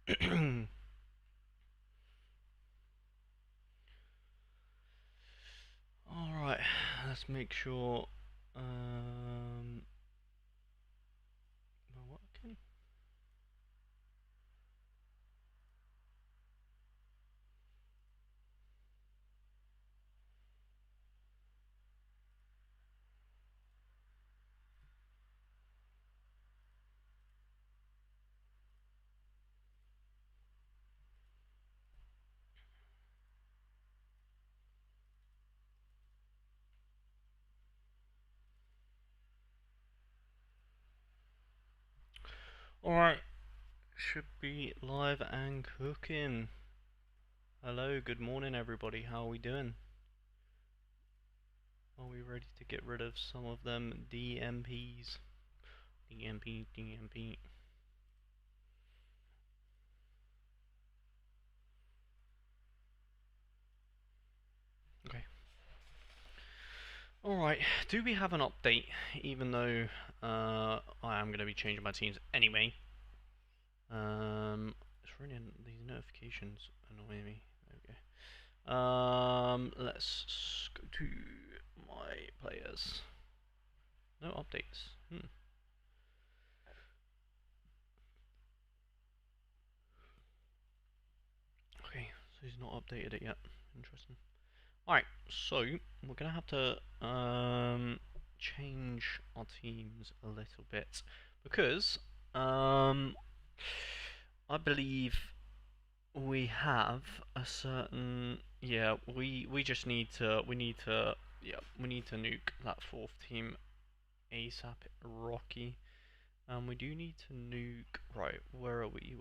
Alright, let's make sure we're working. Alright, should be live and cooking. Hello, good morning everybody, how are we doing? Are we ready to get rid of some of them DMPs? DMP, DMP. Okay. Alright, do we have an update? Even though I am going to be changing my teams anyway. It's really these notifications annoy me. Okay. Let's go to my players. No updates. Okay, so he's not updated it yet. Interesting. Alright, so we're gonna have to change our teams a little bit because I believe we have a certain we just need to we need to nuke that fourth team ASAP Rocky. We do need to nuke, right, where are we?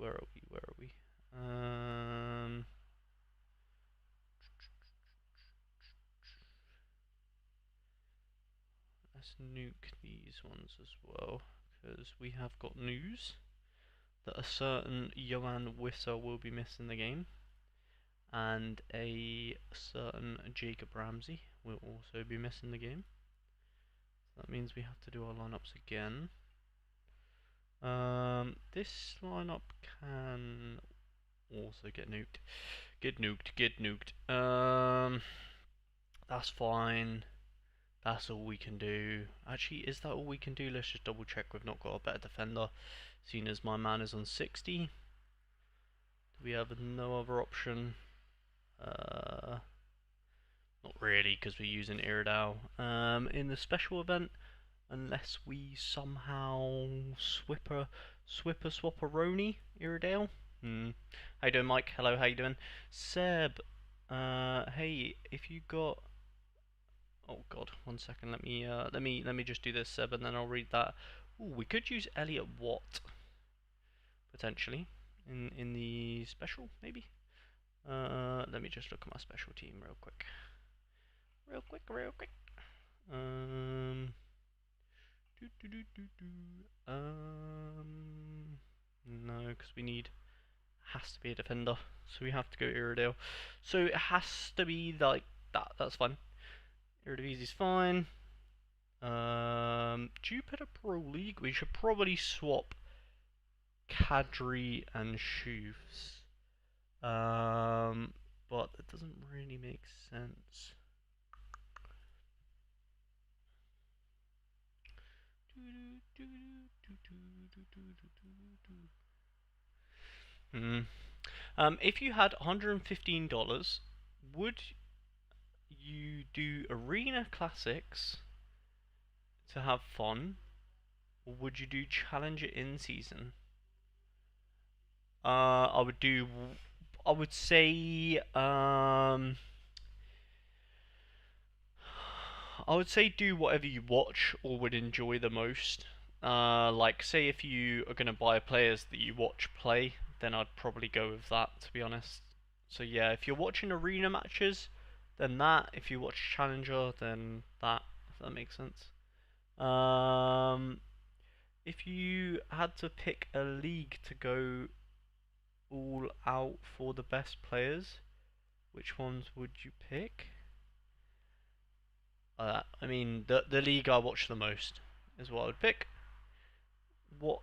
Let's nuke these ones as well, because we have got news that a certain Johan Wisser will be missing the game, and a certain Jacob Ramsey will also be missing the game. So that means we have to do our lineups again. This lineup can also get nuked. Get nuked. That's fine. That's all we can do. Actually, is that all we can do? Let's just double check we've not got a better defender, seeing as my man is on 60. Do we have no other option? Not really, because we're using Iridal. In the special event, unless we somehow swap-a-Roni Iridale. How you doing, Mike? Hello, how you doing? Seb, hey, if you got... Oh god, 1 second. Let me just do this, Seb, and then I'll read that. Ooh, we could use Elliot Watt potentially in the special, maybe. Let me just look at my special team real quick. Real quick. No, because we need has to be a defender, so we have to go Iridale. So it has to be like that. That's fine. Eredivisie's fine. Jupiter Pro League. We should probably swap Kadri and Shoofs. But it doesn't really make sense. If you had $115, would you do Arena Classics to have fun, or would you do Challenger in season? I would do. I would say. I would say do whatever you watch or would enjoy the most. Like, say if you are gonna buy players that you watch play, then I'd probably go with that, to be honest. So yeah, if you're watching arena matches, then that. If you watch Challenger, then that. If that makes sense. If you had to pick a league to go all out for the best players, which ones would you pick? I mean, the league I watch the most is what I would pick. What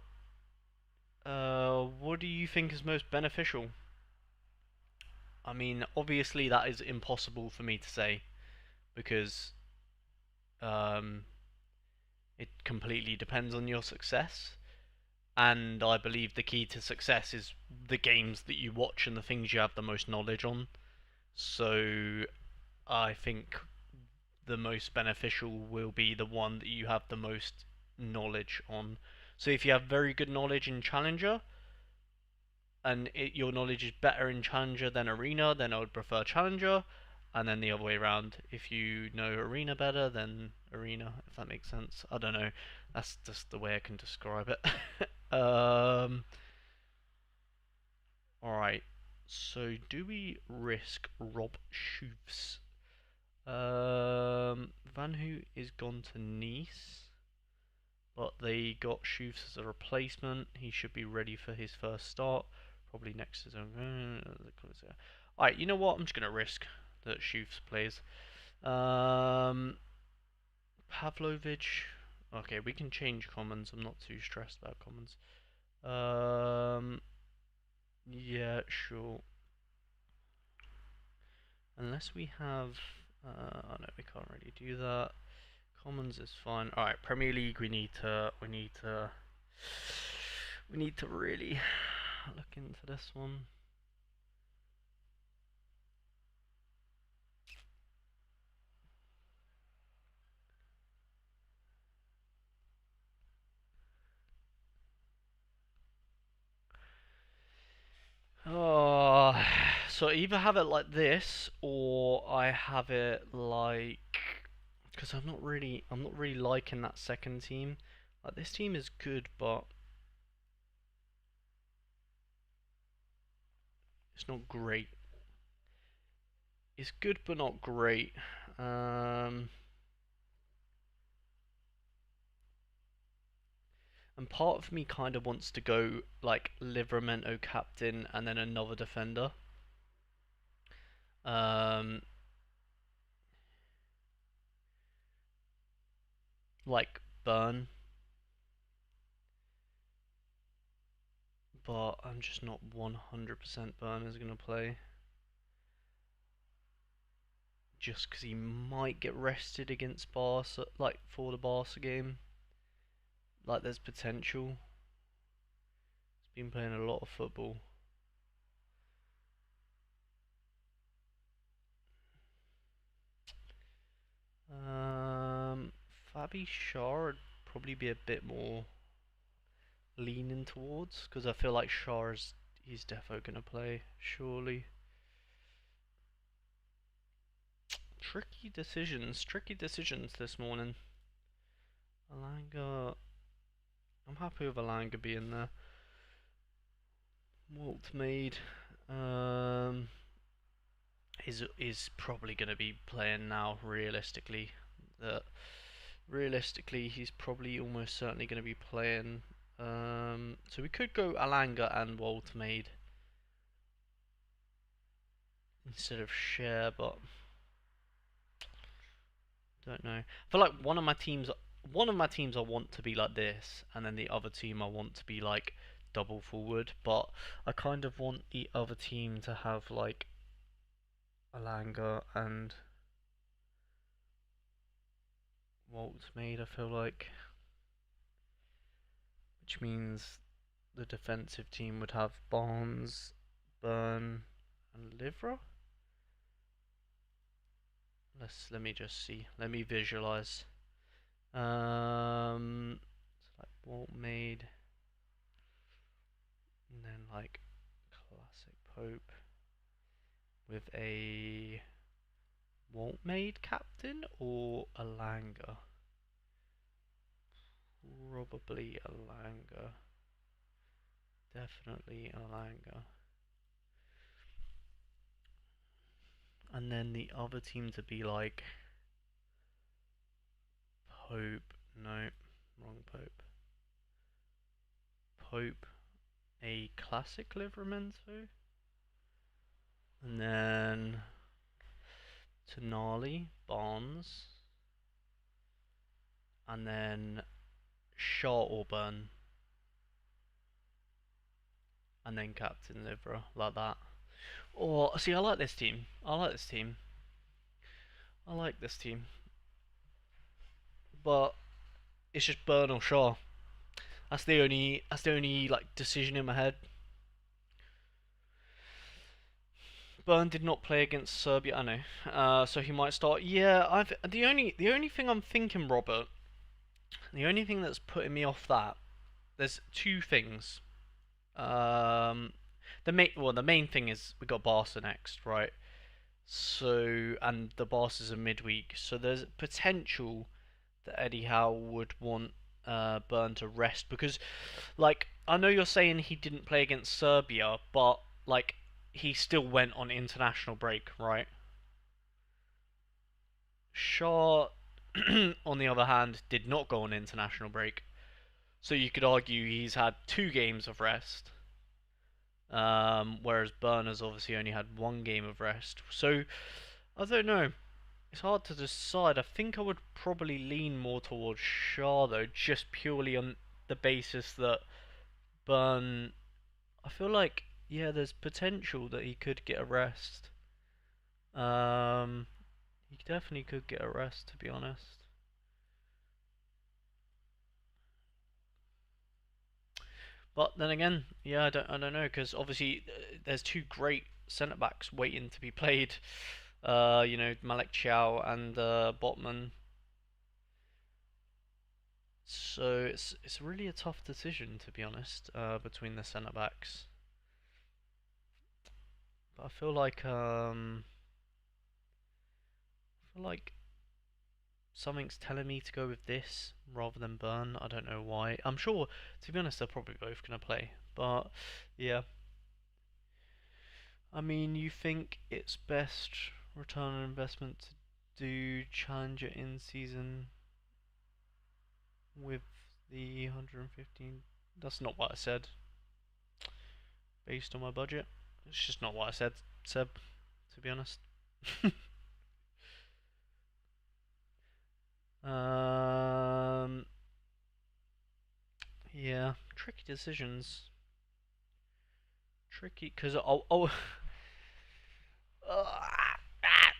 What do you think is most beneficial? I mean, obviously that is impossible for me to say because um, it completely depends on your success. And I believe the key to success is the games that you watch and the things you have the most knowledge on. So I think the most beneficial will be the one that you have the most knowledge on. So if you have very good knowledge in Challenger and your knowledge is better in Challenger than Arena, then I would prefer Challenger. And then the other way around, if you know Arena better, then Arena, if that makes sense. I don't know. That's just the way I can describe it. Alright. So do we risk Rob Schoofs? Van Hoot is gone to Nice, but they got Schoofs as a replacement. He should be ready for his first start, probably next season. Alright, you know what? I'm just gonna risk that Schoofs plays. Pavlovich. Okay, we can change commons. I'm not too stressed about commons. Yeah, sure. Unless we have, oh no, we can't really do that. Commons is fine. All right, Premier League. We need to really look into this one. Oh, so either have it like this, or I have it like, because I'm not really liking that second team. Like this team is good, but it's not great. It's good, but not great. Um, and part of me kind of wants to go like Livramento captain and then another defender. Um, like Burn, but I'm just not 100% Burn is gonna play. Just because he might get rested against Barca, like for the Barca game. Like there's potential. He's been playing a lot of football. Um, Fabi Shah would probably be a bit more leaning towards because I feel like Shah's he's defo gonna play surely. Tricky decisions this morning. Alanga, I'm happy with Alanga being there. Walt made is probably going to be playing now. Realistically, he's probably almost certainly going to be playing. So we could go Alanga and Walt made instead of Share, but don't know. I feel like one of my teams I want to be like this, and then the other team I want to be like double forward. But I kind of want the other team to have like Alanga and Walt's made. I feel like, which means the defensive team would have Barnes, Burn, and Livra. Let me just see. Let me visualize. So like Walt made, and then like classic Pope with a Walt made captain or Alanga. Probably Alanga. Definitely Alanga. And then the other team to be like Pope. No, wrong Pope. Pope, a classic Livramento. And then Tonali, Barnes. And then Shaw or Burn. and then captain Livra like that. Or see, I like this team. I like this team. I like this team, but it's just Burn or Shaw. That's the only. That's the only like decision in my head. Burn did not play against Serbia, I know. So he might start. Yeah, I've the only thing I'm thinking, Robert. The only thing that's putting me off that there's two things. Um, the main thing is we got Barca next, right? So and the Barca's a midweek, so there's potential that Eddie Howe would want Burn to rest because, like, I know you're saying he didn't play against Serbia, but like he still went on international break, right? Shaw, on the other hand, did not go on international break, so you could argue he's had 2 games of rest, whereas Burner's obviously only had 1 game of rest. So I don't know. It's hard to decide. I think I would probably lean more towards Shaw though, just purely on the basis that Burn. I feel like yeah, there's potential that he could get a rest. Um, he definitely could get a rest, to be honest. But then again, yeah, I don't know, because obviously there's 2 great centre backs waiting to be played. Malek Chow and Botman. So it's really a tough decision, to be honest, between the centre backs. But I feel like something's telling me to go with this rather than Burn. I don't know why. I'm sure, to be honest, they're probably both gonna play. But yeah, I mean, you think it's best return on investment to do Challenger in season with the 115? That's not what I said. Based on my budget, it's just not what I said, Seb. To be honest. um, yeah, tricky decisions. Tricky because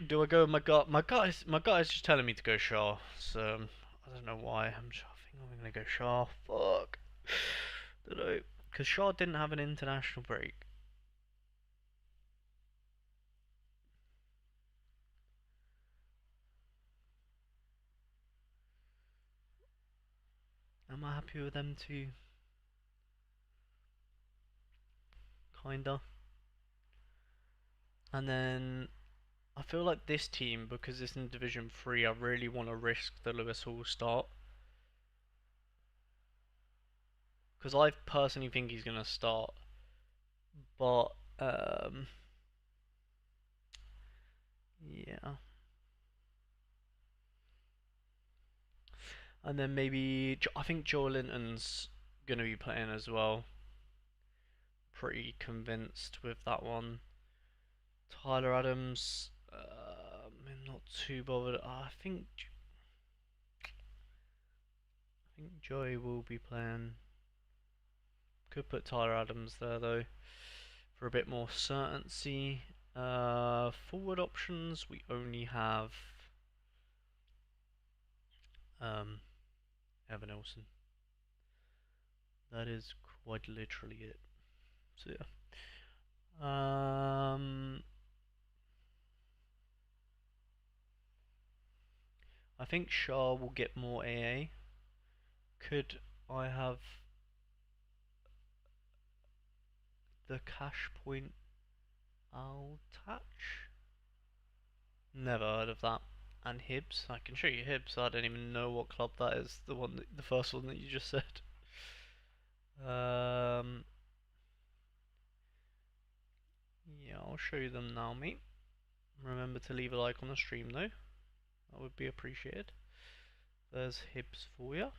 do I go with my gut? My gut is just telling me to go Shaw. So I don't know why. I think I'm gonna go Shaw. Fuck. Don't know. Because Shaw didn't have an international break. Am I happy with them too? Kinda. And then I feel like this team, because it's in Division 3, I really want to risk the Lewis Hall start. Because I personally think he's going to start. But, yeah. And then maybe, I think Joel Linton's going to be playing as well. Pretty convinced with that one. Tyler Adams, I'm not too bothered. I think Joey will be playing. Could put Tyler Adams there though for a bit more certainty. Forward options, we only have um, Evan Olsen. That is quite literally it. So yeah. I think Shah will get more AA. Could I have the cash point I'll touch? Never heard of that. And Hibbs, I can show you Hibbs. I don't even know what club that is. The first one that you just said. Um, yeah, I'll show you them now, mate. Remember to leave a like on the stream though. That would be appreciated. There's Hibbs for you.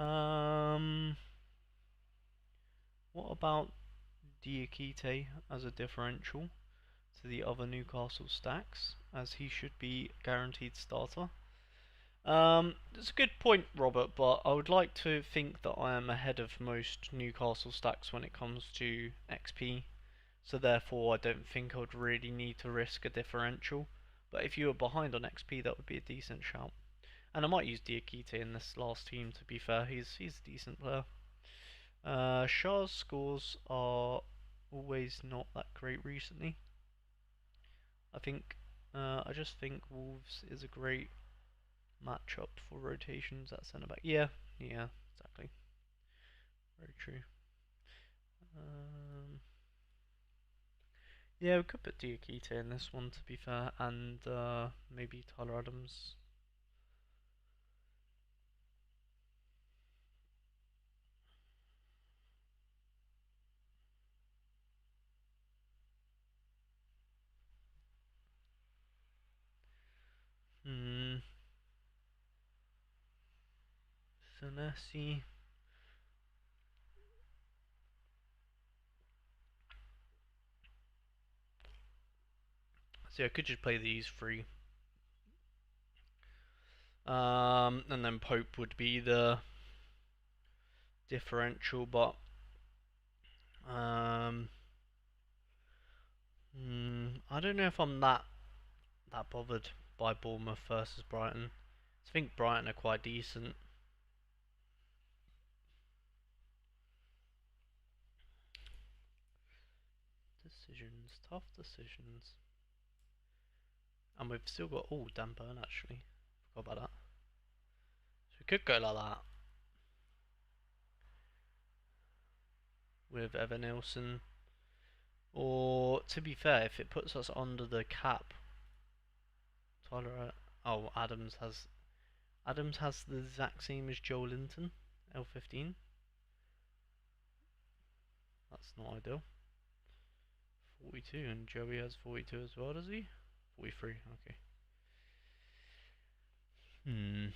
Um, what about Diakite as a differential to the other Newcastle stacks, as he should be guaranteed starter? It's a good point, Robert, but I would like to think that I am ahead of most Newcastle stacks when it comes to XP. So therefore, I don't think I would really need to risk a differential. But if you were behind on XP, that would be a decent shout. And I might use Diakite in this last team. To be fair, he's a decent player. Shah's scores are always not that great recently. I think. I just think Wolves is a great matchup for rotations at centre back. Yeah, yeah, exactly. Very true. Um, yeah, we could put Diakite in this one to be fair, and maybe Tyler Adams. Hmm, Senesi. So I could just play these three. And then Pope would be the differential, but um, I don't know if I'm that bothered by Bournemouth versus Brighton. I think Brighton are quite decent. Decisions, tough decisions. And we've still got Dan Burn actually. Forgot about that. So we could go like that with Evan Nilsson. Or to be fair, if it puts us under the cap, Tyler. Oh, Adams has the exact same as Joe Linton, L15. That's not ideal. 42, and Joey has 42 as well, does he? 43. Okay. Hmm.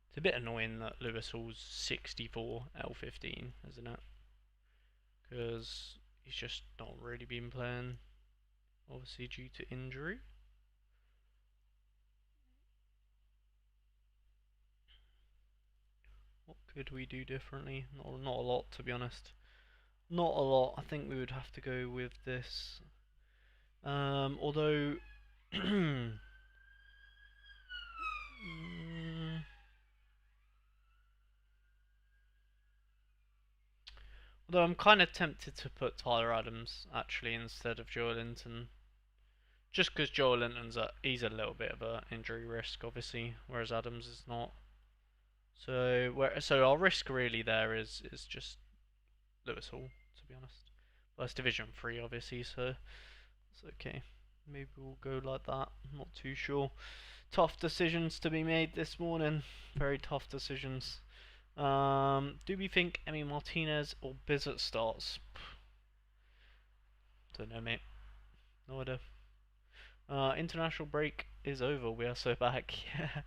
It's a bit annoying that Lewis Hall's 64 L15, isn't it? Because he's just not really been playing, obviously due to injury. What could we do differently? Not a lot, to be honest. Not a lot. I think we would have to go with this. Although, mm, although I'm kind of tempted to put Tyler Adams actually instead of Joe Linton, just because Joe Linton's he's a little bit of a injury risk, obviously, whereas Adams is not. So our risk really there is just Lewis Hall, to be honest. Well, it's Division 3, obviously, so it's okay. Maybe we'll go like that. I'm not too sure. Tough decisions to be made this morning. Very tough decisions. Do we think Emmy Martinez or Bizzett starts? Don't know, mate. No idea. International break is over. We are so back. Yeah.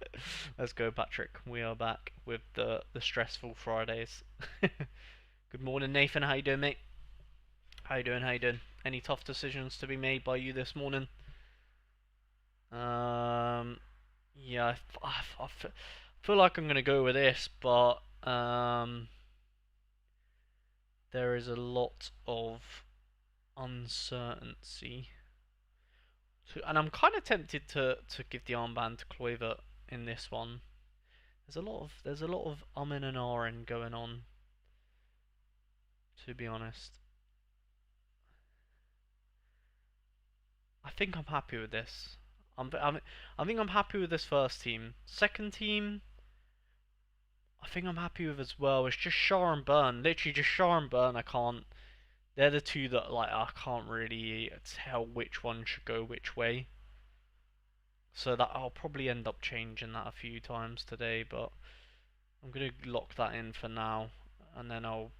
Let's go, Patrick. We are back with the stressful Fridays. Good morning, Nathan. How you doing, mate? How you doing? How you doing? Any tough decisions to be made by you this morning? Yeah, I feel like I'm gonna go with this, but there is a lot of uncertainty. And I'm kind of tempted to give the armband to Kluivert in this one. There's a lot of umming and ahhing going on. To be honest, I think I'm happy with this. I think I'm happy with this first team. Second team, I think I'm happy with as well. It's just Shah and Burn, literally just Shah and Burn. I can't. They're the two that like I can't really tell which one should go which way. So that I'll probably end up changing that a few times today, but I'm gonna lock that in for now, and then I'll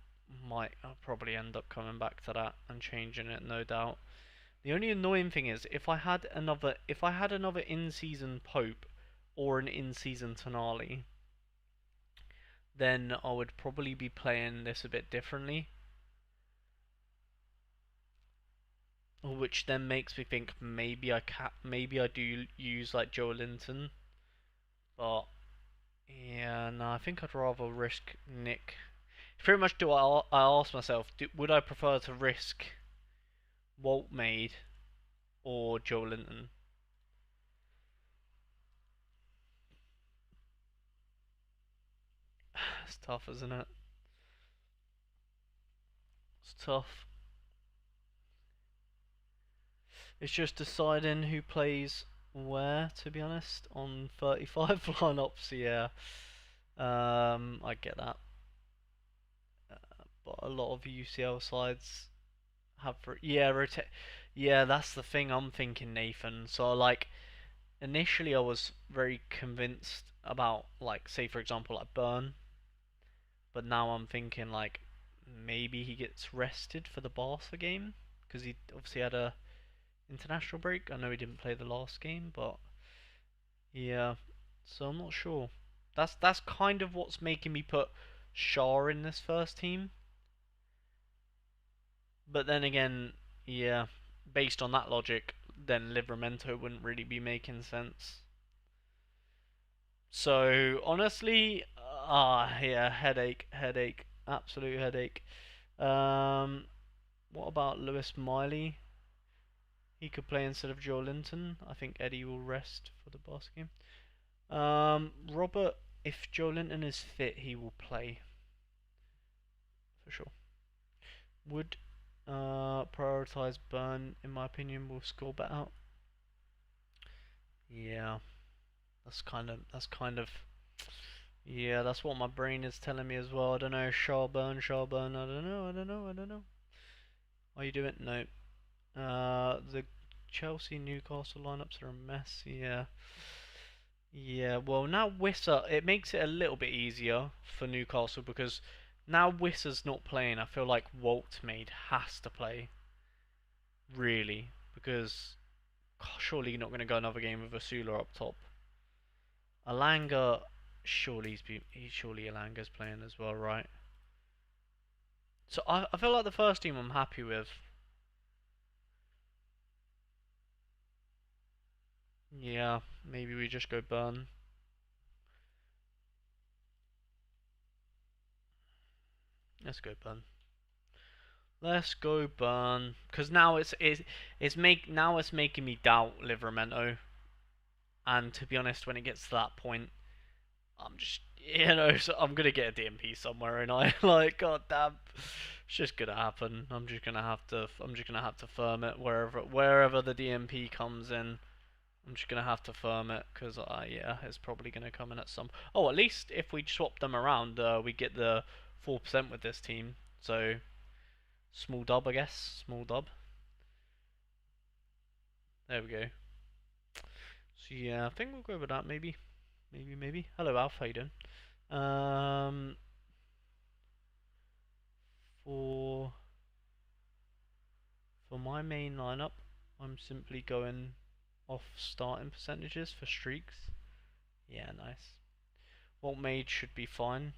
probably end up coming back to that and changing it, no doubt. The only annoying thing is if I had another in-season Pope or an in-season Tonali, then I would probably be playing this a bit differently, which then makes me think maybe I do use like Joe Linton But yeah, no, I think I'd rather risk Nick. Pretty much, I ask myself, would I prefer to risk Walt Maid or Joe Linton? It's tough, isn't it? It's tough. It's just deciding who plays where, to be honest, on 35 lineups. Yeah, I get that, but a lot of UCL sides have yeah rotate. Yeah, that's the thing I'm thinking, Nathan. So like initially, I was very convinced about like say for example like Burn, but now I'm thinking like maybe he gets rested for the Barca game because he obviously had a international break. I know he didn't play the last game, but yeah, so I'm not sure. That's kind of what's making me put Shaw in this first team. But then again, yeah, based on that logic, then Livramento wouldn't really be making sense. So honestly, yeah, headache, absolute headache. Um, what about Lewis Miley? He could play instead of Joe Linton. I think Eddie will rest for the Barca game. Robert, if Joe Linton is fit, he will play for sure. Would prioritize Burn, in my opinion, will score better. Yeah, that's kind of yeah, that's what my brain is telling me as well. I don't know, Sharburn. I don't know. Are you doing? No. The Chelsea Newcastle lineups are a mess. Yeah. Yeah, well now Wissa, it makes it a little bit easier for Newcastle because now Wissa's not playing. I feel like Waltmade has to play, really, because surely you're not going to go another game with Asula up top. Alanga, surely Alanga's playing as well, right? So I feel like the first team I'm happy with. Yeah, maybe we just go Burn. Let's go Burn. Let's go Burn. Because now it's making me doubt Livramento. And to be honest, when it gets to that point, I'm just so I'm gonna get a DMP somewhere, and I like, god damn, it's just gonna happen. I'm just gonna have to firm it wherever the DMP comes in. I'm just gonna have to firm it because yeah, it's probably gonna come in at some. Oh, at least if we swap them around, we get the 4% with this team. So small dub, I guess. Small dub. There we go. So yeah, I think we'll go with that. Maybe. Hello, Alf. How you doing? Um, for my main lineup, I'm simply going off starting percentages for streaks. Yeah, nice. What made should be fine.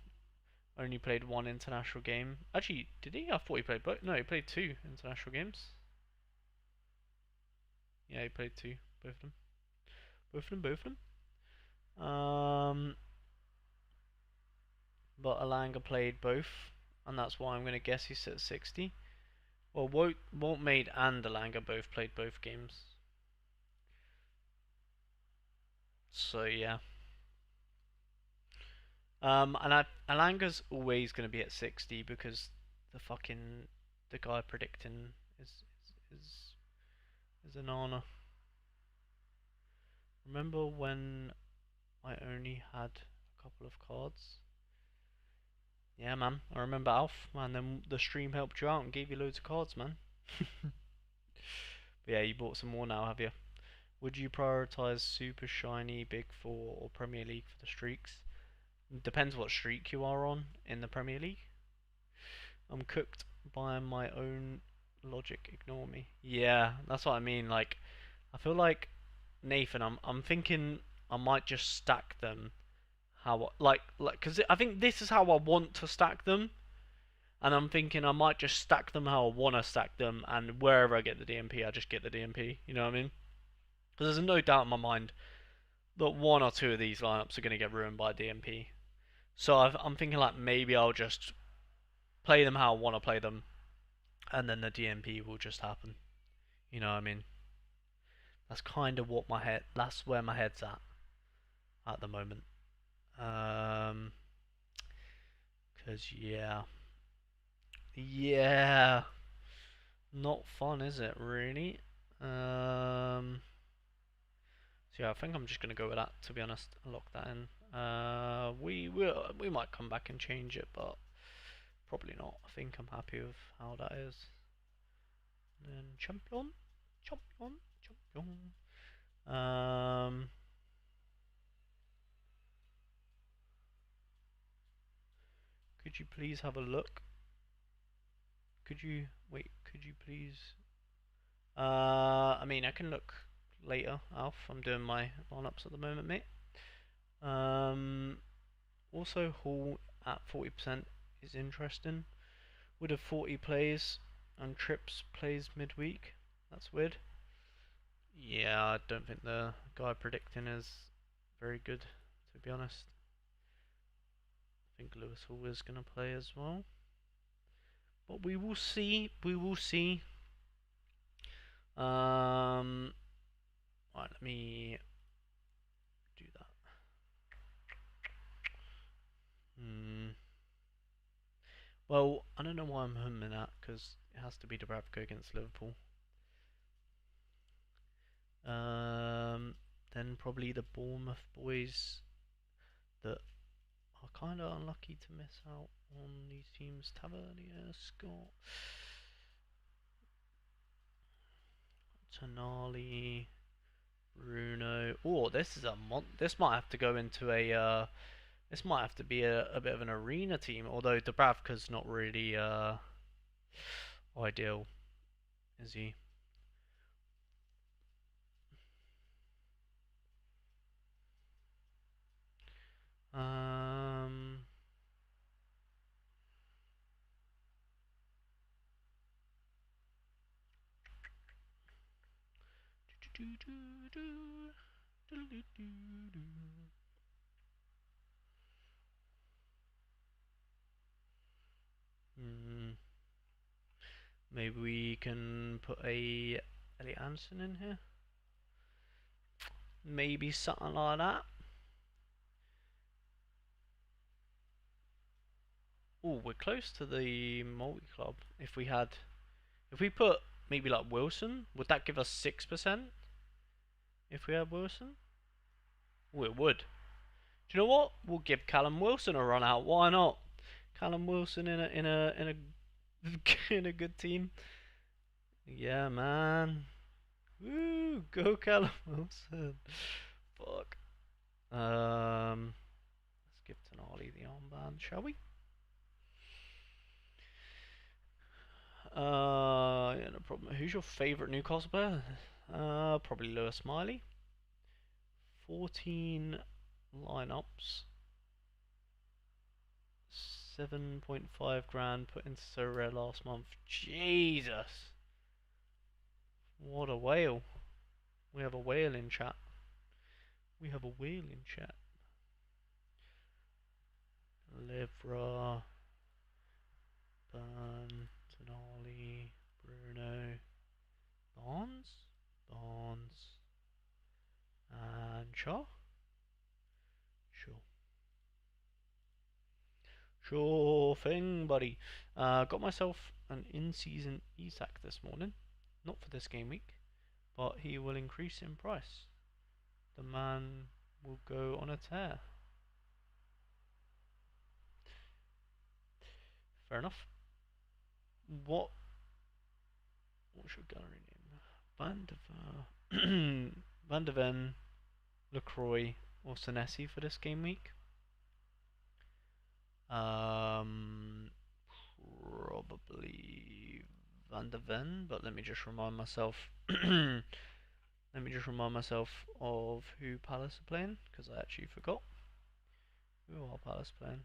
Only played one international game. Actually, did he? I thought he played both. No, he played two international games. Yeah, he played two. Both of them. Both of them. But Alanga played both, and that's why I'm going to guess he's at 60. Well, Won't Made and Alanga both played both games. So yeah. And Alanga's always going to be at 60 because the guy predicting is is an honor. Remember when I only had a couple of cards? Yeah, man. I remember Alf, man. Then the stream helped you out and gave you loads of cards, man. But yeah, you bought some more now, have you? Would you prioritize Super Shiny, Big Four, or Premier League for the streaks? Depends what streak you are on in the Premier League. I'm cooked by my own logic. Ignore me. Yeah, that's what I mean. Like, I feel like Nathan. I'm thinking I might just stack them. Because I think this is how I want to stack them, and I'm thinking I might just stack them how I want to stack them, and wherever I get the DMP, I just get the DMP. You know what I mean? Because there's no doubt in my mind. that one or two of these lineups are going to get ruined by DMP. So I'm thinking like maybe I'll just play them how I want to play them, and then the DMP will just happen. You know what I mean? That's kind of what my head. That's where my head's at the moment. Cause yeah, not fun, is it? Really? So yeah, I think I'm just gonna go with that. To be honest, lock that in. We might come back and change it, but probably not. I think I'm happy with how that is. And then champion, champion, champion. Could you please have a look? Could you wait? Could you please? I mean, I can look later, Alf. I'm doing my lineups at the moment, mate. Also, Hall at 40% is interesting. Would have 40 plays and Trips plays midweek. That's weird. Yeah, I don't think the guy predicting is very good, to be honest. I think Lewis Hall is going to play as well. But we will see. We will see. Right, let me do that. Well, I don't know why I'm humming that, because it has to be Dubravka against Liverpool. Then probably the Bournemouth boys that are kind of unlucky to miss out on these teams. Tavernier, Scott, Tonali, Bruno. Oh, this is this might have to go into a. This might have to be a bit of an arena team. Although Dubravka's not really ideal, is he? Um. Maybe we can put a Elliot Anderson in here. Maybe something like that. Oh, we're close to the multi-club. If we put maybe like Wilson, would that give us 6%? If we had Wilson? Oh, it would. Do you know what? We'll give Callum Wilson a run out. Why not? Callum Wilson in a in a good team. Yeah, man. Woo! Go Callum Wilson. Fuck. Let's give Tonali the armband, shall we? Yeah, no problem. Who's your favourite Newcastle player? Probably Lewis Smiley. 14 lineups. 7.5 grand put into Sorare last month. Jesus! What a whale. We have a whale in chat. We have a whale in chat. Livra, Burn, Tonali, Bruno, Barnes, and Shaw. Sure thing, buddy. Got myself an in-season Isak this morning. Not for this game week, but he will increase in price. The man will go on a tear. Fair enough. What's your gallery name? Van der Ven, LaCroix, or Senesi for this game week? Probably Van der Ven, but let me just remind myself. Let me just remind myself of who Palace are playing, because I actually forgot. Who are Palace playing?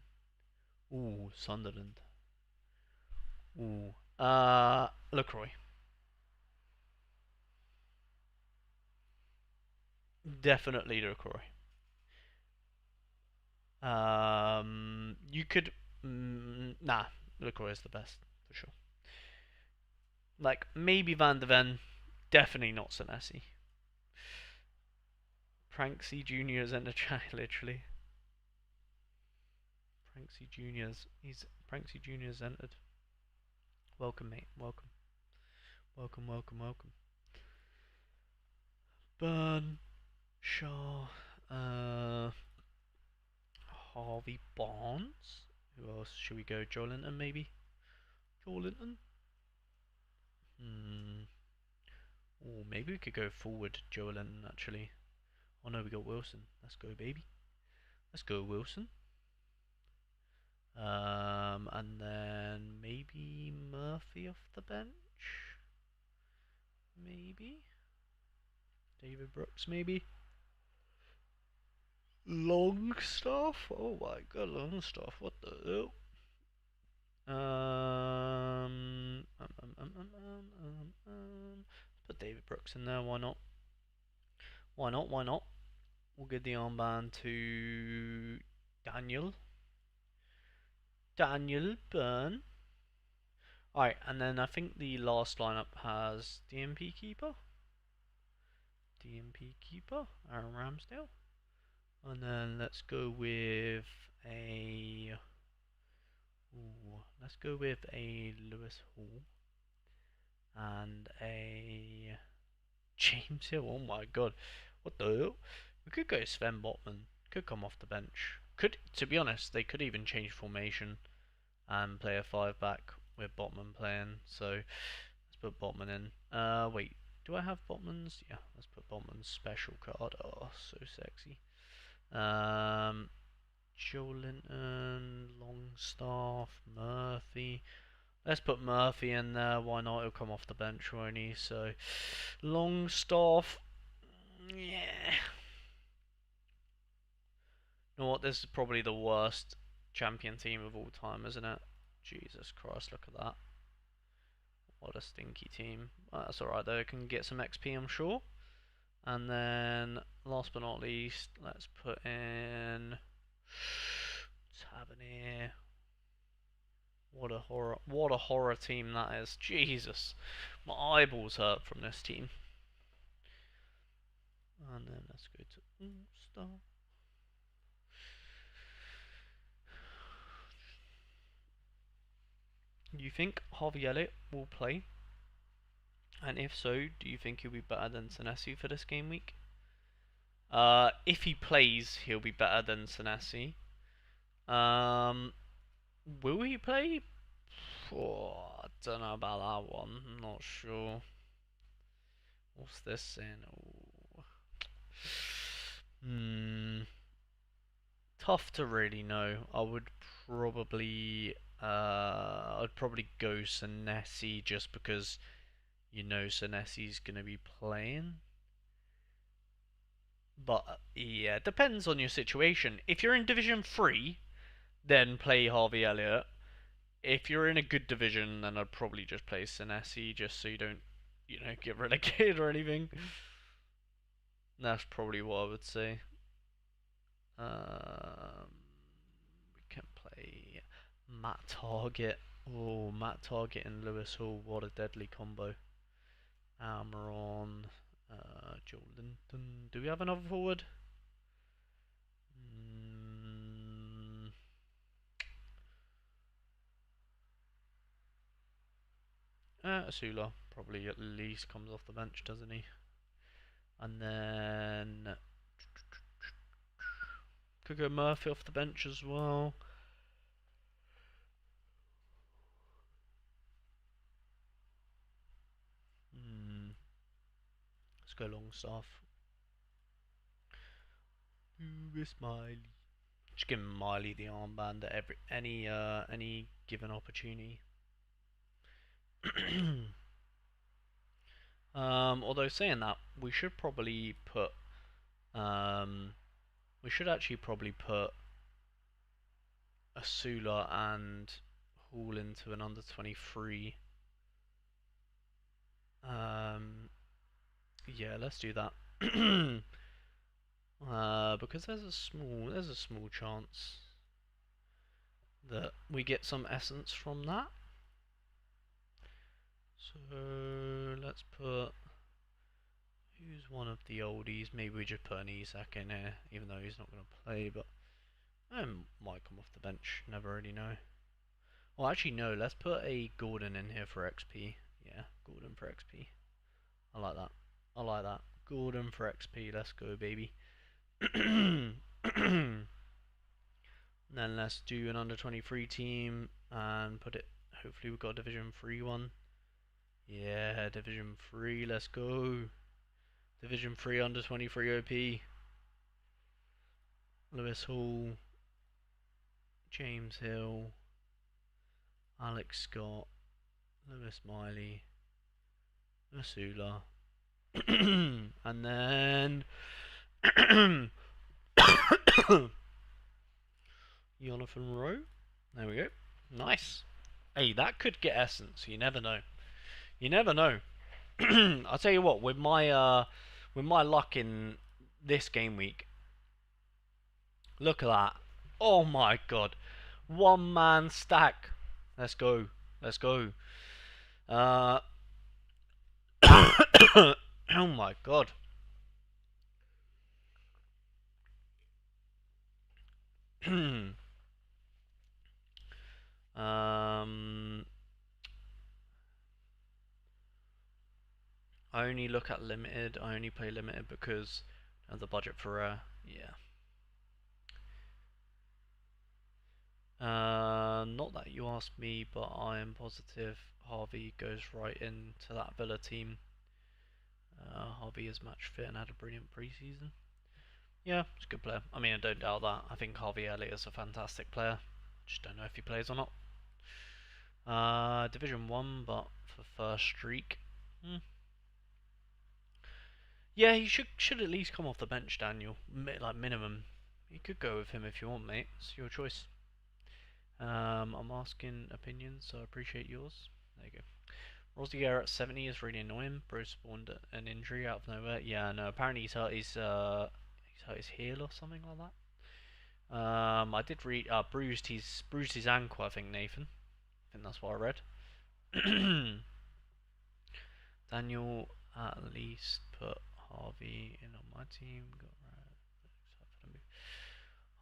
Ooh, Sunderland. Ooh. LaCroix. Definitely LaCroix. You could. Nah, LaCroix is the best for sure. Like maybe Van de Ven, definitely not Senesi. Pranksy Junior's in the chat, literally. Pranksy Junior's. He's Pranksy Junior's entered. Welcome, mate. Welcome. Welcome, welcome, welcome. Burn. Shaw. Harvey Barnes. Who else should we go? Joelinton, maybe? Joelinton? Oh, maybe we could go forward Joelinton, actually. Oh no, we got Wilson. Let's go, baby. Let's go, Wilson. And then maybe Murphy off the bench. Maybe David Brooks. Maybe Longstaff. Oh my God, Longstaff. What the hell? Put David Brooks in there. Why not? Why not? Why not? We'll give the armband to Daniel. Daniel Byrne. Alright, and then I think the last lineup has DMP Keeper. DMP Keeper, Aaron Ramsdale. And then let's go with a... Ooh, let's go with a Lewis Hall. And a... James Hill, oh my God. What the hell? We could go Sven Botman. Could come off the bench. Could, to be honest, they could even change formation and play a 5-back with Botman playing. So let's put Botman in. Wait, do I have Botman's? Yeah, let's put Botman's special card. Oh, so sexy. Joelinton, Longstaff, Murphy. Let's put Murphy in there. Why not? He'll come off the bench, won't he? So Longstaff. Yeah. You know what? This is probably the worst champion team of all time, isn't it? Jesus Christ, look at that. What a stinky team. Well, that's alright though, it can get some XP, I'm sure. And then, last but not least, let's put in Tavernier. What a horror team that is. Jesus. My eyeballs hurt from this team. And then let's go to All-Star. You think Harvey Elliott will play? And if so, do you think he'll be better than Senesi for this game week? If he plays, he'll be better than Senesi. Will he play? Oh, I don't know about that one. I'm not sure. What's this saying? Tough to really know. I'd probably go Senesi just because you know Senesi's gonna be playing. But yeah, it depends on your situation. If you're in Division 3, then play Harvey Elliott. If you're in a good division, then I'd probably just play Senesi just so you don't, get relegated or anything. That's probably what I would say. We can play Matt Target. Oh, Matt Target and Lewis Hall. What a deadly combo. Almiron, Joe Linton. Do we have another forward? Asula probably at least comes off the bench, doesn't he? And then could go Murphy off the bench as well. Let's go Longstaff. Who is Miley? Just give Miley the armband at any given opportunity. Although saying that, we should actually probably put Asula and Hall into an under 23. Yeah, let's do that. Because there's a small chance that we get some essence from that. So let's put, who's one of the oldies? Maybe we just put an Isak in here, even though he's not going to play, but might come off the bench. Never really know. Well, actually no. Let's put a Gordon in here for XP. Yeah, Gordon for XP. I like that. I like that. Gordon for XP. Let's go, baby. Then let's do an under 23 team and put it. Hopefully we've got a Division 3 one. Yeah, Division 3. Let's go. Division 3 under 23 OP. Lewis Hall, James Hill, Alex Scott, Lewis Miley, Masula, and then Jonathan Rowe. There we go. Nice. Hey, that could get essence. You never know. You never know. I'll tell you what. With my luck in this game week, look at that. Oh my god. One man stack. Let's go. Let's go. Oh my god. I only look at limited. I only play limited because of the budget for rare. Yeah. Not that you asked me, but I am positive Harvey goes right into that Villa team. Harvey is match fit and had a brilliant preseason. Yeah, he's a good player. I mean, I don't doubt that. I think Harvey Elliott is a fantastic player. Just don't know if he plays or not. Division 1, but for first streak. Yeah, he should at least come off the bench, Daniel. Like minimum. You could go with him if you want, mate. It's your choice. I'm asking opinions, so I appreciate yours. There you go. Rosier at 70 is really annoying. Bro spawned an injury out of nowhere. Yeah, no. Apparently he's hurt his heel or something like that. I did read bruised his ankle. I think Nathan. I think that's what I read. Daniel at least put Harvey in on my team.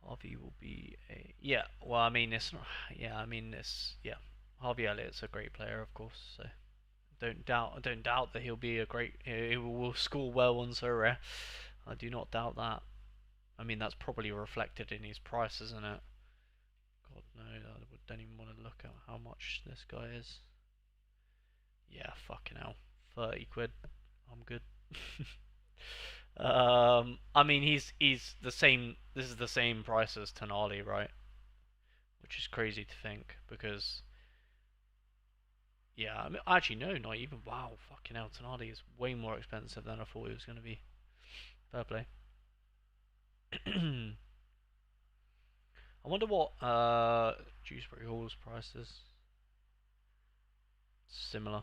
Harvey will be a well. I mean, it's not. Yeah, I mean this. Yeah, Harvey Elliott's a great player, of course. So don't doubt that he'll be a great. He will score well on Sorare. I do not doubt that. I mean, that's probably reflected in his price, isn't it? God no, I don't even want to look at how much this guy is. Yeah, fucking hell, 30 quid. I'm good. I mean, he's the same. This is the same price as Tonali, right? Which is crazy to think because, yeah, I mean, actually no, not even. Wow, fucking hell, Tonali is way more expensive than I thought he was going to be. Fair play. I wonder what Dewsbury Hall's price is. Similar.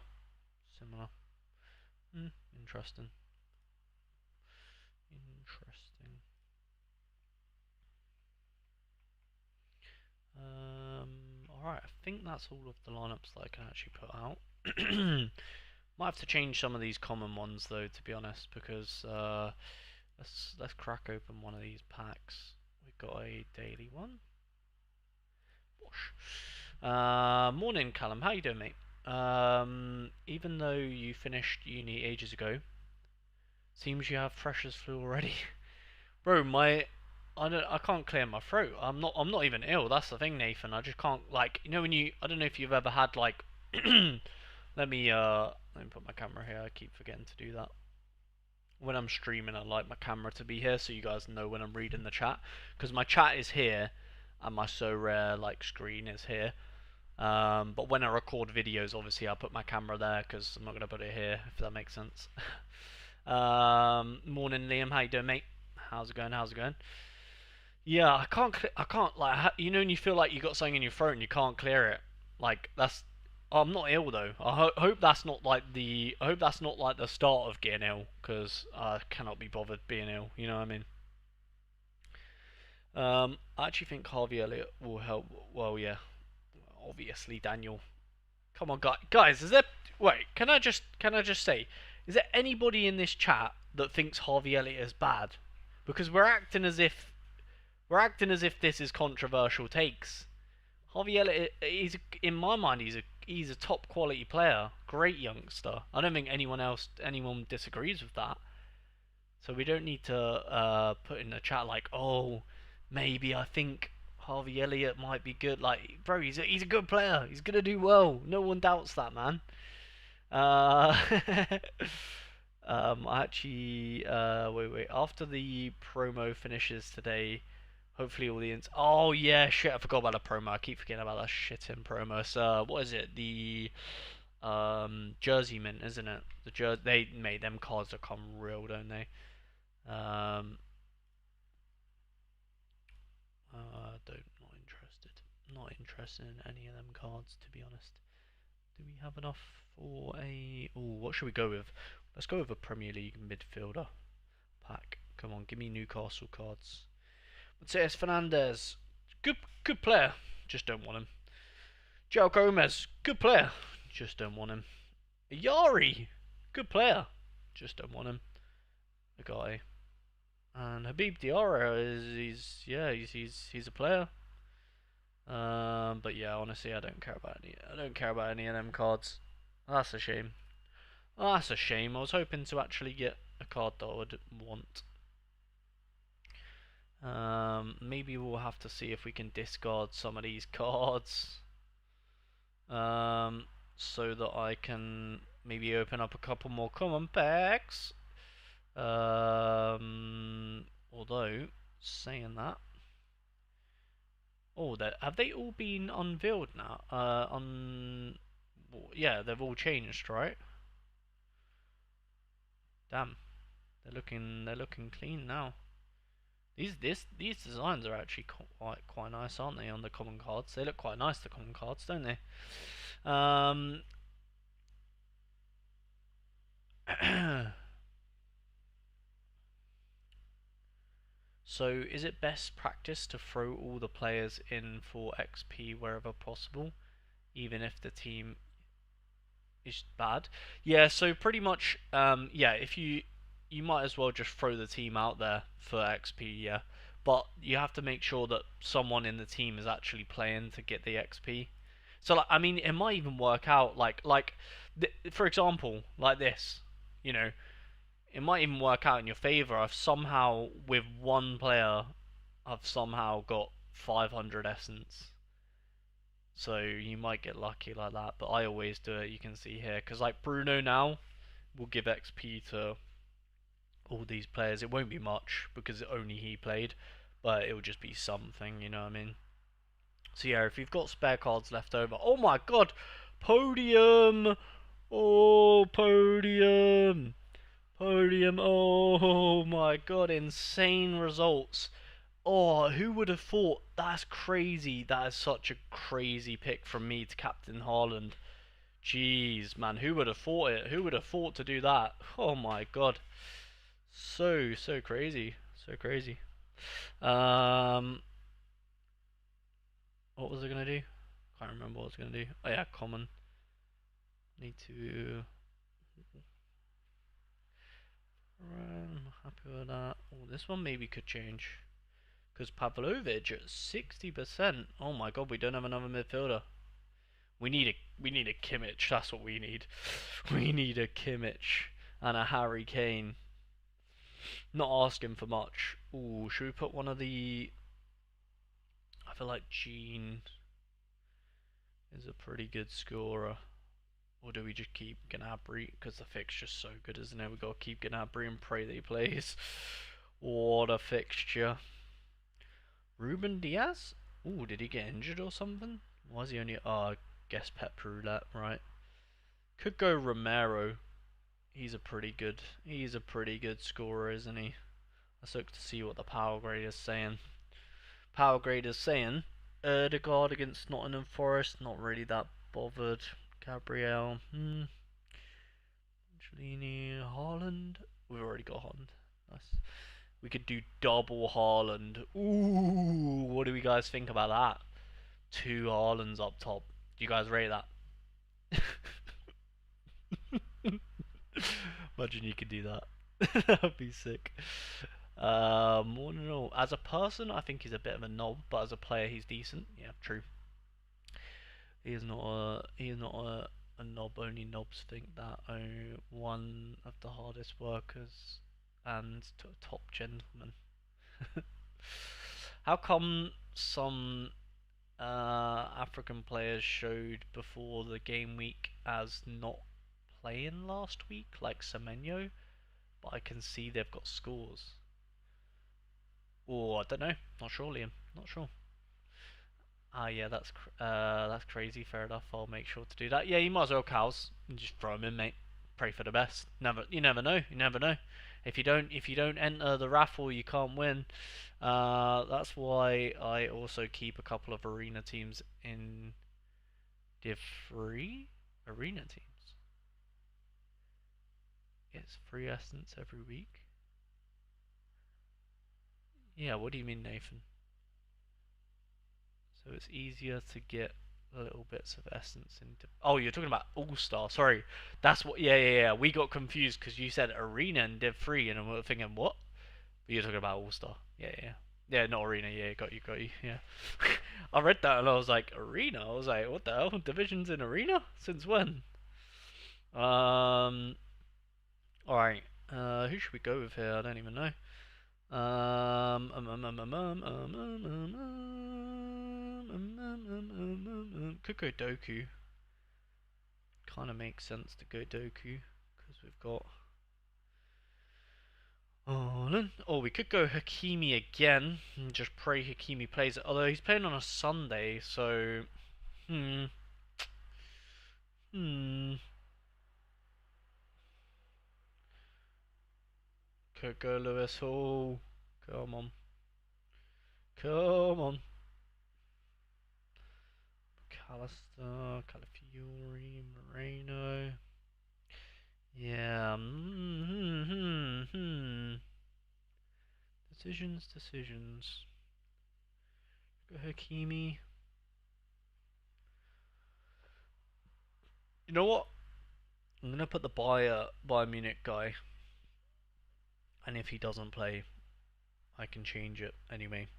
Interesting. Alright, I think that's all of the lineups that I can actually put out. Might have to change some of these common ones though, to be honest, because let's crack open one of these packs. We've got a daily one. Morning, Callum. How you doing, mate? Even though you finished uni ages ago, seems you have freshers flu already. Bro, I can't clear my throat. I'm not even ill. That's the thing, Nathan. I just can't, like, you know when I don't know if you've ever had like let me put my camera here. I keep forgetting to do that. When I'm streaming, I like my camera to be here so you guys know when I'm reading the chat, because my chat is here and my Sorare like screen is here. But when I record videos, obviously I put my camera there because I'm not gonna put it here, if that makes sense. Morning, Liam. How you doing, mate? How's it going? Yeah, I can't like you know when you feel like you got something in your throat and you can't clear it. Like that's. I'm not ill though. I hope that's not like the. start of getting ill, because I cannot be bothered being ill. You know what I mean? I actually think Harvey Elliott will help. Well, yeah, obviously Daniel. Come on, guys. Is there? Wait, can I just say, is there anybody in this chat that thinks Harvey Elliott is bad? Because we're acting as if this is controversial takes. Harvey Elliott, in my mind, he's a top quality player, great youngster. I don't think anyone disagrees with that. So we don't need to put in the chat like, oh, maybe I think Harvey Elliott might be good. Like, bro, he's a good player. He's gonna do well. No one doubts that, man. Uh, I actually, wait. After the promo finishes today, hopefully all the Oh yeah, shit! I forgot about the promo. I keep forgetting about that shit in promo. So what is it? The Jersey Mint, isn't it? They made them cards that come real, don't they? Um, don't not interested. Not interested in any of them cards, to be honest. Do we have enough for a? Oh, what should we go with? Let's go with a Premier League midfielder pack. Come on, give me Newcastle cards. Mateus Fernandez, good player. Just don't want him. Joe Gomez, good player. Just don't want him. Yari, good player. Just don't want him. The guy. And Habib Diarra he's a player. But yeah, honestly, I don't care about any of them cards. That's a shame. That's a shame. I was hoping to actually get a card that I would want. Maybe we'll have to see if we can discard some of these cards. So that I can maybe open up a couple more common packs. Although, saying that, oh, have they all been unveiled now? Yeah, they've all changed, right? Damn, they're looking clean now. These designs are actually quite nice, aren't they? On the common cards, they look quite nice. The common cards, don't they? So, is it best practice to throw all the players in for XP wherever possible, even if the team is bad? Yeah, so pretty much, yeah, if you might as well just throw the team out there for XP, yeah. But you have to make sure that someone in the team is actually playing to get the XP. So, like, I mean, it might even work out for example, like this, you know, it might even work out in your favor. I've somehow, with one player, I've somehow got 500 essence. So you might get lucky like that, but I always do it. You can see here, because like Bruno now will give XP to all these players. It won't be much because only he played, but it will just be something. You know what I mean? So yeah, if you've got spare cards left over, oh my god, podium! Oh, podium! Podium! Oh my god, insane results. Oh, who would have thought? That's crazy. That is such a crazy pick from me to captain Haaland. Jeez, man, who would have thought it? Who would have thought to do that? Oh my god. So crazy. So crazy. Um what was I gonna do? Can't remember what I was gonna do. Oh yeah, common. Need to I'm happy with that. Oh, this one maybe could change. Because Pavlovic at 60%. Oh my god, we don't have another midfielder. We need a Kimmich. That's what we need. We need a Kimmich and a Harry Kane. Not asking for much. Ooh, should we put one of the? I feel like Gene is a pretty good scorer. Or do we just keep Gnabry? Because the fixture's so good, isn't it? We gotta keep Gnabry and pray that he plays. What a fixture. Ruben Diaz? Ooh, did he get injured or something? Why is he only? Oh, I guess Pep Roulette, right? Could go Romero. He's a pretty good scorer, isn't he? Let's look to see what the power grade is saying. Power grade is saying Erdegaard against Nottingham Forest, not really that bothered. Gabriel, Angelini, Haaland. We've already got Haaland. Nice. We could do double Haaland. Ooh, you guys think about that? Two Haalands up top. Do you guys rate that? Imagine you could do that. That would be sick. More than all, as a person, I think he's a bit of a knob, but as a player, he's decent. Yeah, true. He is not a knob. Only knobs think that. Oh, one of the hardest workers and top gentleman. How come some African players showed before the game week as not playing last week, like Semenyo, but I can see they've got scores? Or I don't know. Not sure, Liam. Not sure. Ah, yeah, that's crazy. Fair enough. I'll make sure to do that. Yeah, you might as well cows and just throw them in, mate. Pray for the best. You never know. You never know. If you don't enter the raffle, you can't win. That's why I also keep a couple of arena teams in Div 3 arena teams. It's free essence every week. Yeah, what do you mean, Nathan? So it's easier to get little bits of essence into. Oh, you're talking about All Star. Sorry, that's what. Yeah, yeah, yeah. We got confused because you said Arena and Div 3, and we were thinking what? But you're talking about All Star. Yeah, yeah, yeah. Not Arena. Yeah, got you, got you. Yeah. I read that and I was like, Arena. I was like, what the hell? Divisions in Arena? Since when? Um. All right. Who should we go with here? I don't even know. Could go Doku. Kind of makes sense to go Doku because we've got. Oh, we could go Hakimi again and just pray Hakimi plays it. Although he's playing on a Sunday, so hmm. Could go Lewis Hall. Come on. Come on. Callister, Calafiori, Moreno. Yeah. Decisions. Go Hakimi. You know what? I'm gonna put the Bayern Munich guy, and if he doesn't play, I can change it anyway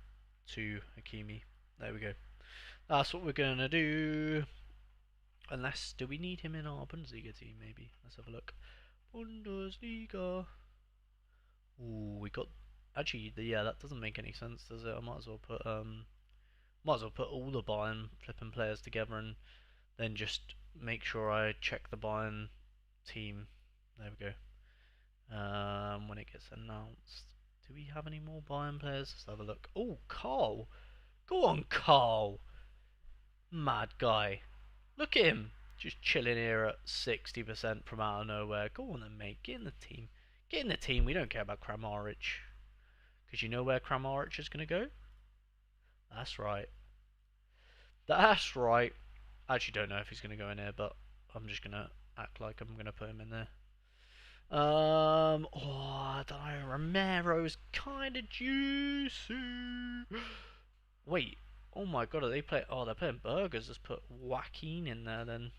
to Hakimi. There we go. That's what we're gonna do. Unless, do we need him in our Bundesliga team? Maybe. Let's have a look. Bundesliga. Ooh, we got. Actually, yeah, that doesn't make any sense, does it? I might as well put all the Bayern flipping players together and then just make sure I check the Bayern team. There we go. When it gets announced. Do we have any more Bayern players? Let's have a look. Oh, Carl. Go on, Carl. Mad guy. Look at him. Just chilling here at 60% from out of nowhere. Go on then, mate. Get in the team. Get in the team. We don't care about Kramaric. Because you know where Kramaric is going to go? That's right. That's right. I actually don't know if he's going to go in there, but I'm just going to act like I'm going to put him in there. Oh, I don't know. Romero's kind of juicy. Wait. Oh my god, are they play? Oh, they're playing burgers. Let's put Joaquin in there then.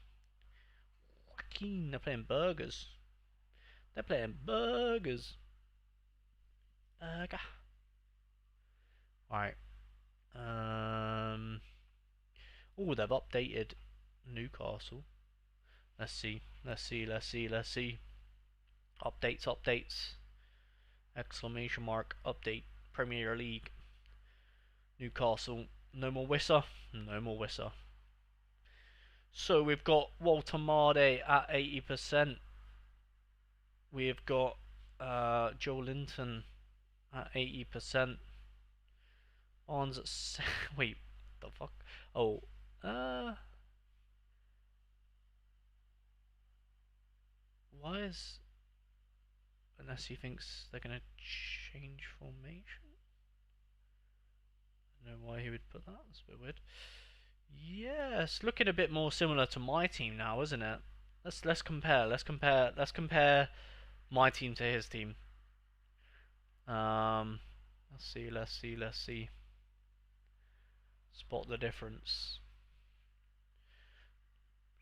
Joaquin, they're playing burgers. They're playing burgers. Burger. Alright. Oh, they've updated Newcastle. Let's see. Updates. Exclamation mark. Update. Premier League. Newcastle. No more Wissa. No more Wissa. So we've got Walter Marde at 80%. We've got Joe Linton at 80%. Barnes at wait, the fuck? Oh, why is unless he thinks they're gonna change formation? I don't know why he would put that. That's a bit weird. Yes, looking a bit more similar to my team now, isn't it? Let's compare. Let's compare my team to his team. Let's see. Spot the difference.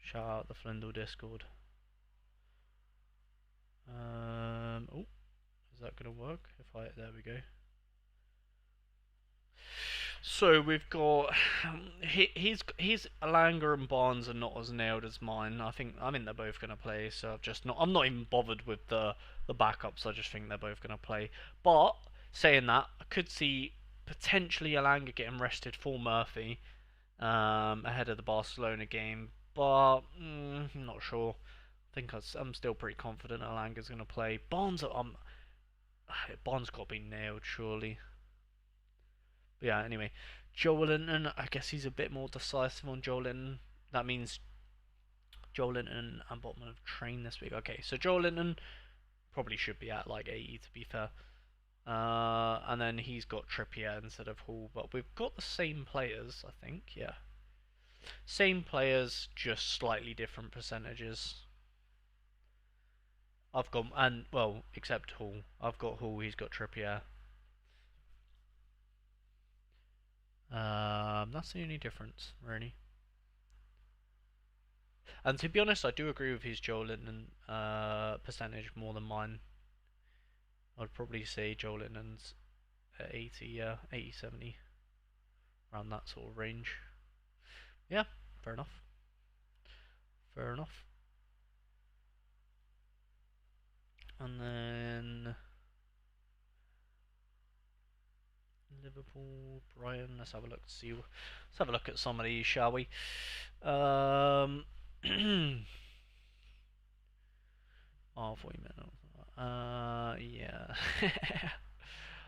Shout out the Flindle Discord. Oh, is that gonna work? There we go. So we've got he's Alanga and Barnes are not as nailed as mine. I think they're both gonna play. So I'm not even bothered with the backups. I just think they're both gonna play. But saying that, I could see potentially Alanga getting rested for Murphy ahead of the Barcelona game, but I'm not sure. I'm still pretty confident Alanga's gonna play. Barnes got to be nailed surely. But yeah, anyway, Joelinton, I guess he's a bit more decisive on Joelinton. That means Joelinton and Botman have trained this week. Okay, so Joelinton probably should be at like 80 to be fair. And then he's got Trippier instead of Hall, but we've got the same players, I think. Yeah, same players, just slightly different percentages. Except Hall. I've got Hall. He's got Trippier. That's the only difference, really. And to be honest, I do agree with his Joelinton percentage more than mine. I'd probably say Joelinton's at 80, yeah, 80, 70, around that sort of range. Yeah, fair enough. Fair enough. And then Liverpool, Brighton. Let's have a look. Let's have a look at some of these, shall we? Oh, 40 minutes. Yeah.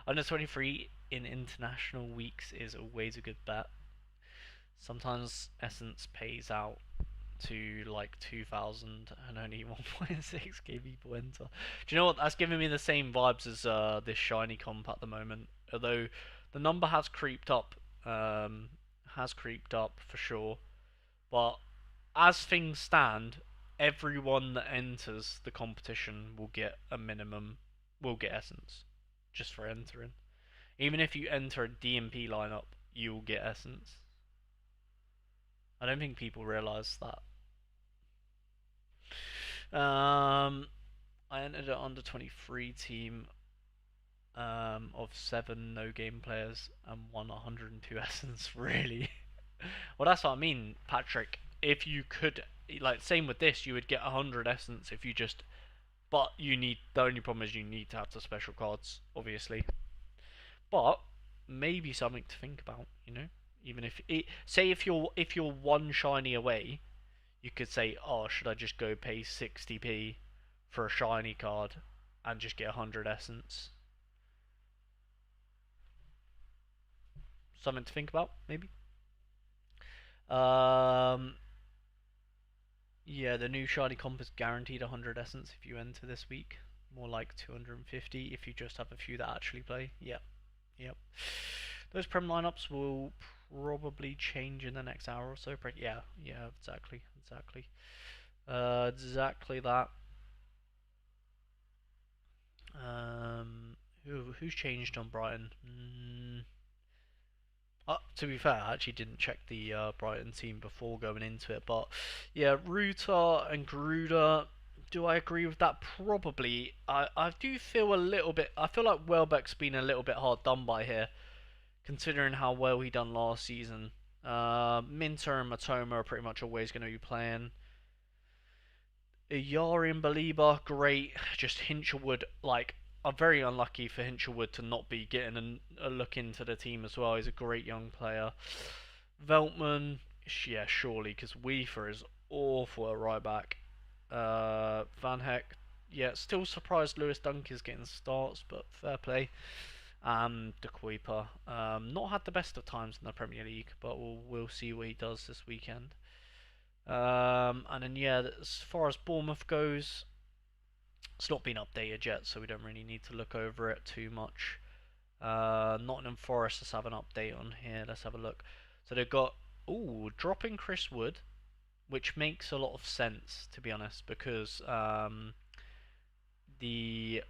Under 23 in international weeks is always a good bet. Sometimes Essence pays out to like 2,000 and only 1.6k people enter. Do you know what? That's giving me the same vibes as this shiny comp at the moment. Although the number has creeped up, for sure. But as things stand, everyone that enters the competition will get Essence, just for entering. Even if you enter a DMP lineup, you'll get Essence. I don't think people realise that. I entered an under 23 team of 7 no game players and won 102 essence. Really? Well, that's what I mean, Patrick. If you could, like, same with this, you would get 100 essence if you just. But the only problem is you need to have the special cards, obviously. But maybe something to think about, you know. Even if you're one shiny away, you could say, oh, should I just go pay 60p for a shiny card and just get 100 essence? Something to think about, maybe. Um, yeah, the new shiny comp is guaranteed 100 essence if you enter this week. More like 250 if you just have a few that actually play. Yep, yep. Those Prem lineups will probably change in the next hour or so. Yeah, exactly. Exactly that. Who's changed on Brighton? To be fair, I actually didn't check the Brighton team before going into it, but yeah, Ruta and Garuda. Do I agree with that? Probably. I do feel a little bit. I feel like Welbeck's been a little bit hard done by here, considering how well he done last season. Minter and Matoma are pretty much always going to be playing. Yari and Baliba, great. Just Hinchelwood, like, I'm very unlucky for Hinchelwood to not be getting a look into the team as well. He's a great young player. Veltman, yeah, surely, because Weaver is awful at right back. Van Heck, yeah, still surprised Lewis Dunk is getting starts, but fair play. De Kuiper, not had the best of times in the Premier League, but we'll see what he does this weekend. And then yeah, as far as Bournemouth goes, it's not been updated yet, so we don't really need to look over it too much. Nottingham Forest, let's have an update on here. Let's have a look. So they've got dropping Chris Wood, which makes a lot of sense to be honest, because the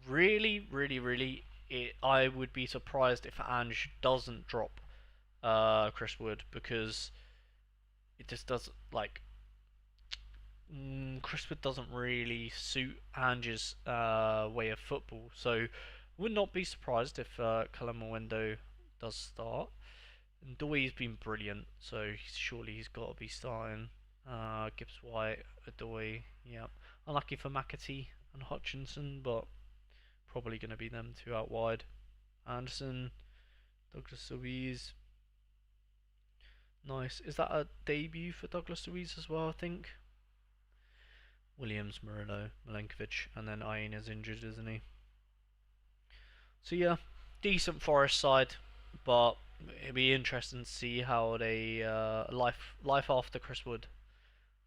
really, I would be surprised if Ange doesn't drop Chris Wood, because it just does like Chris Wood doesn't really suit Ange's way of football. So would not be surprised if Window does start. And Doy's been brilliant, so surely he's got to be starting. Gibbs White, Adoy, yeah. Unlucky for McAtee and Hutchinson, but probably going to be them two out wide. Anderson, Douglas Luiz. Nice. Is that a debut for Douglas Luiz as well, I think? Williams, Murillo, Milenkovic, and then Ayin is injured, isn't he? So yeah, decent Forest side, but it'd be interesting to see how they life after Chris Wood.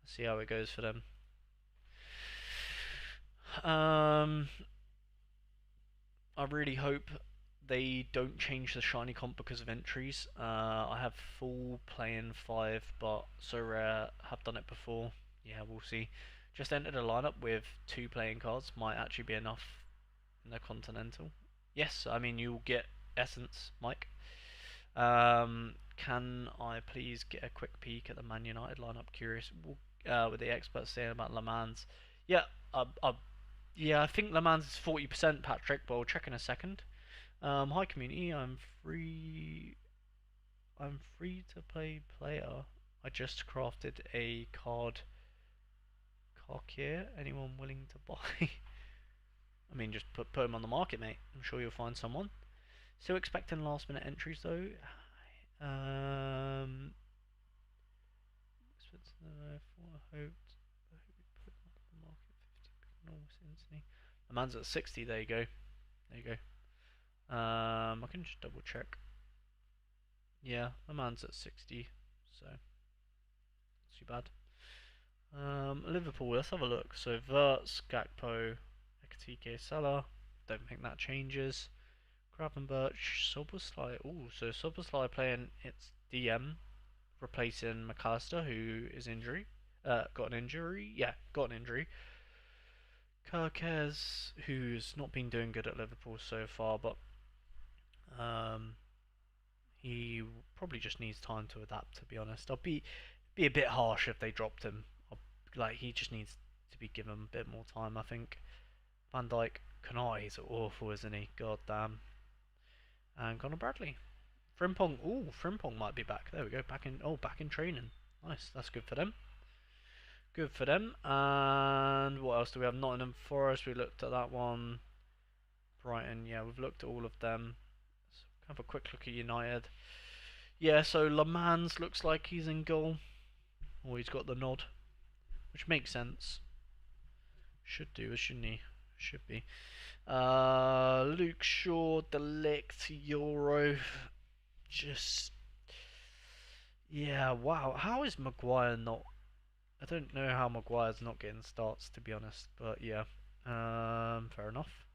See how it goes for them. Um, I really hope they don't change the shiny comp because of entries. I have full playing 5, but Sorare have done it before. Yeah, we'll see. Just entered a lineup with 2 playing cards. Might actually be enough in the Continental. Yes, I mean you'll get Essence, Mike. Can I please get a quick peek at the Man United lineup? Curious, with the experts saying about Le Mans. Yeah, yeah, I think Le Mans is 40%, Patrick, but I'll check in a second. Hi community, I'm free. I'm free to play player. I just crafted a card. Cock here. Anyone willing to buy? I mean, just put him on the market, mate. I'm sure you'll find someone. Still expecting last minute entries though. Um, I hope put him on the market 50 almost instantly. The man's at 60. There you go. There you go. I can just double check. Yeah, the man's at 60, so not too bad. Liverpool, let's have a look. So Verts, Gakpo, Ekatike, Salah. Don't think that changes. Gravenberch, Soboslai. Ooh, so Soboslai playing its DM, replacing McAllister, who is got an injury. Yeah, got an injury. Kirkez, who's not been doing good at Liverpool so far, but he probably just needs time to adapt. To be honest, I'll be a bit harsh if they dropped him. Like he just needs to be given a bit more time. I think Van Dijk, Kanai's awful, isn't he? God damn. And Conor Bradley. Frimpong. Ooh, Frimpong might be back. There we go. Back in training. Nice. That's good for them. Good for them. And what else do we have? Nottingham Forest. We looked at that one. Brighton. Yeah, we've looked at all of them. Let's have a quick look at United. Yeah, so Le Mans looks like he's in goal. Or he's got the nod. Which makes sense. Should do, shouldn't he? Should be. Luke Shaw, Delict, Euro. Just. Yeah, wow. How is Maguire not. I don't know how Maguire's not getting starts, to be honest. But yeah. Fair enough.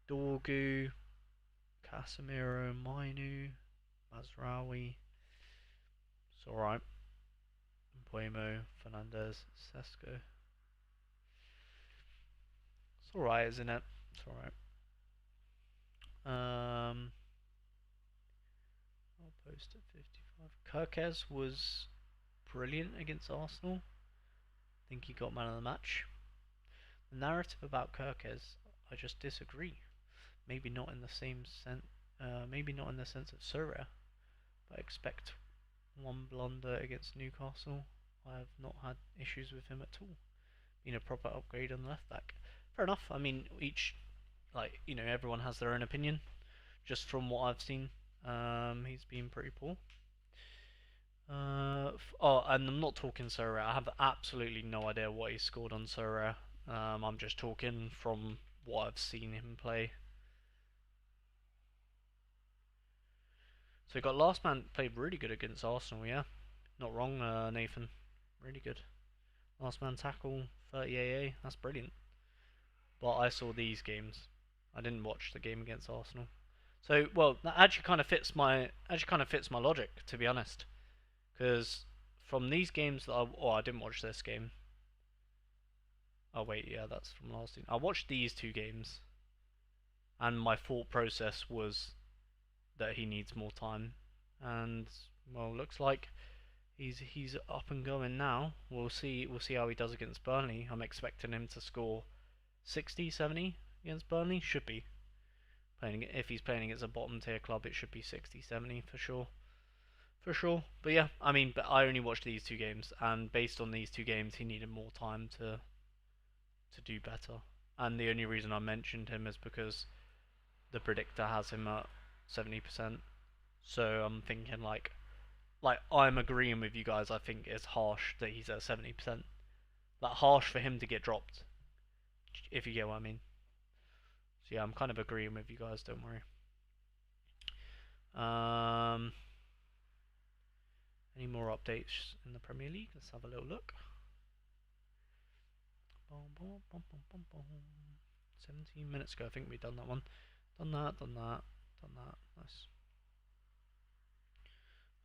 Dorgu, Casemiro, Mainu, Mazraoui. It's alright. Buemo, Fernandez, Sesko. It's alright, isn't it? It's alright. I'll post at 55. Kirkez was brilliant against Arsenal. I think he got man of the match. The narrative about Kirkez, I just disagree. Maybe not in the same sense. Maybe not in the sense of Sorare, but I expect one blunder against Newcastle. I have not had issues with him at all. Been a proper upgrade on the left back. Fair enough. I mean, everyone has their own opinion. Just from what I've seen, he's been pretty poor. And I'm not talking Sorare. I have absolutely no idea what he scored on Sorare. I'm just talking from what I've seen him play. So he got last man played really good against Arsenal, yeah. Not wrong, Nathan. Really good. Last man tackle, 30 AA. That's brilliant. But I saw these games. I didn't watch the game against Arsenal. So, well, that actually kind of fits my logic, to be honest. Because from these games that I didn't watch this game. Oh wait, yeah, that's from last season. I watched these 2 games, and my thought process was that he needs more time, and Well, looks like he's up and going now. We'll see how he does against Burnley. I'm expecting him to score 60, 70 against Burnley. Should be playing if he's playing against a bottom tier club, it should be 60, 70 for sure. For sure. But yeah, I mean, but I only watched these two games, and based on these two games, he needed more time to do better. And the only reason I mentioned him is because the predictor has him at 70%. So I'm thinking like I'm agreeing with you guys. I think it's harsh that he's at 70%. Like harsh for him to get dropped, if you get what I mean. So yeah, I'm kind of agreeing with you guys. Don't worry. Any more updates in the Premier League? Let's have a little look. 17 minutes ago, I think we've done that one. Done that. Nice.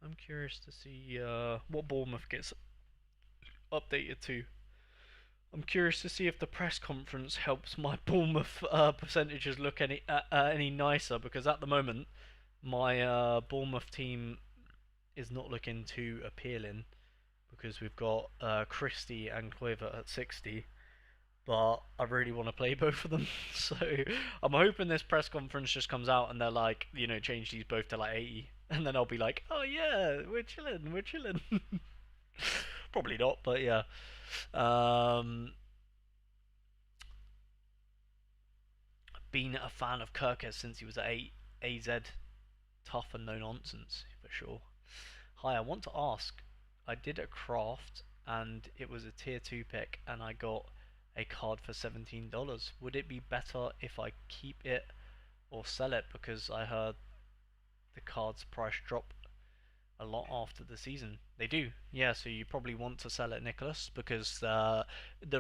I'm curious to see what Bournemouth gets updated to. I'm curious to see if the press conference helps my Bournemouth percentages look any nicer, because at the moment my Bournemouth team is not looking too appealing, because we've got Christie and Kluivert at 60, but I really want to play both of them. So I'm hoping this press conference just comes out and they're like, change these both to like 80, and then I'll be like, oh yeah, we're chilling. Probably not, but yeah. Been a fan of Kirkes since he was at AZ. Tough and no nonsense for sure. Hi, I want to ask. I did a craft and it was a tier 2 pick, and I got a card for $17. Would it be better if I keep it or sell it? Because I heard the card's price drop a lot after the season. They do, yeah. So you probably want to sell it, Nicholas, because the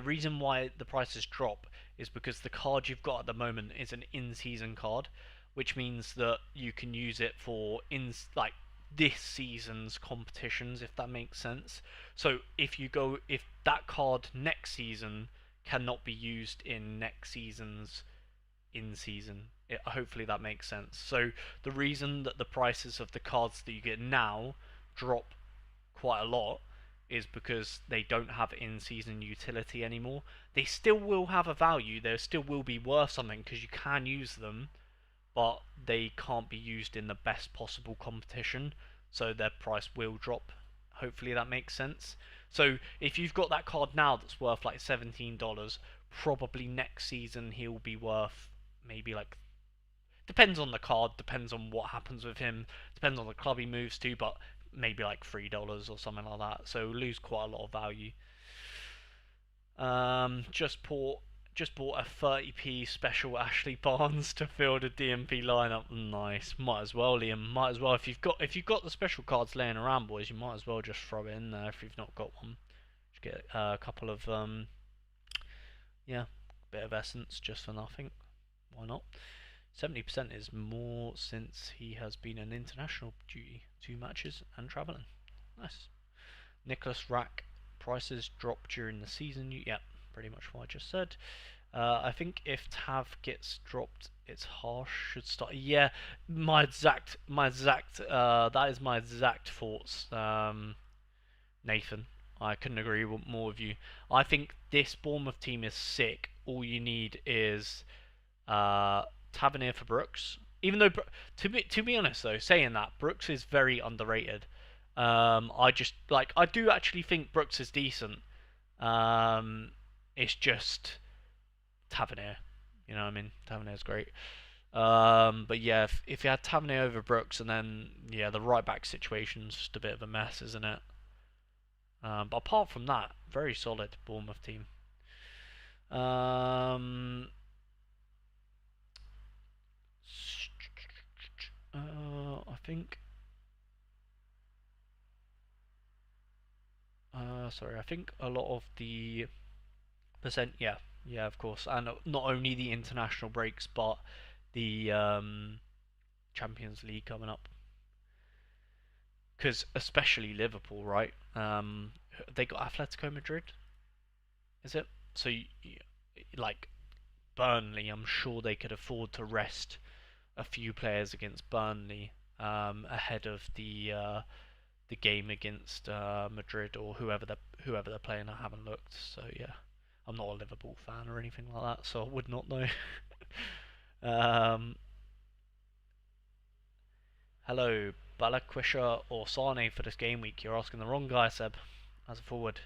reason why the prices drop is because the card you've got at the moment is an in-season card, which means that you can use it for like this season's competitions, if that makes sense. So if that card next season cannot be used in next season's in season. Hopefully that makes sense. So the reason that the prices of the cards that you get now drop quite a lot is because they don't have in-season utility anymore. They still will have a value. They still will be worth something because you can use them, but they can't be used in the best possible competition. So their price will drop. Hopefully that makes sense. So if you've got that card now that's worth like $17, probably next season he'll be worth maybe like, depends on the card, depends on what happens with him, depends on the club he moves to, but maybe like $3 or something like that. So lose quite a lot of value. Just bought a 30p special Ashley Barnes to fill the DMP lineup. Nice. Might as well, Liam. Might as well. If you've got the special cards laying around, boys, you might as well just throw it in there if you've not got one. Just get a couple of bit of essence just for nothing. Why not? 70% is more since he has been an international duty, 2 matches and travelling. Nice. Nicholas Rack, prices drop during the season. Yep, pretty much what I just said. I think if Tav gets dropped, it's harsh. Should start. Yeah, that is my exact thoughts, Nathan. I couldn't agree more with you. I think this Bournemouth team is sick. All you need is Tavernier for Brooks. Even though, to be honest though, saying that, Brooks is very underrated. I do actually think Brooks is decent. It's just Tavernier. You know what I mean? Tavernier's great. But yeah, if you had Tavernier over Brooks, and then yeah, the right back situation's just a bit of a mess, isn't it? But apart from that, very solid Bournemouth team. I think. Sorry, I think a lot of the percent. Yeah, of course, and not only the international breaks, but the Champions League coming up. Because especially Liverpool, right? They got Atletico Madrid, is it? So like Burnley, I'm sure they could afford to rest a few players against Burnley ahead of the the game against Madrid or whoever they're playing. I haven't looked, so yeah, I'm not a Liverpool fan or anything like that, so I would not know. um, Hello, Balakwisha or Sane for this game week. You're asking the wrong guy, Seb, as a forward.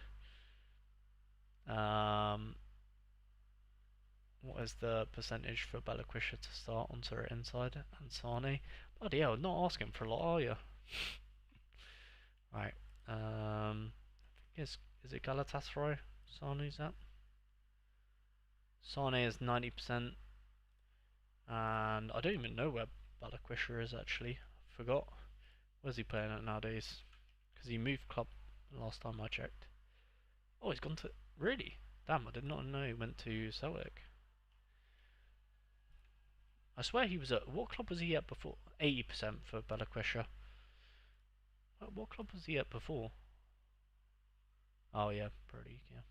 Um, what is the percentage for Balakwisha to start on Sorare inside and Sane? Bloody hell, not asking for a lot, are you? Right. Is it Galatasaray? Sane's at? Sane is 90%, and I don't even know where Balakwisha is actually. I forgot. Where's he playing at nowadays? Because he moved club last time I checked. Oh, he's gone to... Really? Damn, I did not know he went to Celtic. I swear he was at... What club was he at before? 80% for Balakwisha. What club was he at before? Oh yeah, Pro League, yeah.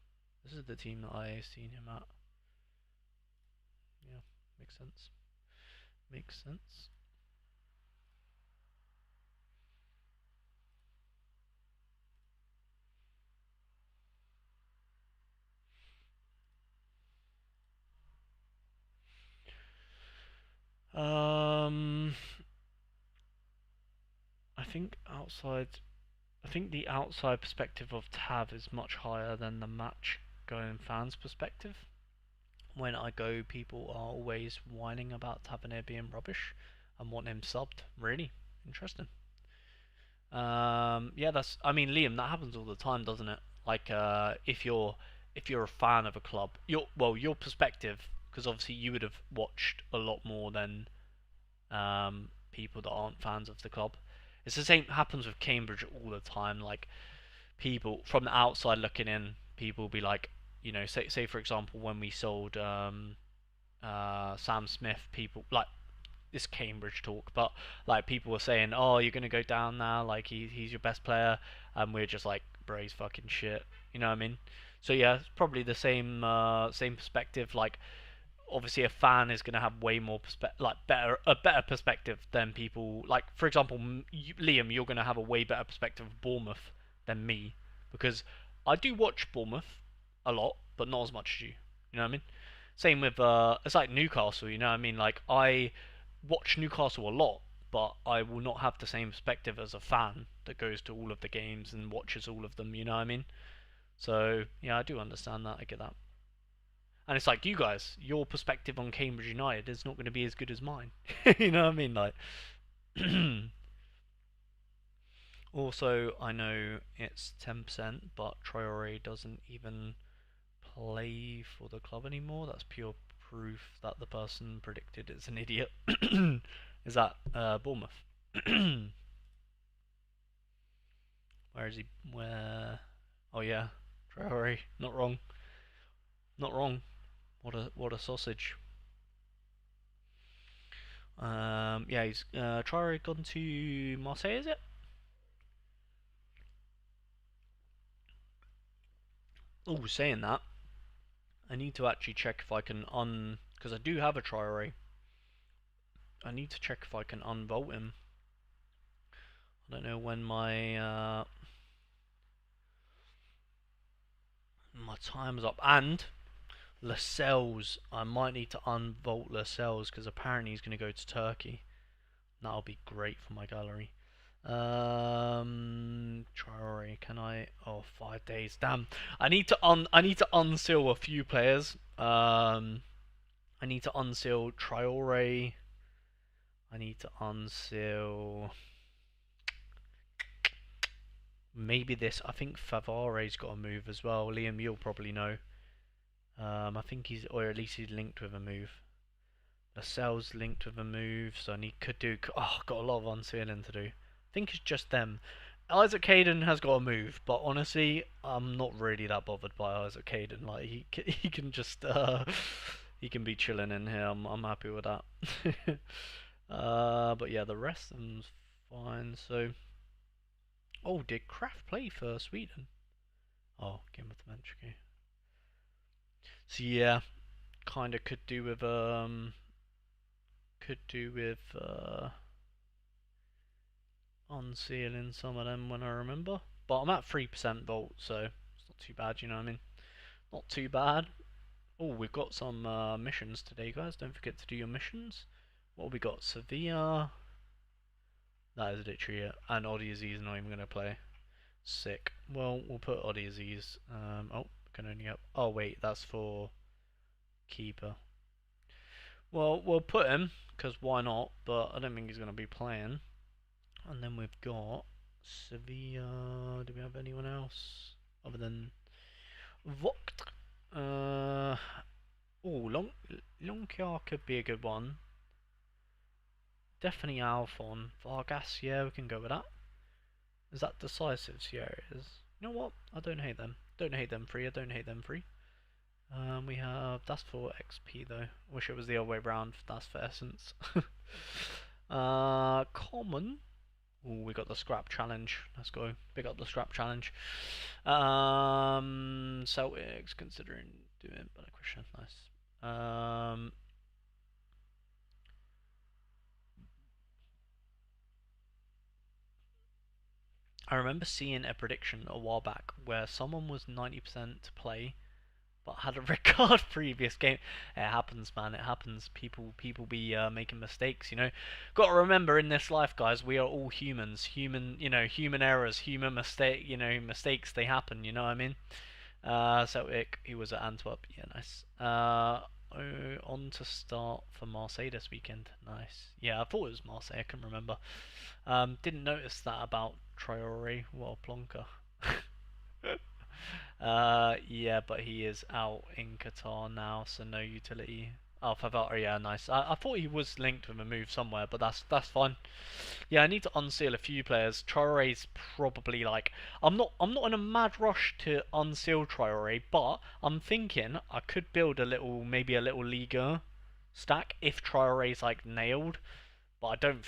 This is the team that I seen him at. Yeah, makes sense. Makes sense. Um, I think outside... I think the outside perspective of Tav is much higher than the match going fans' perspective. When I go, people are always whining about Tavernier being rubbish and want him subbed. Really interesting. Yeah, that's. I mean, Liam, that happens all the time, doesn't it? Like, if you're a fan of a club, your perspective, because obviously you would have watched a lot more than people that aren't fans of the club. It's the same happens with Cambridge all the time. Like people from the outside looking in, people will be like, say for example when we sold Sam Smith, people like this Cambridge talk, but like people were saying, "Oh, you're gonna go down now. Like he's your best player," and we're just like, "Bro, he's fucking shit." You know what I mean? So yeah, it's probably the same perspective. Like obviously a fan is gonna have way more a better perspective than people like. For example, Liam, you're gonna have a way better perspective of Bournemouth than me because I do watch Bournemouth a lot, but not as much as you. You know what I mean? Same with it's like Newcastle. You know what I mean? Like I watch Newcastle a lot, but I will not have the same perspective as a fan that goes to all of the games and watches all of them. You know what I mean? So yeah, I do understand that. I get that. And it's like you guys, your perspective on Cambridge United is not going to be as good as mine. You know what I mean? Like, also, I know it's 10%, but Traore doesn't even play for the club anymore. That's pure proof that the person predicted is an idiot. Is that Bournemouth? Where is he? Where? Oh yeah, Traore. Not wrong. Not wrong. What a sausage. Yeah, he's Traore gone to Marseille, is it? Oh, saying that, I need to actually check if I can because I do have a Traore. I need to check if I can unvolt him. I don't know when my time's up. And Lascelles, I might need to unvolt Lascelles because apparently he's going to go to Turkey. That'll be great for my gallery. Traore, can I? Oh, 5 days. Damn. I need to unseal a few players. I need to unseal Traore. I need to unseal maybe this. I think Favare's got a move as well. Liam, you'll probably know. I think he's, or at least he's linked with a move. Lascelles linked with a move, so I need could do. Oh, got a lot of unsealing to do. I think it's just them. Isaac Hayden has got a move, but honestly, I'm not really that bothered by Isaac Hayden. Like he can just he can be chilling in here. I'm happy with that. But yeah, the rest of them's fine. So, oh, did Kraft play for Sweden? Oh, game of the bench. Okay. So yeah, kind of could do with unsealing some of them when I remember. But I'm at 3% vault, so it's not too bad, you know what I mean? Not too bad. Oh, we've got some missions today, guys. Don't forget to do your missions. What have we got? Sevilla. That is literally it. And Oddie Aziz not even going to play. Sick. Well, we'll put Oddie Aziz. Oh, can only up. Oh, wait, that's for keeper. Well, we'll put him, because why not? But I don't think he's going to be playing. And then we've got Sevilla. Do we have anyone else other than Vogt? Oh, Longkiar could be a good one. Definitely Alphon. Vargas, yeah, we can go with that. Is that decisive? Yeah, it is. You know what? I don't hate them. Don't hate them free. I don't hate them free. We have that's for XP though. Wish it was the other way around. That's for essence. Common. Oh, we got the scrap challenge. Let's go. Big up the scrap challenge. Celtics considering doing better question. Nice. I remember seeing a prediction a while back where someone was 90% to play but had a red card previous game. It happens, man. It happens. People be making mistakes. You know, got to remember in this life, guys, we are all humans. Human errors, human mistake. Mistakes they happen. You know what I mean? Celtic, he was at Antwerp. Yeah, nice. On to start for Marseille this weekend. Nice. Yeah, I thought it was Marseille. I couldn't remember. Didn't notice that about Traore. What a plonker. Yeah, but he is out in Qatar now, so no utility. Oh, Favara, yeah, nice. I thought he was linked with a move somewhere, but that's fine. Yeah, I need to unseal a few players. Traore's probably like I'm not in a mad rush to unseal Traore, but I'm thinking I could build maybe a little Liga stack if Traore's like nailed. But I don't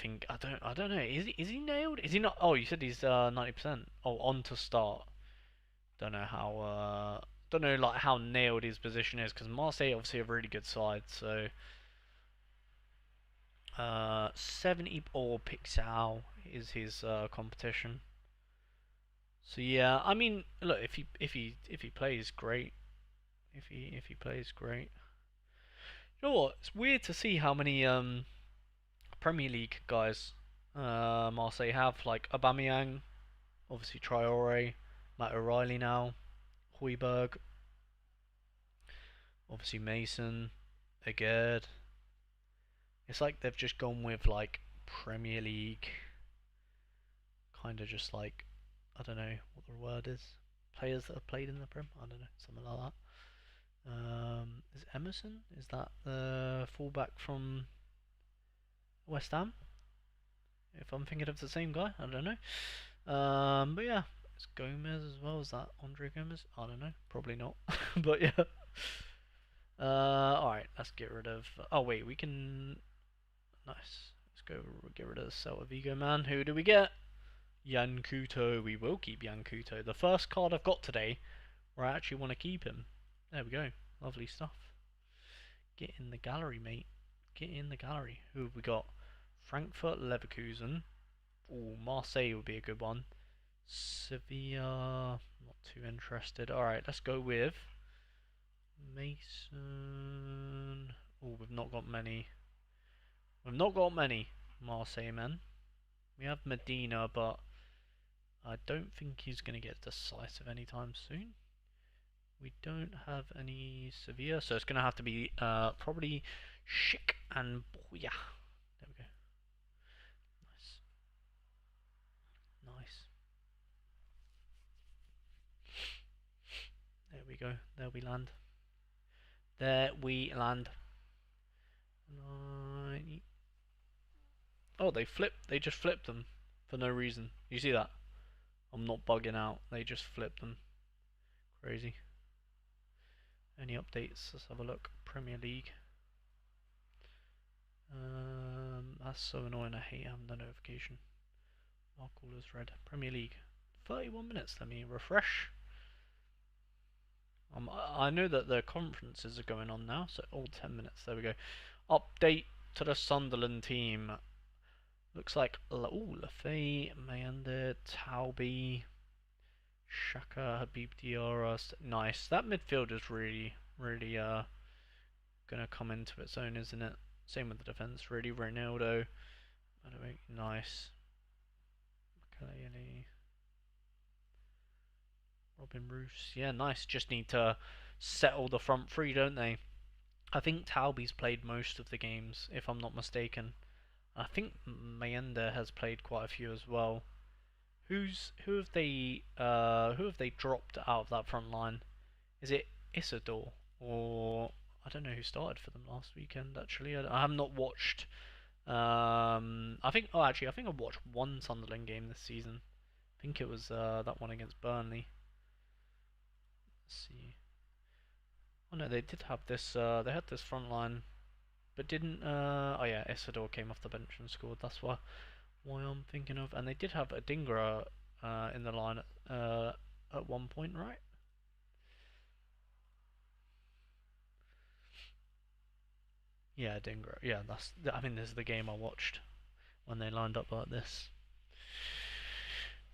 know. Is he nailed? Is he not? Oh, you said he's 90%. Oh, on to start. Don't know how don't know like how nailed his position is because Marseille obviously a really good side. So 70 or Pixel is his competition. So yeah, I mean, look if he plays great, if he plays great. You know what? It's weird to see how many Premier League guys Marseille have, like Aubameyang, obviously Traore, Matt O'Reilly now, Højbjerg, obviously Mason, Agerd. It's like they've just gone with like Premier League, kind of just like I don't know what the word is. Players that have played in the Prem. I don't know, something like that. Is Emerson? Is that the fullback from West Ham? If I'm thinking of the same guy, I don't know. But yeah, it's Gomez as well. Is that Andre Gomez? I don't know. Probably not. But yeah. All right. Let's get rid of. Oh wait, we can. Nice. Let's go get rid of the Celta Vigo man. Who do we get? Yankuto. We will keep Yankuto. The first card I've got today where I actually want to keep him. There we go. Lovely stuff. Get in the gallery, mate. Get in the gallery. Who have we got? Frankfurt, Leverkusen. Ooh, Marseille would be a good one. Sevilla. Not too interested. Alright, let's go with Mason. Oh, we've not got many. We've not got many Marseille men. We have Medina, but I don't think he's going to get decisive anytime soon. We don't have any Sevilla, so it's going to have to be probably Schick and Boya. There we go. Nice. Nice. There we go. There we land. There we land. Oh, they flipped. They just flipped them for no reason. You see that? I'm not bugging out. They just flipped them. Crazy. Any updates? Let's have a look. Premier League. That's so annoying. I hate having the notification. Mark all is red. Premier League. 31 minutes. Let me refresh. I know that the conferences are going on now, so all 10 minutes. There we go. Update to the Sunderland team. Looks like Lafay, Mayanda, Taubi, Shaka, Habib Diarra. Nice. That midfield is really gonna come into its own, isn't it? Same with the defense. Really, Ronaldo. Nice. Makalele, Robin Roos. Yeah, nice. Just need to settle the front three, don't they? I think Taubi's played most of the games, if I'm not mistaken. I think Mayenda has played quite a few as well. Who have they dropped out of that front line? Is it Isidore or I don't know who started for them last weekend. Actually, I have not watched. I think I've watched one Sunderland game this season. I think it was that one against Burnley. Let's see. Oh no, they did have this. They had this front line, but didn't. Oh yeah, Isidore came off the bench and scored. That's why I'm thinking of. And they did have a Dingra in the line at one point, right? Yeah, Dingra. Yeah, I mean, this is the game I watched when they lined up like this.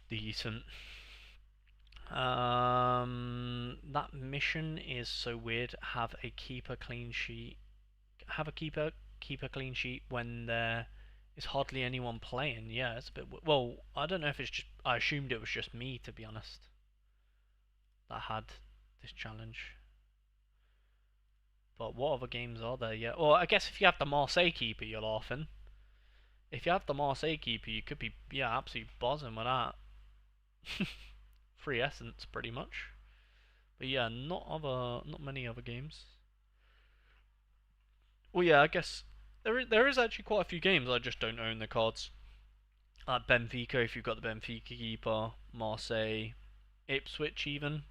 Decent. That mission is so weird. Have a keeper clean sheet. Have a keeper clean sheet when there is hardly anyone playing. Yeah, it's a bit. Well, I don't know if it's just. I assumed it was just me, to be honest, that had this challenge. But what other games are there yet? Well, I guess if you have the Marseille keeper, you're laughing. If you have the Marseille keeper, you could be absolutely buzzing with that. Free essence, pretty much. But yeah, not many other games. Well, yeah, I guess there is actually quite a few games. I just don't own the cards. Benfica, if you've got the Benfica keeper, Marseille, Ipswich, even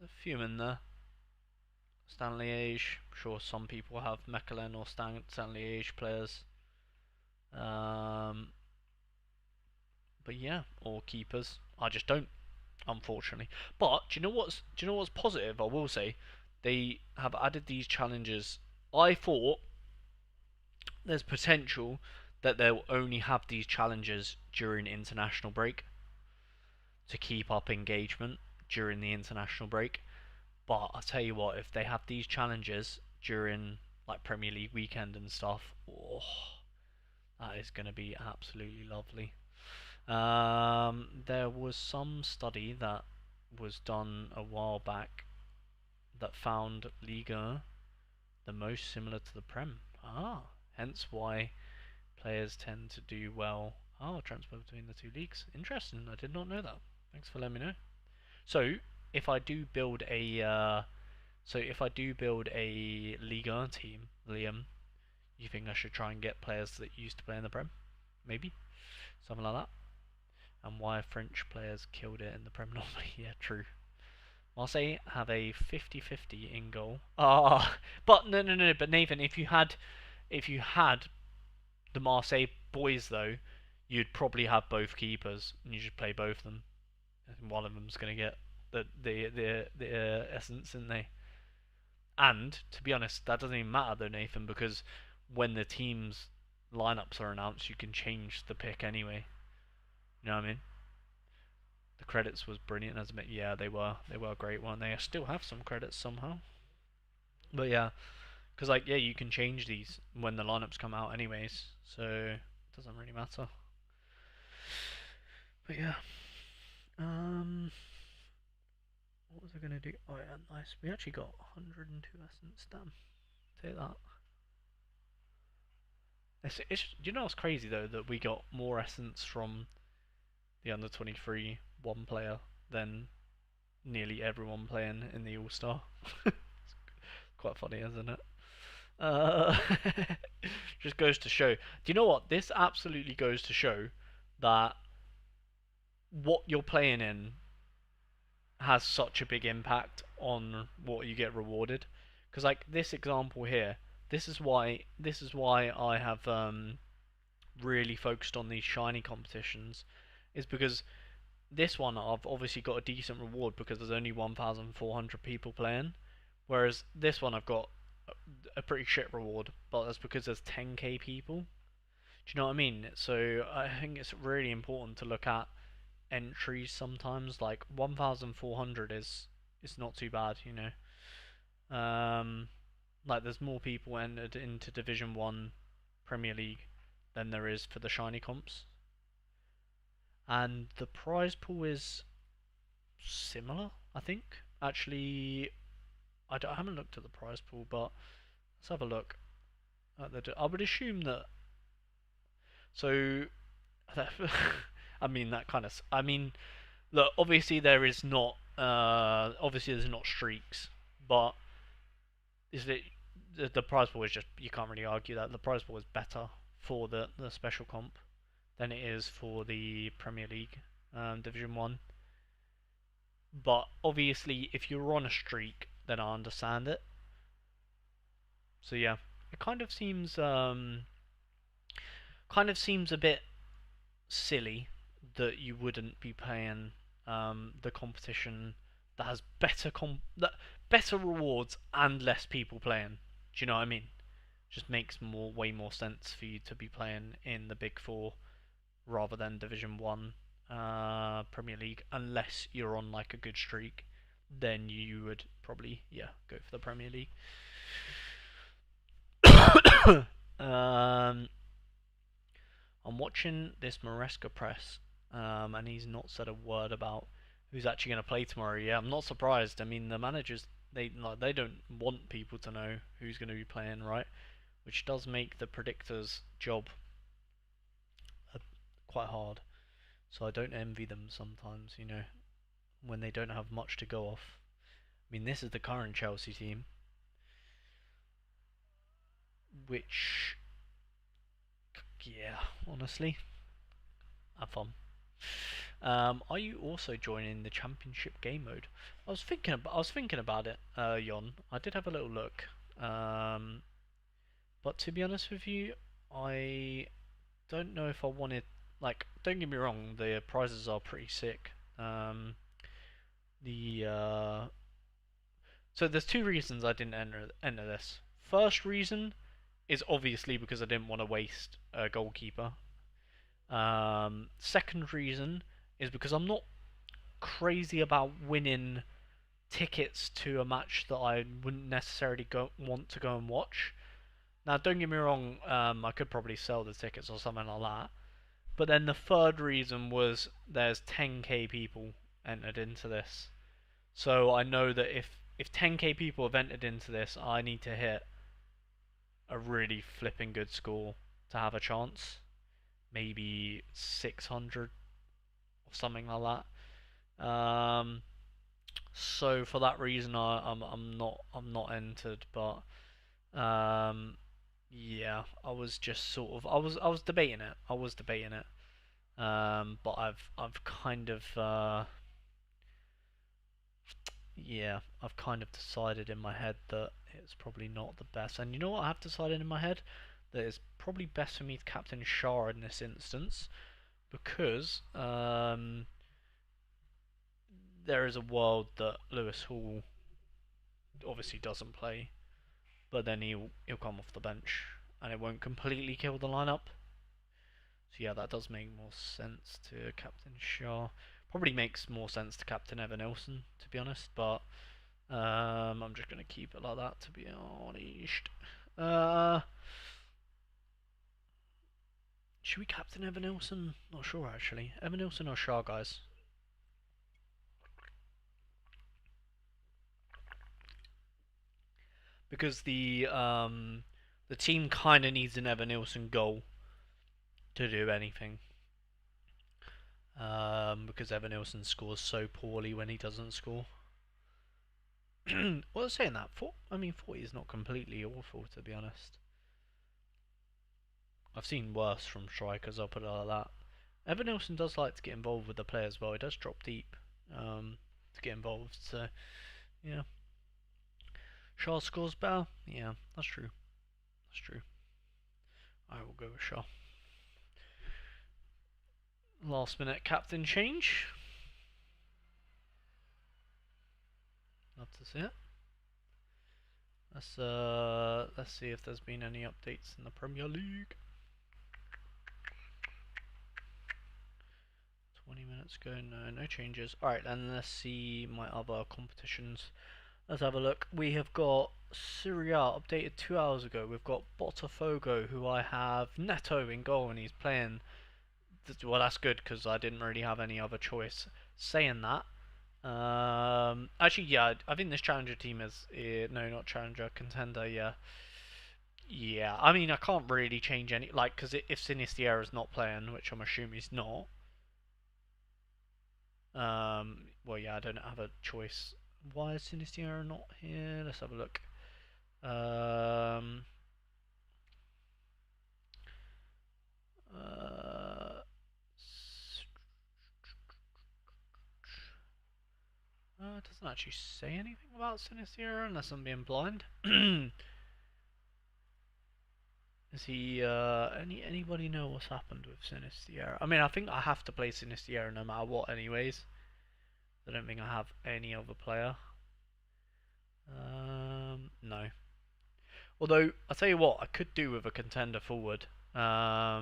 a few in there. Stanley Age, I'm sure some people have Mechelen or Stanley Age players. Um, but yeah, or keepers. I just don't, unfortunately. But do you know what's positive? I will say, they have added these challenges. I thought there's potential that they'll only have these challenges during international break to keep up engagement during the international break. But I'll tell you what, if they have these challenges during like Premier League weekend and stuff, oh, that is going to be absolutely lovely. There was some study that was done a while back that found Liga the most similar to the Prem. Hence why players tend to do well. Transfer between the two leagues. Interesting. I did not know that. Thanks for letting me know. So if I do build a Liga team, Liam, you think I should try and get players that used to play in the Prem? Maybe something like that. And why French players killed it in the Prem normally? Yeah, true. Marseille have a 50-50 in goal. But no. But Nathan, if you had the Marseille boys though, you'd probably have both keepers and you should play both of them. And one of them's gonna get the essence, isn't they? And to be honest, that doesn't even matter though, Nathan, because when the teams lineups are announced, you can change the pick anyway. You know what I mean? The credits was brilliant, as I yeah, they were great, weren't they? I still have some credits somehow, but yeah, because like yeah, you can change these when the lineups come out anyways, so it doesn't really matter. But yeah, um, what was I gonna do? Oh yeah, nice. We actually got 102 essence. Damn, take that. Do you know what's crazy though that we got more essence from the under 23 one player than nearly everyone playing in the All Star. Quite funny, isn't it? Uh, just goes to show. Do you know what? This absolutely goes to show that what you're playing in has such a big impact on what you get rewarded. Because like this example here, this is why I have really focused on these shiny competitions, is because this one I've obviously got a decent reward because there's only 1,400 people playing, whereas this one I've got a pretty shit reward, but that's because there's 10k people. Do you know what I mean? So I think it's really important to look at entries sometimes. Like 1,400 is not too bad, you know. Like there's more people entered into Division One Premier League than there is for the shiny comps, and the prize pool is similar. I think actually, I haven't looked at the prize pool, but let's have a look at the. I would assume that. So, I mean that kind of. I mean, look. Obviously, there is not. Obviously, there's not streaks, but is it the prize pool is just you can't really argue that the prize pool is better for the special comp than it is for the Premier League Division One. But obviously, if you're on a streak, then I understand it. So yeah, it kind of seems a bit silly that you wouldn't be playing the competition that has better rewards and less people playing. Do you know what I mean? Just makes way more sense for you to be playing in the Big Four rather than Division One Premier League, unless you're on like a good streak. Then you would probably go for the Premier League. um, I'm watching this Maresca press, and he's not said a word about who's actually going to play tomorrow. Yeah, I'm not surprised. I mean, the managers they don't want people to know who's going to be playing, right? Which does make the predictors' job quite hard. So I don't envy them sometimes, you know, when they don't have much to go off. I mean, this is the current Chelsea team, which, yeah, honestly, have fun. Are you also joining the Championship game mode? I was thinking about it, Jon. I did have a little look, but to be honest with you, I don't know if I wanted. Like, don't get me wrong, the prizes are pretty sick. The So there's two reasons I didn't enter this. First reason is obviously because I didn't want to waste a goalkeeper. Second reason is because I'm not crazy about winning tickets to a match that I wouldn't necessarily want to go and watch. Now, don't get me wrong, I could probably sell the tickets or something like that. But then the third reason was there's 10k people entered into this. So I know that if 10k people have entered into this, I need to hit a really flipping good score to have a chance. Maybe 600 or something like that. So for that reason, I'm not entered, but yeah, I was just sort of I was debating it. I was debating it. But I've kind of yeah, I've kind of decided in my head that it's probably not the best. And you know what? I have decided in my head that it's probably best for me to captain Shah in this instance because there is a world that Lewis Hall obviously doesn't play, but then he'll come off the bench and it won't completely kill the lineup. So yeah, that does make more sense to captain Shah. Probably makes more sense to captain Evan Nelson, to be honest, but I'm just gonna keep it like that, to be honest. Uh, should we captain Evan Nelson? Not sure actually. Evan Nelson or Shah, guys? Because the team kind of needs an Evan Nelson goal to do anything. Because Evan Nelson scores so poorly when he doesn't score. Well, saying that, 40 is not completely awful, to be honest. I've seen worse from strikers, I'll put it like that. Evan Nelson does like to get involved with the play as well. He does drop deep to get involved, so yeah. Shaw scores better? Yeah, that's true. That's true. I will go with Shaw. Last minute captain change. Love to see it. Let's see if there's been any updates in the Premier League. 20 minutes ago, no changes. Alright, then let's see my other competitions. Let's have a look. We have got Serie A updated 2 hours ago. We've got Botafogo, who I have Neto in goal, and he's playing. Well, that's good because I didn't really have any other choice. Saying that, actually, yeah, I think this challenger team is no, not challenger, contender. Yeah, yeah. I mean, I can't really change any because if Sinisterra's not playing, which I'm assuming he's not. Well, yeah, I don't have a choice. Why is Sinisterra not here? Let's have a look. Um, it doesn't actually say anything about Sinisterra unless I'm being blind. Is he? Anybody know what's happened with Sinisterra? I mean, I think I have to play Sinisterra no matter what, anyways. I don't think I have any other player. No. Although I tell you what, I could do with a contender forward. I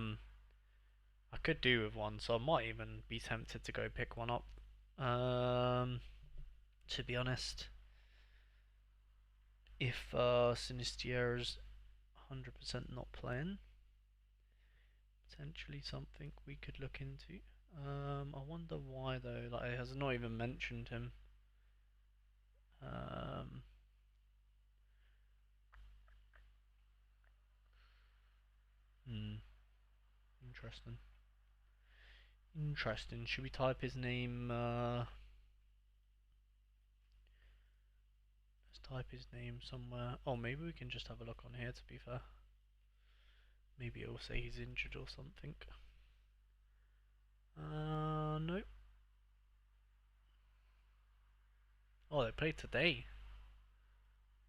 could do with one, so I might even be tempted to go pick one up. To be honest, if Sinisterra's 100% not playing, potentially something we could look into. I wonder why though. Like, it has not even mentioned him. Um, Interesting. Interesting. Should we type his name? Let's type his name somewhere. Oh, maybe we can just have a look on here. To be fair, maybe it'll say he's injured or something. Nope. Oh, they played today.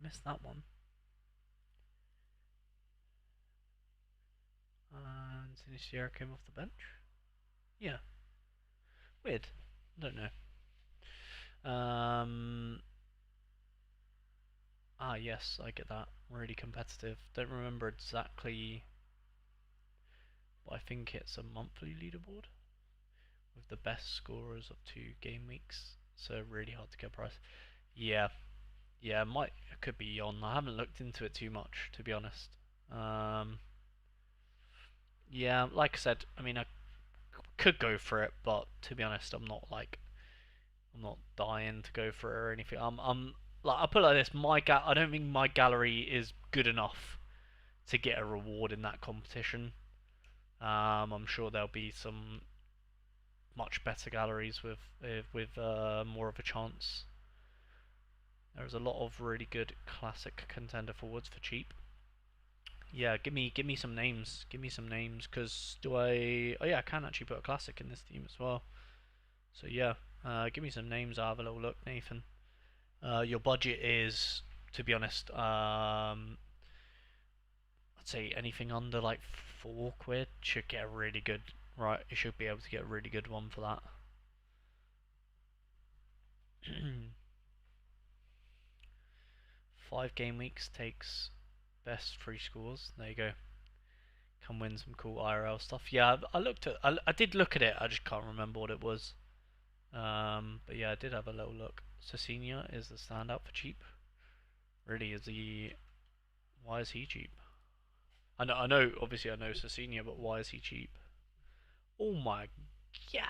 Missed that one. And Sinisterra came off the bench. Yeah. Weird. Don't know. Yes, I get that. Really competitive. Don't remember exactly, but I think it's a monthly leaderboard with the best scorers of 2 game weeks. So really hard to get a prize. Yeah, yeah, it could be on. I haven't looked into it too much, to be honest. Um, yeah, like I said, I mean, I could go for it, but to be honest, I'm not dying to go for it or anything. I'm like, I put it like this: I don't think my gallery is good enough to get a reward in that competition. I'm sure there'll be some much better galleries with more of a chance. There's a lot of really good classic contender forwards for cheap. Yeah, give me some names. Give me some names, cause do I? Oh yeah, I can actually put a classic in this team as well. So yeah, give me some names. I'll have a little look, Nathan. Your budget is, to be honest, I'd say anything under like £4 should get a really good. Right, you should be able to get a really good one for that. 5 game weeks takes best 3 scores. There you go. Can win some cool IRL stuff. Yeah, I did look at it. I just can't remember what it was. But yeah, I did have a little look. Cecilia is the standout for cheap. Really, is he? Why is he cheap? I know. Obviously, I know Cecilia, but why is he cheap? Oh my, yeah.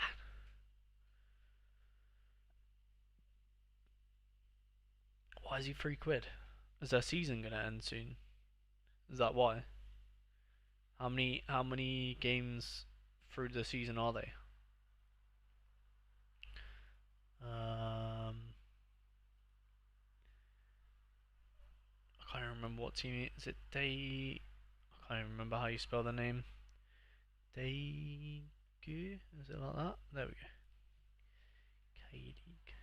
Why is he £3? Is their season gonna end soon? Is that why? How many games through the season are they? Um, I can't remember what team is it. I can't even remember how you spell the name. Daegu? Is it like that? There we go. K-League.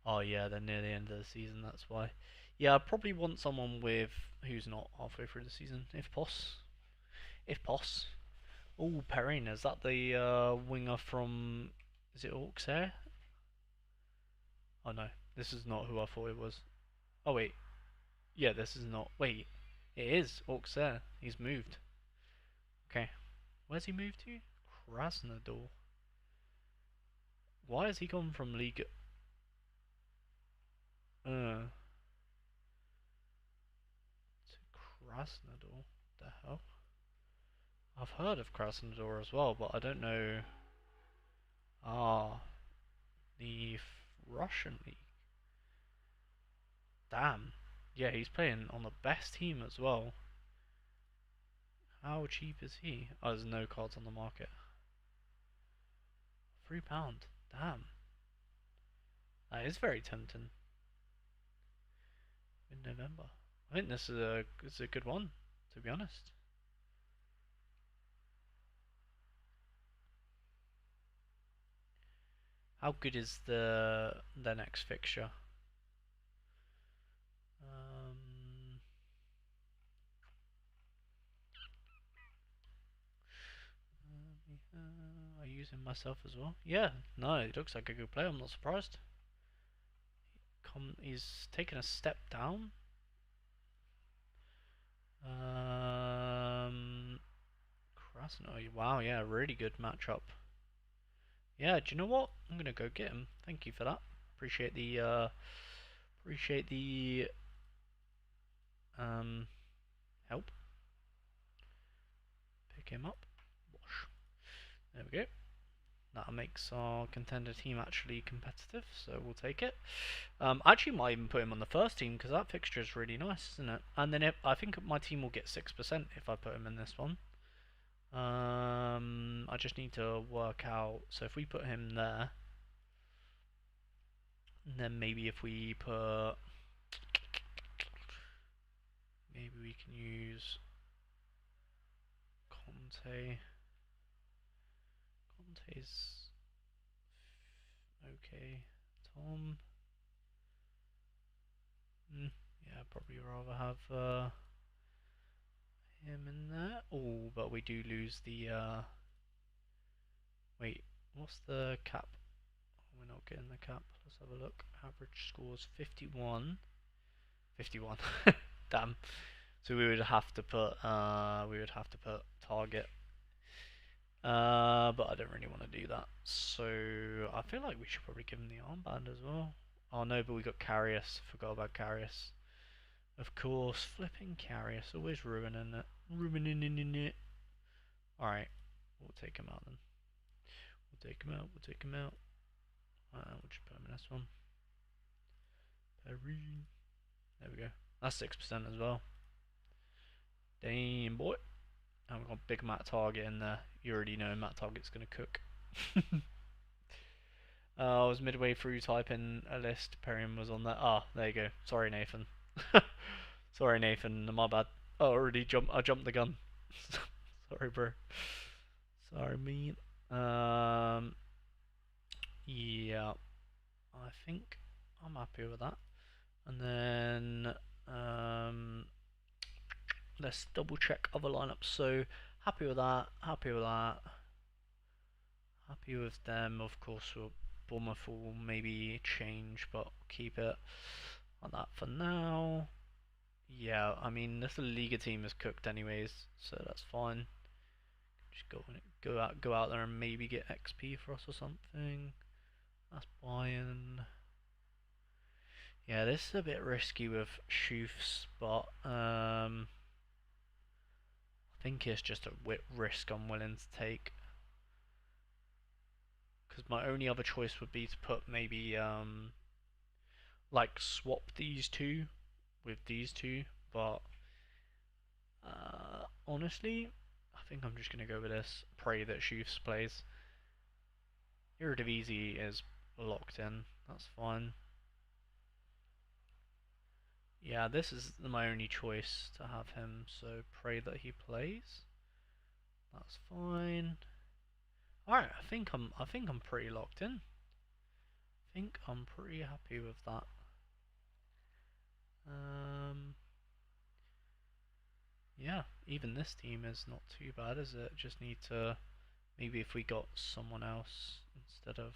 Oh yeah, they're near the end of the season. That's why. Yeah, I probably want someone with who's not halfway through the season, if poss. If poss. Oh, Perrine, is that the winger from? Is it Auxerre? Oh no, this is not who I thought it was. Oh wait. Yeah, this is not. Wait, it is Auxerre. He's moved. Okay, where's he moved to? Krasnodar. Why has he gone from League? Uh, to Krasnodar. The hell? I've heard of Krasnodar as well, but I don't know. Ah, the Russian league. Damn. Yeah, he's playing on the best team as well. How cheap is he? Oh, there's no cards on the market. £3. Damn. That is very tempting. In November. I think this is a good one, to be honest. How good is the next fixture? Um, I use him myself as well. Yeah, no, he looks like a good player. I'm not surprised. He's taken a step down. Um, Krasnodar. Wow, yeah, really good matchup. Yeah, do you know what? I'm gonna go get him. Thank you for that. Appreciate the um help. Pick him up. Wash. There we go. That makes our contender team actually competitive, so we'll take it. I actually might even put him on the first team because that fixture is really nice, isn't it? And then I think my team will get 6% if I put him in this one. I just need to work out. So if we put him there, and then maybe if we put, maybe we can use Conte. Conte's okay. Tom. Yeah, I'd probably rather have him in there. Oh, but we do lose the. Wait, what's the cap? We're not getting the cap. Let's have a look. Average scores 51. 51. Damn. So we would have to put. Target. But I don't really want to do that. So I feel like we should probably give him the armband as well. Oh no, but we got Carius. Forgot about Carius. Of course, flipping Carius, always ruining it. Ruining it. Alright, we'll take him out then. We'll take him out, we'll take him out. We'll just put him in this one. Perry. There we go. That's 6% as well. Damn, boy. And we've got big Matt Target in there. You already know Matt Target's going to cook. I was midway through typing a list. Perriam was on there. Ah, there you go. Sorry, Nathan. Sorry, Nathan. My bad. I jumped the gun. Sorry, bro. Sorry, me. Yeah. I think I'm happy with that. And then, let's double check other lineups. So, happy with that. Happy with that. Happy with them. Of course, Bournemouth will maybe change, but keep it on that for now. Yeah, I mean, this Liga team is cooked anyways, so that's fine. Just go out there and maybe get XP for us or something. That's Bayern. Yeah, this is a bit risky with Schuf's, but I think it's just a risk I'm willing to take. Because my only other choice would be to put maybe like swap these two with these two, but honestly, I think I'm just gonna go with this. Pray that Schuf's plays. Eredivisie is locked in. That's fine. Yeah, this is my only choice to have him, so pray that he plays. That's fine. Alright, I think I'm pretty locked in. I think I'm pretty happy with that. Yeah, even this team is not too bad, is it? Just need to maybe if we got someone else instead of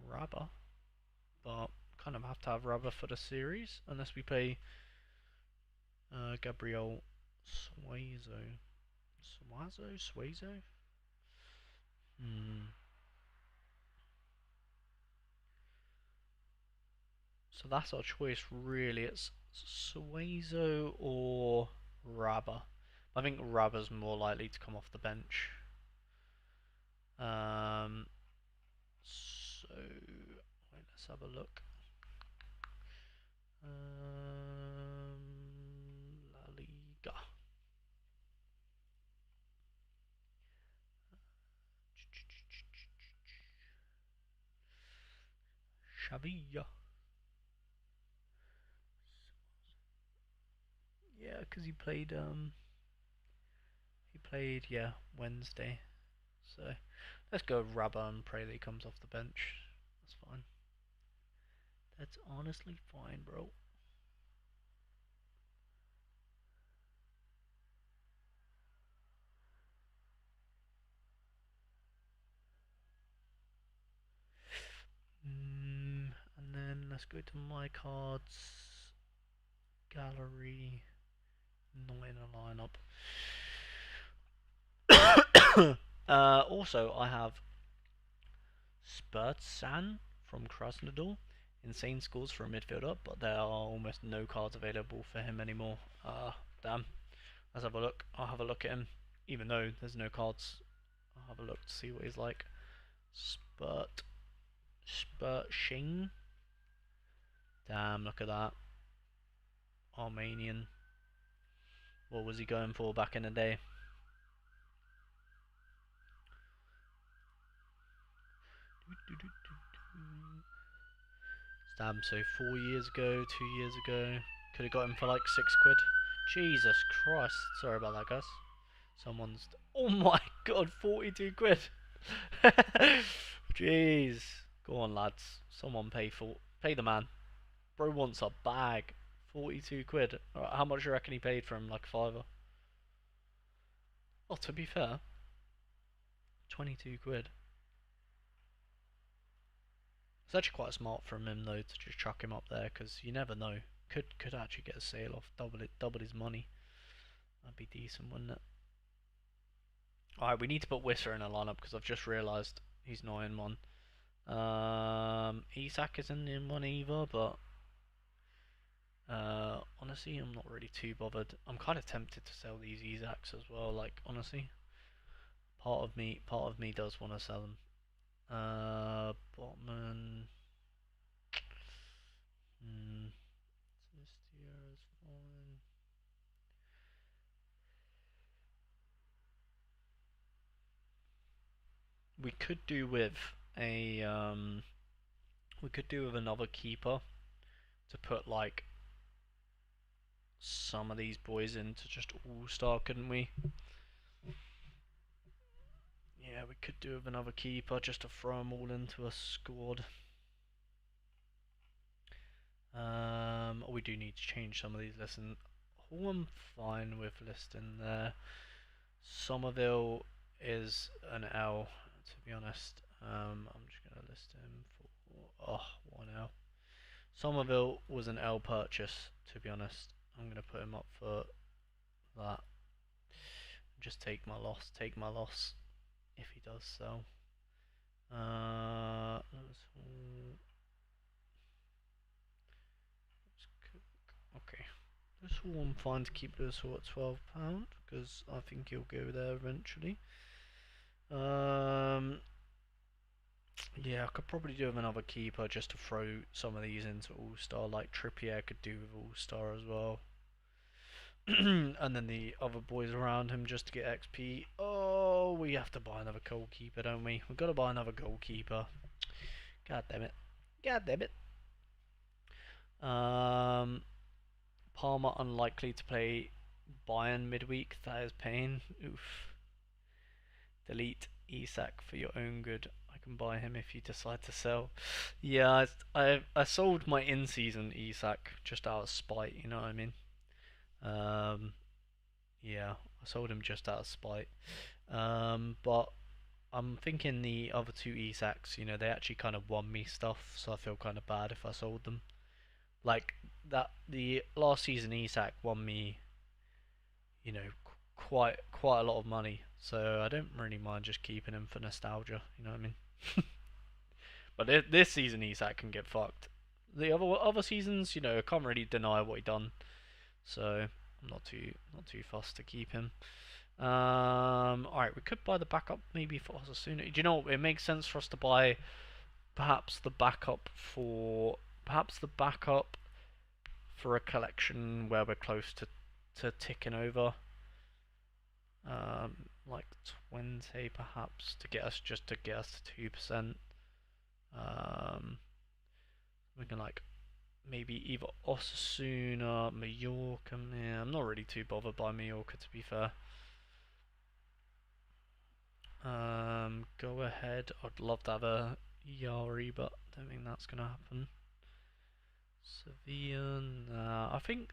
Rabba, but kind of have to have Rabba for the series unless we play Gabriel Suazo. Suazo? Hmm. So that's our choice, really. It's Suazo or Rabba. I think Rabba's more likely to come off the bench. So wait, let's have a look. La Liga. Shavilla. Yeah, because he played Wednesday. So let's go Rabba and pray that he comes off the bench. That's fine. That's honestly fine, bro. And then let's go to my cards gallery. Not in a lineup. Also, I have Spurtsan from Krasnodar. Insane scores for a midfielder, but there are almost no cards available for him anymore. Damn. Let's have a look. I'll have a look at him. Even though there's no cards, I'll have a look to see what he's like. Spurtshing. Damn, look at that. Armenian. What was he going for back in the day? Damn, so 4 years ago, 2 years ago, could have got him for like £6. Jesus Christ. Sorry about that, guys. Someone's. Oh my god, 42 quid. Jeez. Go on, lads. Someone pay the man. Bro wants a bag. 42 quid. Alright, how much do you reckon he paid for him? Like a fiver? Oh, to be fair, 22 quid. It's actually quite smart from him though to just chuck him up there because you never know. Could actually get a sale off, double his money. That'd be decent, wouldn't it? Alright, we need to put Whistler in a lineup because I've just realised he's not in one. Isak isn't in one either, but honestly, I'm not really too bothered. I'm kind of tempted to sell these Isaks as well. Like honestly, part of me does want to sell them. Botman. This year is fine. We could do with another keeper to put like some of these boys into just all-star, couldn't we? Yeah, we could do with another keeper just to throw them all into a squad. We do need to change some of these lists. Who I'm fine with listing there. Somerville is an L, to be honest. I'm just gonna list him for 1L. Somerville was an L purchase, to be honest. I'm gonna put him up for that. Just take my loss. Take my loss if he does sell. Okay. This all I'm fine to keep this all at £12 because I think he'll go there eventually. Yeah, I could probably do with another keeper just to throw some of these into All-Star, like Trippier could do with All-Star as well. And then the other boys around him just to get XP. Oh, we have to buy another goalkeeper, don't we? We've got to buy another goalkeeper. God damn it. God damn it. Palmer unlikely to play Bayern midweek. That is pain. Oof. Delete Isak for your own good. I can buy him if you decide to sell. Yeah, I sold my in-season Isak just out of spite. You know what I mean? Yeah, I sold him just out of spite. But I'm thinking the other two Isaks, they actually kind of won me stuff, so I feel kind of bad if I sold them. Like that, the last season Isak won me you know, quite a lot of money. So I don't really mind just keeping him for nostalgia. You know what I mean? But this season, Isak can get fucked. The other seasons, I can't really deny what he done. So I'm not too fussed to keep him. Alright, we could buy the backup maybe for Osasuna. Do you know what? It makes sense for us to buy perhaps the backup for a collection where we're close to ticking over. Like 20 perhaps to get us to 2%. We can like maybe either Osasuna, Mallorca. Yeah, I'm not really too bothered by Mallorca to be fair. Go ahead. I'd love to have a Yari, but I don't think that's gonna happen. Sevilla. Nah, I think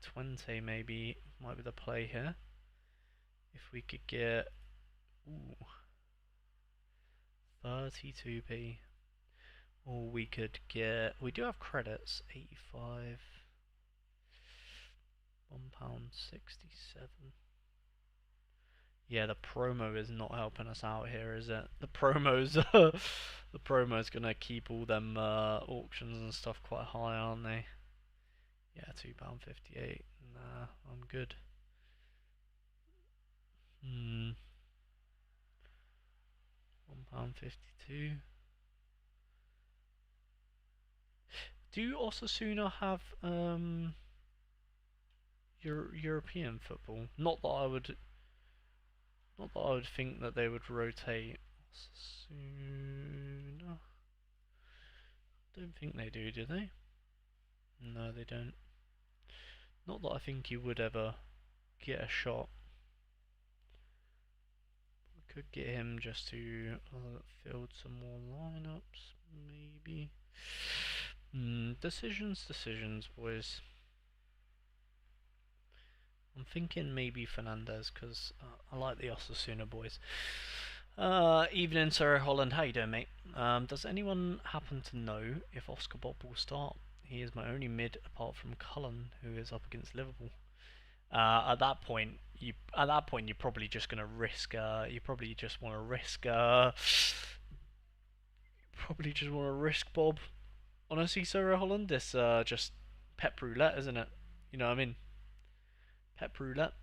20 maybe might be the play here. If we could get 32p, or we could get. We do have credits. 85. £1.67. Yeah, the promo is not helping us out here, is it? The promo's gonna keep all them auctions and stuff quite high, aren't they? Yeah, £2.58. Nah, I'm good. £1.52. Do Osasuna have European football? Not that I would think that they would rotate. Osasuna. Don't think they do they? No, they don't. Not that I think he would ever get a shot. We could get him just to field some more lineups, maybe. Decisions, boys. I'm thinking maybe Fernandez because I like the Osasuna boys. Evening, Sorare Holland. How you doing, mate? Does anyone happen to know if Oscar Bob will start? He is my only mid apart from Cullen, who is up against Liverpool. At that point, you're probably just gonna risk. You probably just want to risk. Probably just want to risk Bob. Honestly, Sorare Holland, this just pep roulette, isn't it? You know what I mean? Pep roulette.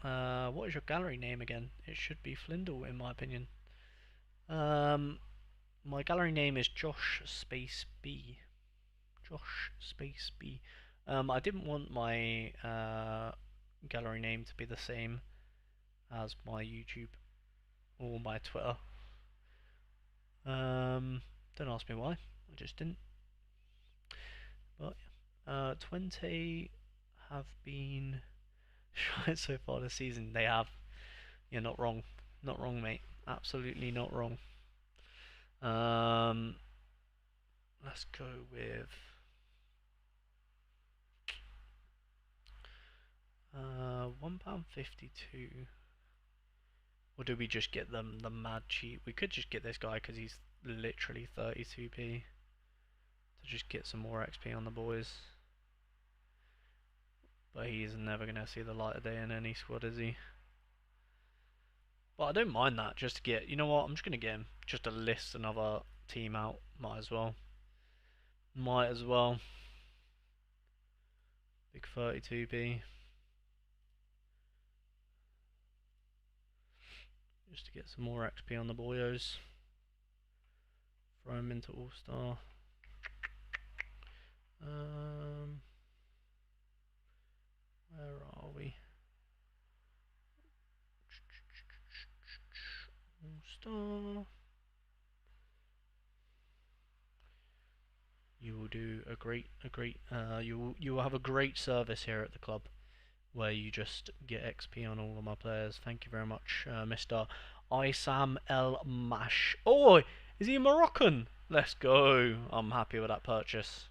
What is your gallery name again? It should be Flindle, in my opinion. My gallery name is Josh Space B. Josh Space B. I didn't want my gallery name to be the same as my YouTube or my Twitter. Don't ask me why. I just didn't. But 20 have been shite so far this season. They have. You're not wrong. Not wrong, mate. Absolutely not wrong. Let's go with £1.52. Or do we just get them the mad cheap? We could just get this guy because he's literally 32p to just get some more XP on the boys. But he's never gonna see the light of day in any squad, is he? But I don't mind that, just to get, you know what, I'm just gonna get him, just to list another team out, might as well. Big 32p. Just to get some more XP on the boyos. Throw him into All-Star. Where are we? All-Star. You will do you will have a great service here at the club, where you just get XP on all of my players. Thank you very much, Mr. Isam El Mash. Oh, is he a Moroccan? Let's go. I'm happy with that purchase.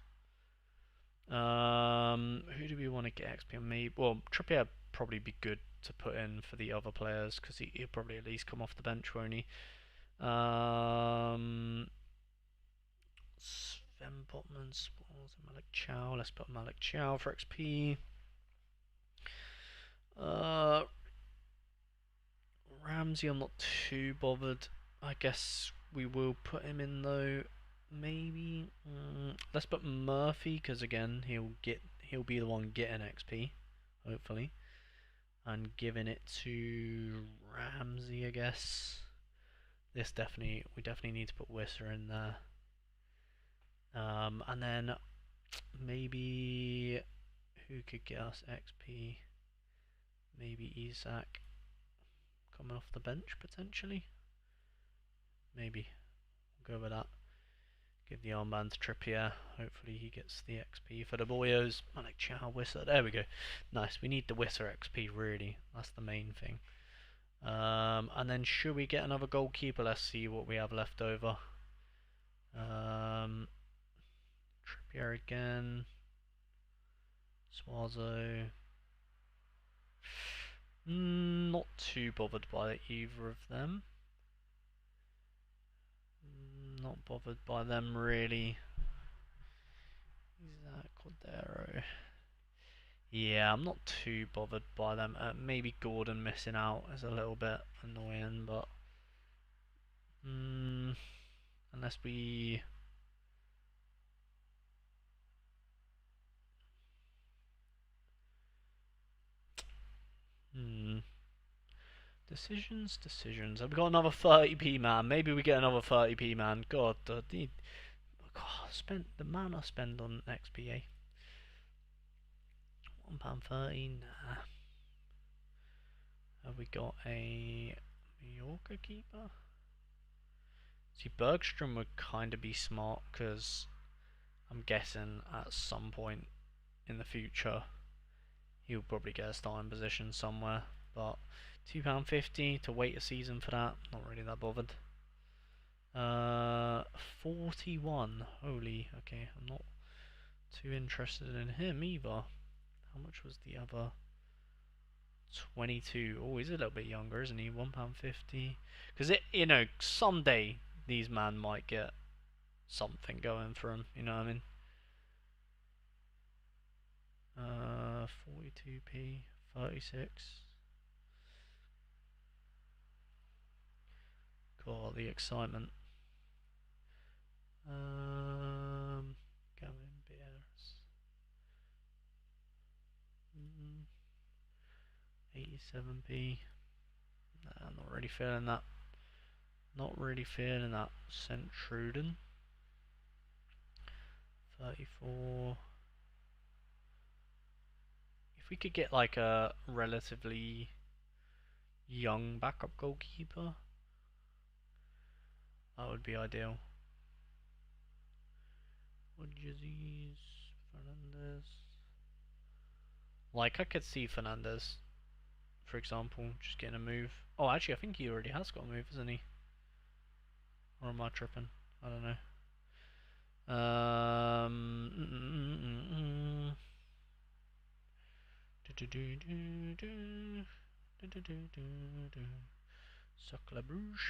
Who do we want to get XP on? Me? Well, Trippier probably be good to put in for the other players because he'll probably at least come off the bench, won't he? Sven Botman, Malik Chow. Let's put Malik Chow for XP. Uh, Ramsey, I'm not too bothered. I guess we will put him in though. Maybe let's put Murphy because again he'll be the one getting XP, hopefully, and giving it to Ramsey. I guess we definitely need to put Wisser in there. And then maybe who could get us XP? Maybe Isak coming off the bench potentially. Maybe we'll go with that. Give the armband to Trippier. Hopefully he gets the XP for the boyos. I like Chow Wisser. There we go. Nice. We need the Wisser XP really. That's the main thing. And then should we get another goalkeeper? Let's see what we have left over. Trippier again. Swazo. Not too bothered by either of them. Not bothered by them really. Is that Cordero? Yeah, I'm not too bothered by them. Maybe Gordon missing out is a little bit annoying, but unless we decisions. Have we got another 30p man? Maybe we get another 30p man. God, spent the amount I spend on XPA. £1.30. Nah. Have we got a Mallorca keeper? See, Bergstrom would kind of be smart because I'm guessing at some point in the future he'll probably get a starting position somewhere. But £2.50 to wait a season for that, not really that bothered. 41. Holy, okay, I'm not too interested in him either. How much was the other? 22. Oh, he's a little bit younger, isn't he? £1.50. Because someday these man might get something going for him. You know what I mean? 42p, 36. God, the excitement. Gavin Bears. 87p. Nah, not really feeling that. Not really feeling that. Centruden. 34. If we could get like a relatively young backup goalkeeper, that would be ideal. Rodgers, Fernandez. Like I could see Fernandez, for example, just getting a move. Oh, actually, I think he already has got a move, isn't he? Or am I tripping? I don't know. Sacre Bruges.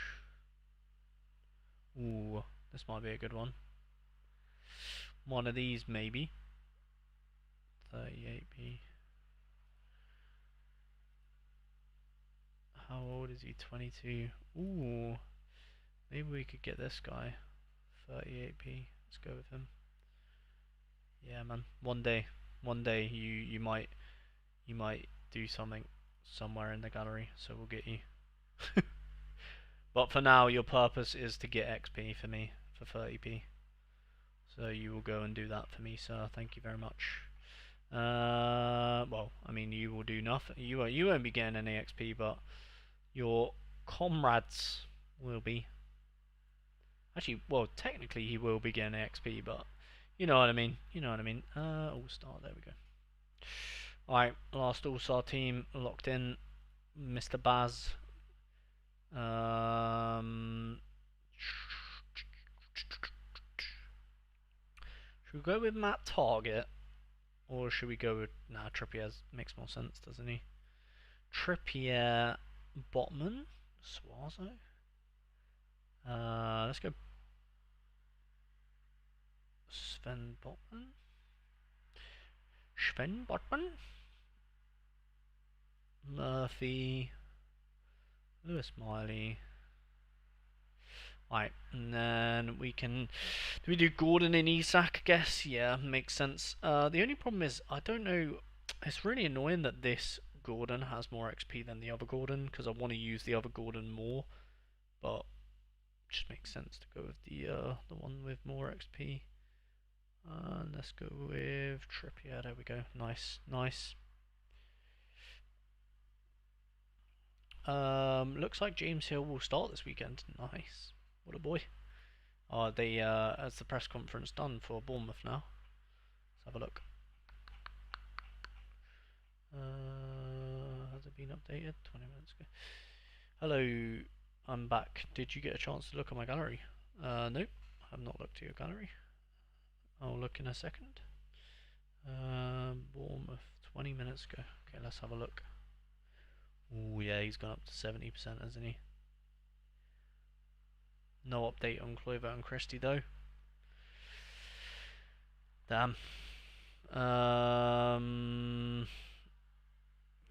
Ooh, this might be a good one. One of these, maybe. 38p. How old is he? 22. Ooh, maybe we could get this guy. 38p. Let's go with him. Yeah, man. One day you might do something somewhere in the gallery, so we'll get you. But for now, your purpose is to get XP for me for 30p. So you will go and do that for me, sir. Thank you very much. Well, I mean, you will do nothing. You won't be getting any XP, but your comrades will be. Actually, well, technically he will be getting XP, but you know what I mean. You know what I mean. All star. There we go. All right, last all star team locked in. Mr. Baz. Should we go with Matt Target, or should we go with Trippier makes more sense, doesn't he? Trippier, Botman, Swazo. Let's go Sven Botman. Murphy, Lewis Miley. Right, and then do we do Gordon and Isak, I guess? Yeah, makes sense. The only problem is, I don't know, it's really annoying that this Gordon has more XP than the other Gordon, because I want to use the other Gordon more, but it just makes sense to go with the one with more XP. Let's go with Trippier, there we go, nice, nice. Looks like James Hill will start this weekend, nice, what a boy. Oh, has the press conference done for Bournemouth now? Let's have a look. Has it been updated? 20 minutes ago. Hello, I'm back. Did you get a chance to look at my gallery? Nope, I have not looked at your gallery. I'll look in a second. Bournemouth, 20 minutes ago. Okay, let's have a look. Oh yeah, he's gone up to 70%, hasn't he? No update on Kluivert and Christie though. Damn.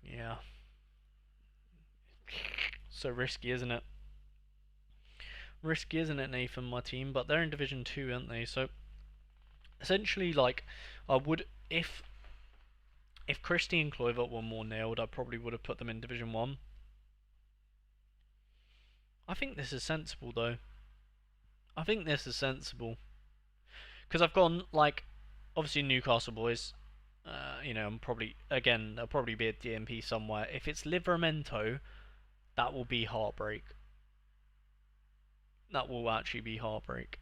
Yeah. So risky, isn't it? Risky, isn't it, Nathan, my team? But they're in Division 2, aren't they? So, essentially, like, I would... If Christie and Kluivert were more nailed, I probably would have put them in Division 1. I think this is sensible, though. I think this is sensible. Because I've gone, like, obviously Newcastle boys, you know, I'm probably, again, there'll probably be a DMP somewhere. If it's Livramento, that will be heartbreak. That will actually be heartbreak.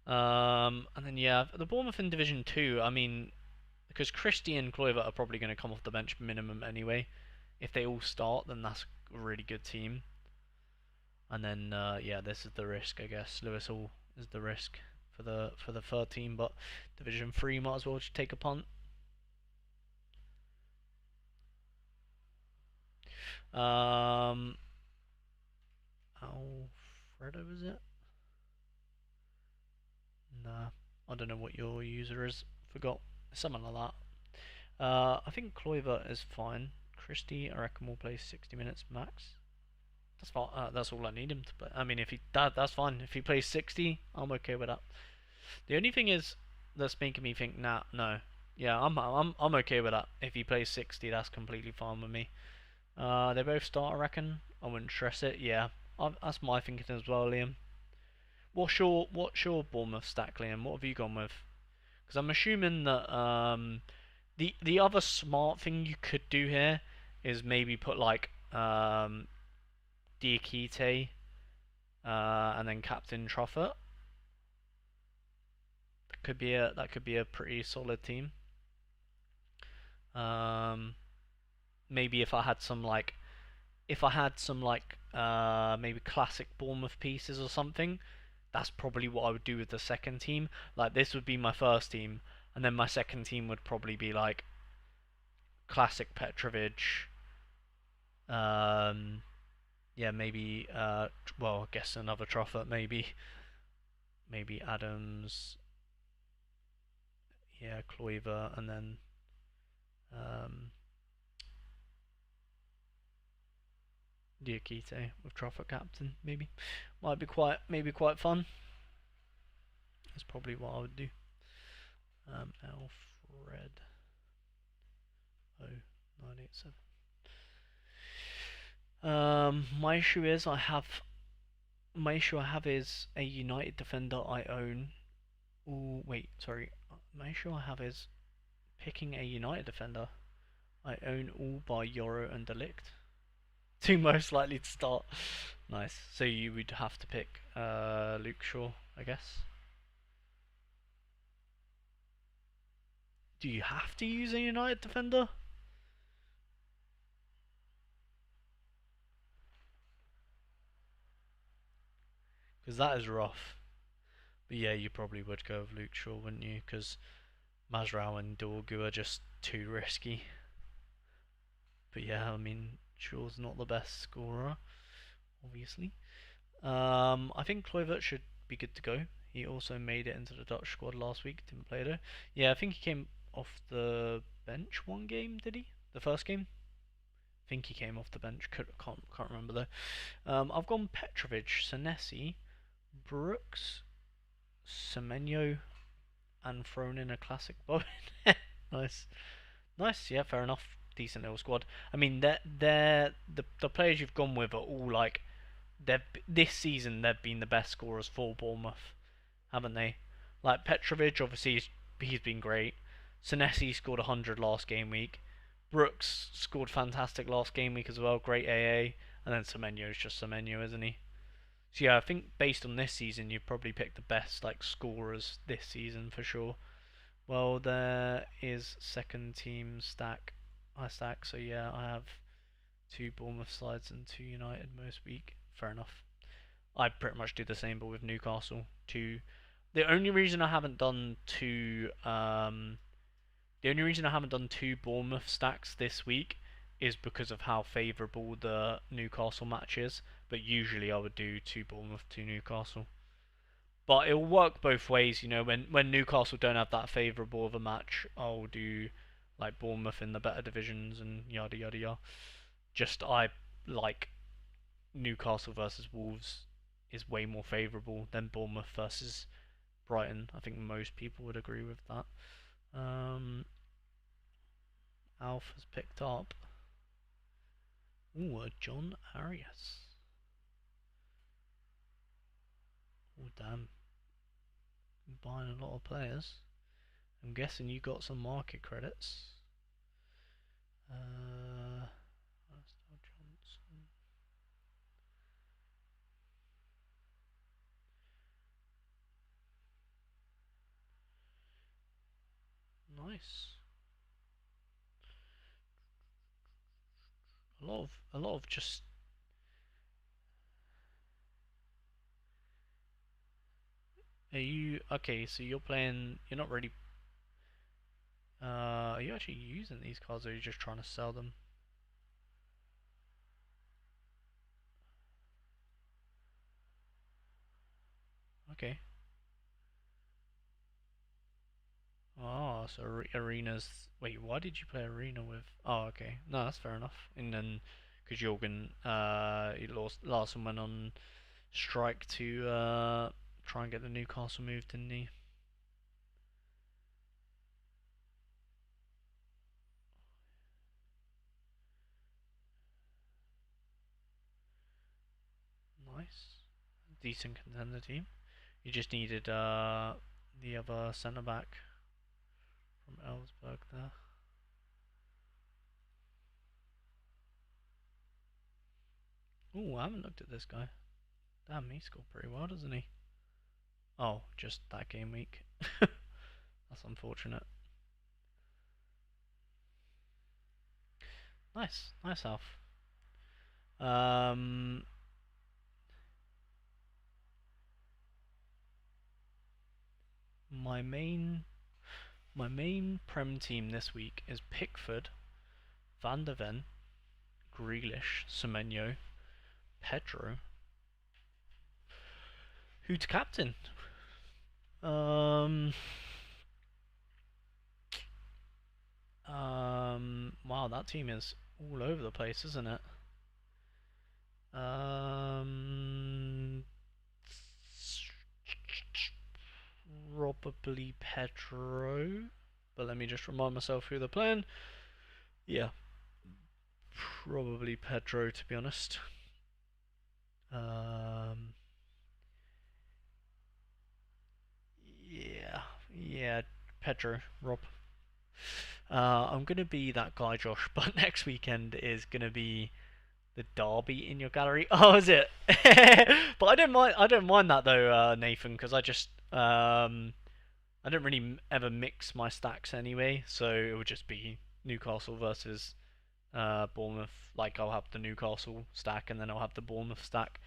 And then, yeah, the Bournemouth in Division 2, I mean, because Christie and Kluivert are probably going to come off the bench minimum anyway. If they all start, then that's a really good team. And then, yeah, this is the risk, I guess. Lewis Hall is the risk for the third team, but Division 3 might as well just take a punt. Alfredo, is it? Nah, I don't know what your user is. Forgot. Something like that. I think Kluivert is fine. Christie, I reckon, will play 60 minutes max. That's fine. That's all I need him to play. I mean, if he that's fine. If he plays 60, I'm okay with that. The only thing is that's making me think, nah, no. Yeah, I'm okay with that. If he plays 60, that's completely fine with me. They both start, I reckon. I wouldn't stress it. Yeah, that's my thinking as well, Liam. What's your Bournemouth stack, Liam? What have you gone with? Because I'm assuming that the other smart thing you could do here is maybe put like Diakite and then Captain Truffert. That could be a pretty solid team. Um, Maybe if I had some maybe classic Bournemouth pieces or something, that's probably what I would do with the second team. Like this would be my first team, and then my second team would probably be like classic Petrovic. Um, yeah, maybe. Well, I guess another Truffert, maybe Adams. Yeah, Kluivert, and then um, Diakite with Truffert captain. Maybe quite fun. That's probably what I would do. Alfred 0987. My issue I have is a United defender I own. Oh wait, sorry. My issue I have is picking a United defender I own all by Yoro and Delict. Two most likely to start. Nice. So you would have to pick Luke Shaw, I guess. Do you have to use a United defender? Because that is rough. But yeah, you probably would go with Luke Shaw, wouldn't you? Because Mazrao and Dorgu are just too risky. But yeah, I mean, Shaw's not the best scorer, obviously. I think Kluivert should be good to go. He also made it into the Dutch squad last week. Didn't play though. Yeah, I think he came off the bench one game. Did he? The first game. think he came off the bench. Can't remember though. I've gone Petrovic, Senesi, Brooks, Semenyo, and thrown in a classic Bowen. Nice, nice. Yeah, fair enough. Decent little squad. I mean, the players you've gone with are all like they've this season they've been the best scorers for Bournemouth, haven't they? Like Petrovic, obviously he's been great. Senesi scored 100 last game week. Brooks scored fantastic last game week as well. Great AA, and then Semenyo's just Semenyo, isn't he? So yeah, I think based on this season, you've probably picked the best like scorers this season for sure. Well, there is second team stack. I stack, so yeah, I have two Bournemouth sides and two United most week. Fair enough. I pretty much do the same, but with Newcastle. Two. The only reason I haven't done two Bournemouth stacks this week is because of how favourable the Newcastle match is. But usually I would do two Bournemouth, two Newcastle. But it'll work both ways, you know. When Newcastle don't have that favourable of a match, I'll do like Bournemouth in the better divisions and yada yada yada. Just I like Newcastle versus Wolves is way more favourable than Bournemouth versus Brighton. I think most people would agree with that. Alf has picked up. Ooh, a John Arias. Oh damn, buying a lot of players. I'm guessing you got some market credits. Johnson. Nice. A lot of just. Are you okay? So you're playing. You're not really. Are you actually using these cards, or are you just trying to sell them? Okay. Oh, so arenas. Wait, why did you play arena with? Oh, okay. No, that's fair enough. And then, because Jorgen, he lost. Larson went on strike to try and get the Newcastle move, didn't he? Nice, decent contender team. You just needed the other centre back from Ellsberg there. Oh, I haven't looked at this guy. Damn, he scored pretty well, doesn't he? Oh, just that game week. That's unfortunate. Nice, nice Alf. Um, my main Prem team this week is Pickford, Van der Ven, Grealish, Semenyo, Pedro. Who's captain? Um, wow, that team is all over the place, isn't it? Probably Pedro. But let me just remind myself who they're playing. Yeah, probably Pedro, to be honest. Yeah, Pedro, Rob. I'm gonna be that guy, Josh, but next weekend is gonna be the derby in your gallery. Oh, is it? But I don't mind. I don't mind that though, Nathan, because I don't really ever mix my stacks anyway, so it would just be Newcastle versus Bournemouth. Like I'll have the Newcastle stack and then I'll have the Bournemouth stack,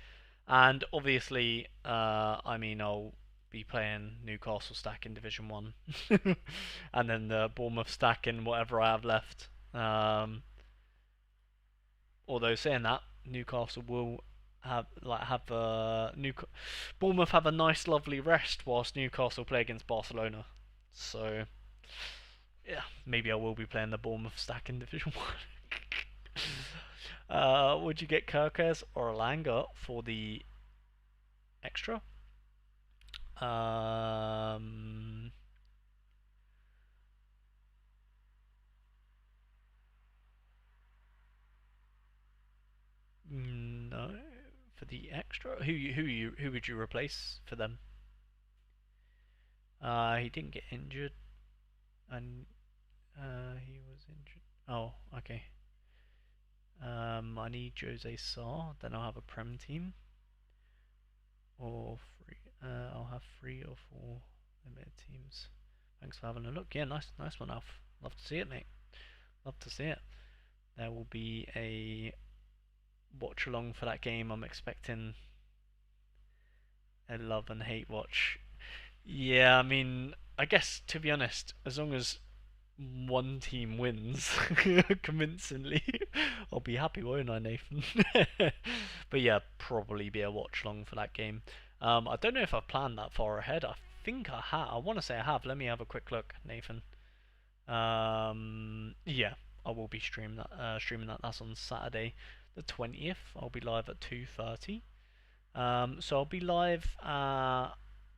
and obviously, I mean I'll be playing Newcastle stack in Division One, and then the Bournemouth stack in whatever I have left. Although saying that, Newcastle will have Bournemouth have a nice, lovely rest whilst Newcastle play against Barcelona. So yeah, maybe I will be playing the Bournemouth stack in Division One. Would you get Kirkes or Alanga for the extra? Um, no, for the extra. Who would you replace for them? He didn't get injured, and he was injured. Oh, okay. I need Jose Sarr. Then I'll have a Prem team or three. I'll have 3 or 4 limited teams. Thanks for having a look. Yeah, nice one, Alf. Love to see it, mate. Love to see it. There will be a watch along for that game. I'm expecting a love and hate watch. Yeah, I mean, I guess to be honest, as long as one team wins convincingly, I'll be happy, won't I, Nathan? But yeah, probably be a watch long for that game. I don't know if I've planned that far ahead. I think I have. I want to say I have. Let me have a quick look, Nathan. Yeah, I will be streaming that. Streaming that. That's on Saturday, the 20th. I'll be live at 2:30. So I'll be live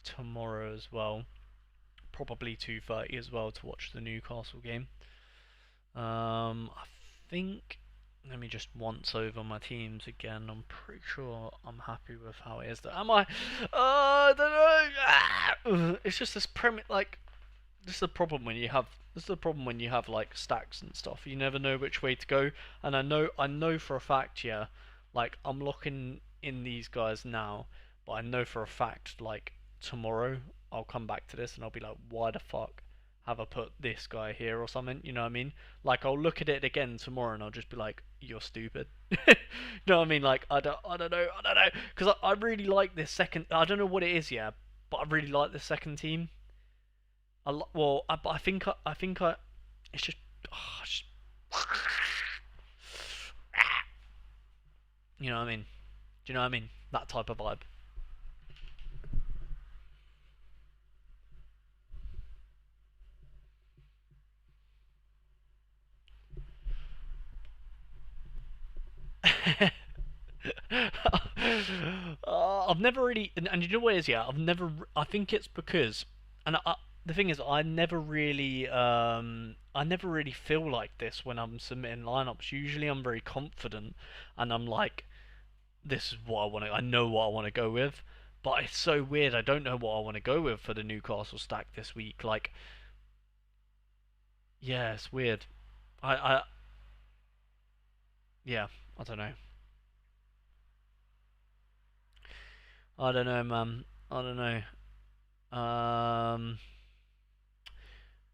tomorrow as well, probably 2:30 as well to watch the Newcastle game. I think. Let me just once over my teams again. I'm pretty sure I'm happy with how it is. Am I? I don't know. It's just this like this is the problem when you have like stacks and stuff. You never know which way to go. And I know for a fact, yeah, like I'm locking in these guys now, but I know for a fact like tomorrow I'll come back to this and I'll be like, why the fuck have I put this guy here or something? You know what I mean? Like I'll look at it again tomorrow and I'll just be like, you're stupid. You know what I mean? Like I don't know, because I really like this second. I don't know what it is, yeah, but I really like the second team. Well, but I think it's just, oh, just you know what I mean? Do you know what I mean? That type of vibe. I've never really, and you know what it is? Yeah, I've never. I think it's because, and the thing is, I never really feel like this when I'm submitting lineups. Usually, I'm very confident, and I'm like, this is what I want to. I know what I want to go with, but it's so weird. I don't know what I want to go with for the Newcastle stack this week. Like, yeah, it's weird. I yeah, I don't know. I don't know, man. I don't know.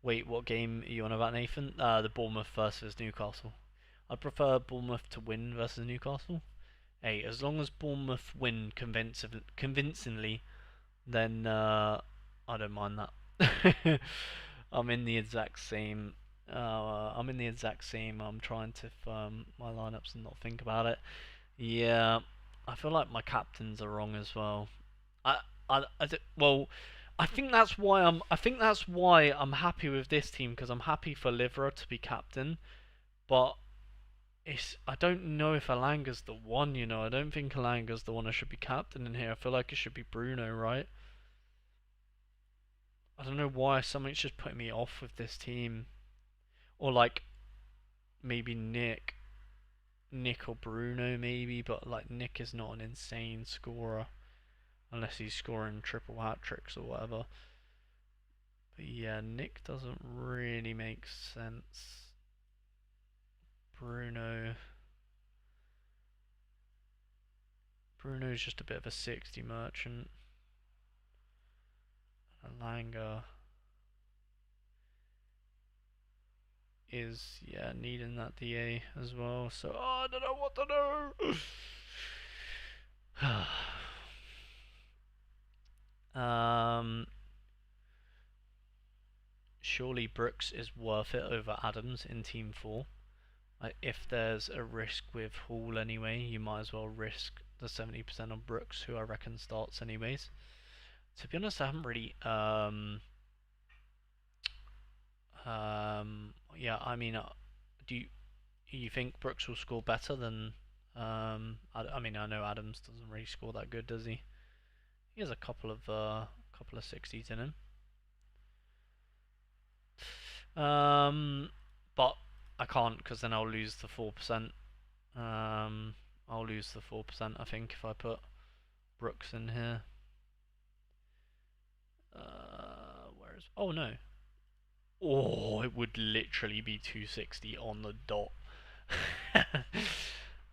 Wait, what game are you on about, Nathan? The Bournemouth versus Newcastle. I prefer Bournemouth to win versus Newcastle. Hey, as long as Bournemouth win convincingly, then I don't mind that. I'm in the exact same. I'm in the exact same. I'm trying to firm my lineups and not think about it. Yeah, I feel like my captains are wrong as well. Well, I think that's why I'm happy with this team because I'm happy for Livra to be captain, but I don't know if Alanga's the one. I don't think Alanga's the one I should be captain in here. I feel like it should be Bruno, right? I don't know why something's just putting me off with this team, or like maybe Nick or Bruno maybe, but like Nick is not an insane scorer unless he's scoring triple hat tricks or whatever. But yeah, Nick doesn't really make sense. Bruno. Bruno's just a bit of a 60 merchant. Alanga is, yeah, needing that DA as well. So, I don't know what to do. Surely Brooks is worth it over Adams in Team 4. Like, if there's a risk with Hall anyway, you might as well risk the 70% on Brooks, who I reckon starts anyways. To be honest, I haven't really. Yeah, I mean, do you think Brooks will score better than I mean, I know Adams doesn't really score that good, does he? He has a couple of 60s in him. But I can't because then I'll lose the 4%. I'll lose the 4%. I think if I put Brooks in here. Where's? Oh no. Oh, it would literally be 260 on the dot.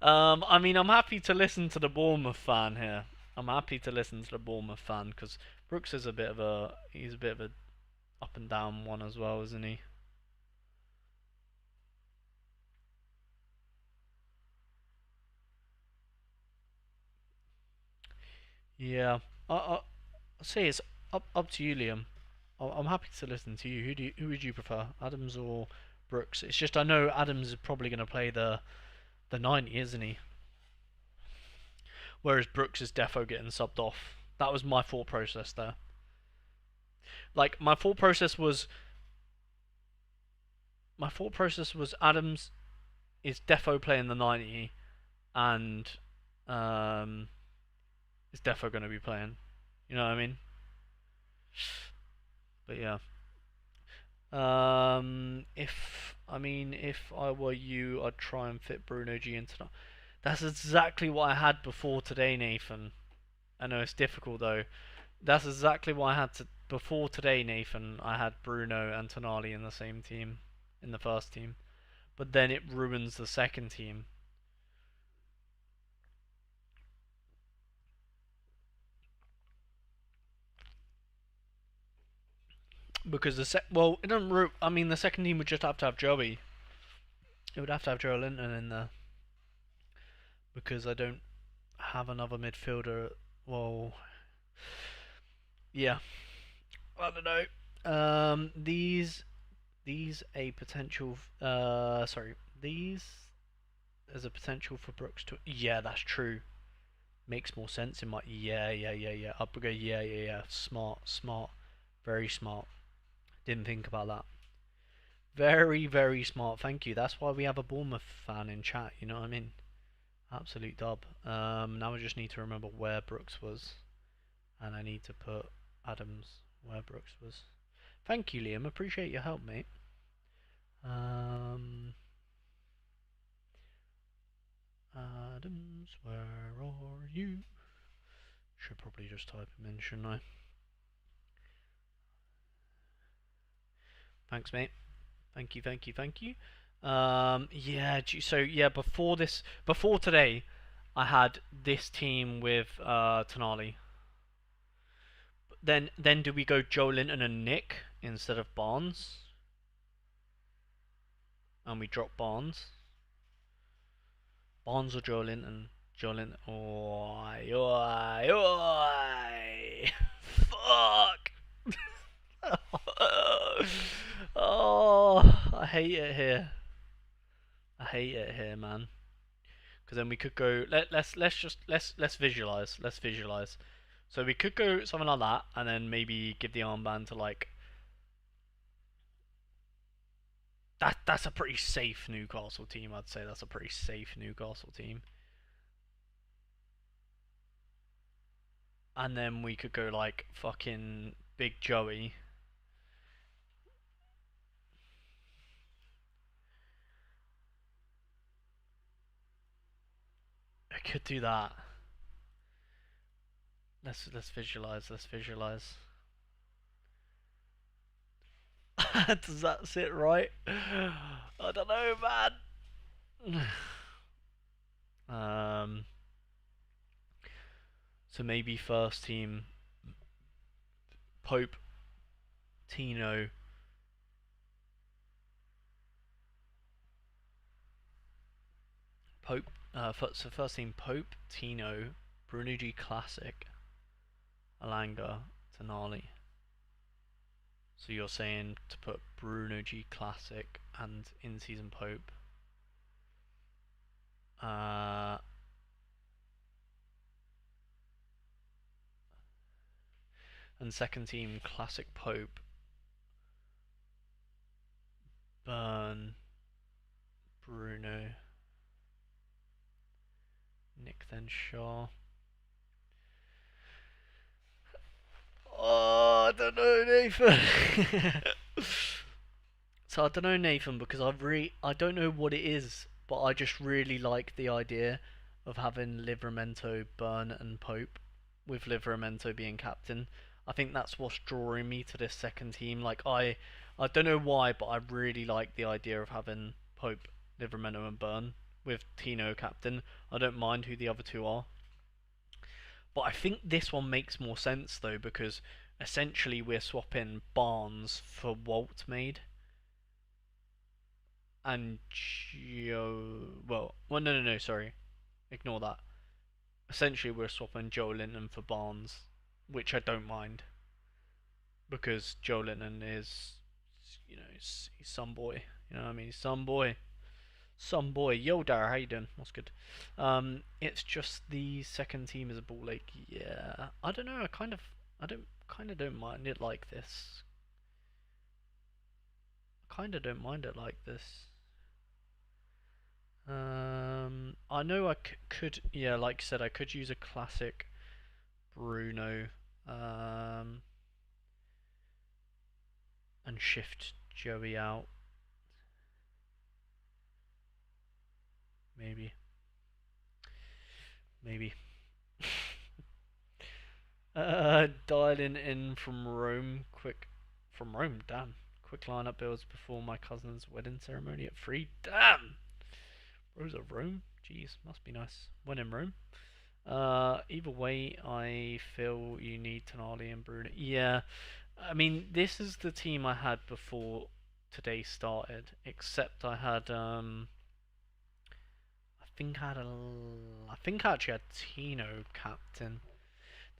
I mean, I'm happy to listen to the Bournemouth fan here. I'm happy to listen to the Bournemouth fan because Brooks is he's a bit of a up and down one as well, isn't he? Yeah. I say it's up to you, Liam. I'm happy to listen to you. Who would you prefer, Adams or Brooks? It's just I know Adams is probably going to play the 90, isn't he? Whereas Brooks is defo getting subbed off. That was my thought process there. Like my thought process was Adams is defo playing the 90 and um is defo going to be playing. You know what I mean? But yeah. If I were you, I'd try and fit Bruno G into that. That's exactly what I had before today, Nathan. I know it's difficult though. That's exactly what I had before today, Nathan. I had Bruno and Tonali in the same team, in the first team, but then it ruins the second team because it doesn't. I mean, the second team would just have to have Joey. It would have to have Joe Linton in there because I don't have another midfielder. Well, yeah, I don't know. These a potential. Sorry, these there's a potential for Brooks to. Yeah, that's true. Makes more sense in my. Yeah. Up we go. Yeah. Smart. Very smart. Didn't think about that. Very smart. Thank you. That's why we have a Bournemouth fan in chat. You know what I mean? Absolute dub. Now I just need to remember where Brooks was, and I need to put Adams where Brooks was. Thank you, Liam. Appreciate your help, mate. Um, Adams, where are you? Should probably just type him in, shouldn't I? Thanks, mate. Thank you. Yeah. So yeah, before today, I had this team with Tonali. Then do we go Joe Linton and Nick instead of Barnes, and we drop Barnes? Barnes or Joe Linton? Joe Linton. Oi. Fuck. Oh, I hate it here. I hate it here, man. Because then we could go. Let's visualize. Let's visualize. So we could go something like that, and then maybe give the armband to like that. That's a pretty safe Newcastle team. I'd say that's a pretty safe Newcastle team. And then we could go like fucking Big Joey. I could do that. Let's visualize. Let's visualize. Does that sit right? I don't know, man. um. So maybe first team Pope, Tino, Pope. So first team Pope, Tino, Bruno G Classic, Alanga, Tonali. So you're saying to put Bruno G Classic and in season Pope. Uh, and second team Classic Pope, Burn, Bruno. Nick then Shaw. Oh, I don't know, Nathan. So I don't know, Nathan, because I don't know what it is, but I just really like the idea of having Livramento, Burn, and Pope, with Livramento being captain. I think that's what's drawing me to this second team. I don't know why, but I really like the idea of having Pope, Livramento, and Burn with Tino captain. I don't mind who the other two are, but I think this one makes more sense though because essentially we're swapping Barnes for Walt made and no, sorry, ignore that. Essentially, we're swapping Joe Linton for Barnes, which I don't mind because Joe Linton is, he's some boy. You know what I mean? Some boy, some boy. Yo, Dara, how you doing? What's good? It's just the second team is a ball like, yeah. I don't know. I don't mind it like this. I kind of don't mind it like this. I know could, yeah, like I said, I could use a classic Bruno, and shift Joey out. Maybe, maybe. Dialing in from Rome, from Rome, damn. Quick lineup builds before my cousin's wedding ceremony at 3. Damn! Rose of Rome? Jeez, must be nice. When in Rome. Either way, I feel you need Tonali and Bruno. Yeah, I mean, this is the team I had before today started, except I think I actually had Tino captain.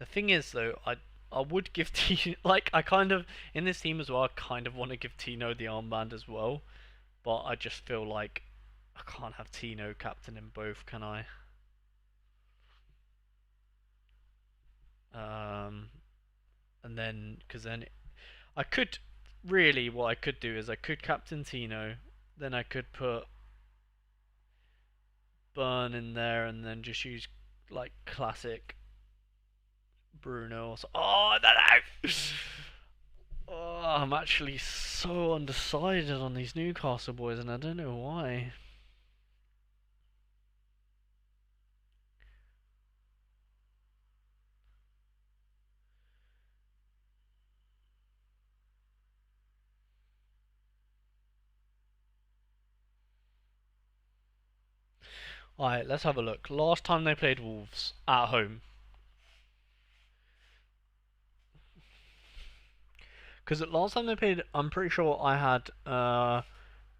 The thing is, though, I would give Tino, like, I kind of, in this team as well, I kind of want to give Tino the armband as well, but I just feel like I can't have Tino captain in both, can I? Um, and then, because then I could, really, what I could do is I could captain Tino, then I could put Burn in there, and then just use, like, classic Bruno or so. Oh, no, no! Oh, I'm actually so undecided on these Newcastle boys, and I don't know why. Alright, let's have a look. Last time they played Wolves at home. Because last time they played, I'm pretty sure I had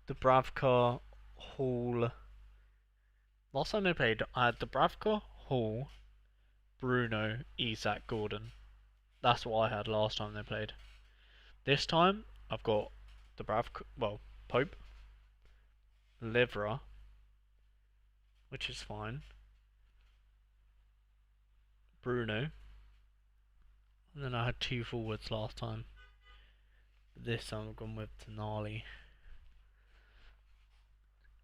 Dubravka, Hall. Last time they played, I had Dubravka, Hall, Bruno, Isak, Gordon. That's what I had last time they played. This time, I've got Dubravka, well, Pope, Livra, which is fine, Bruno, and then I had two forwards last time. This time I've gone with Tonali.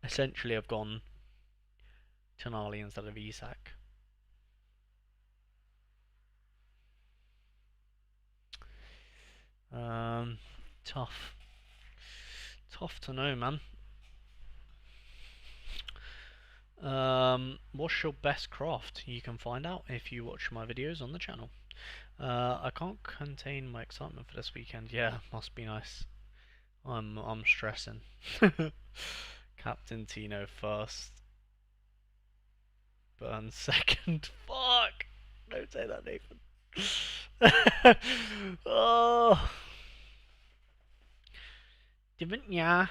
Essentially, I've gone Tonali instead of Isak. Tough. Tough to know, man. What's your best craft? You can find out if you watch my videos on the channel. I can't contain my excitement for this weekend. Yeah, must be nice. I'm stressing. Captain Tino first, Burn second. Fuck! Don't say that, Nathan. Oh, didn't ya?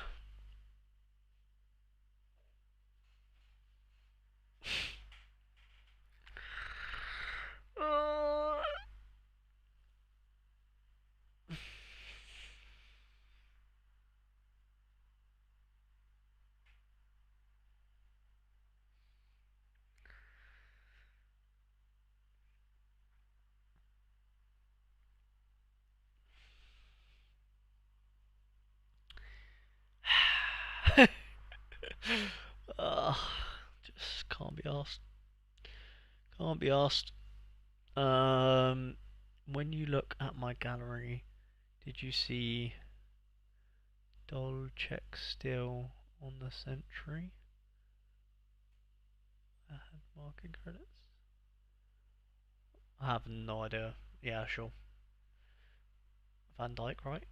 Oh. uh, just can't be asked. Can't be asked. Um, when you look at my gallery, did you see Dolchek still on the Sentry? Marking credits? I have no idea. Yeah, sure. Van Dyke, right?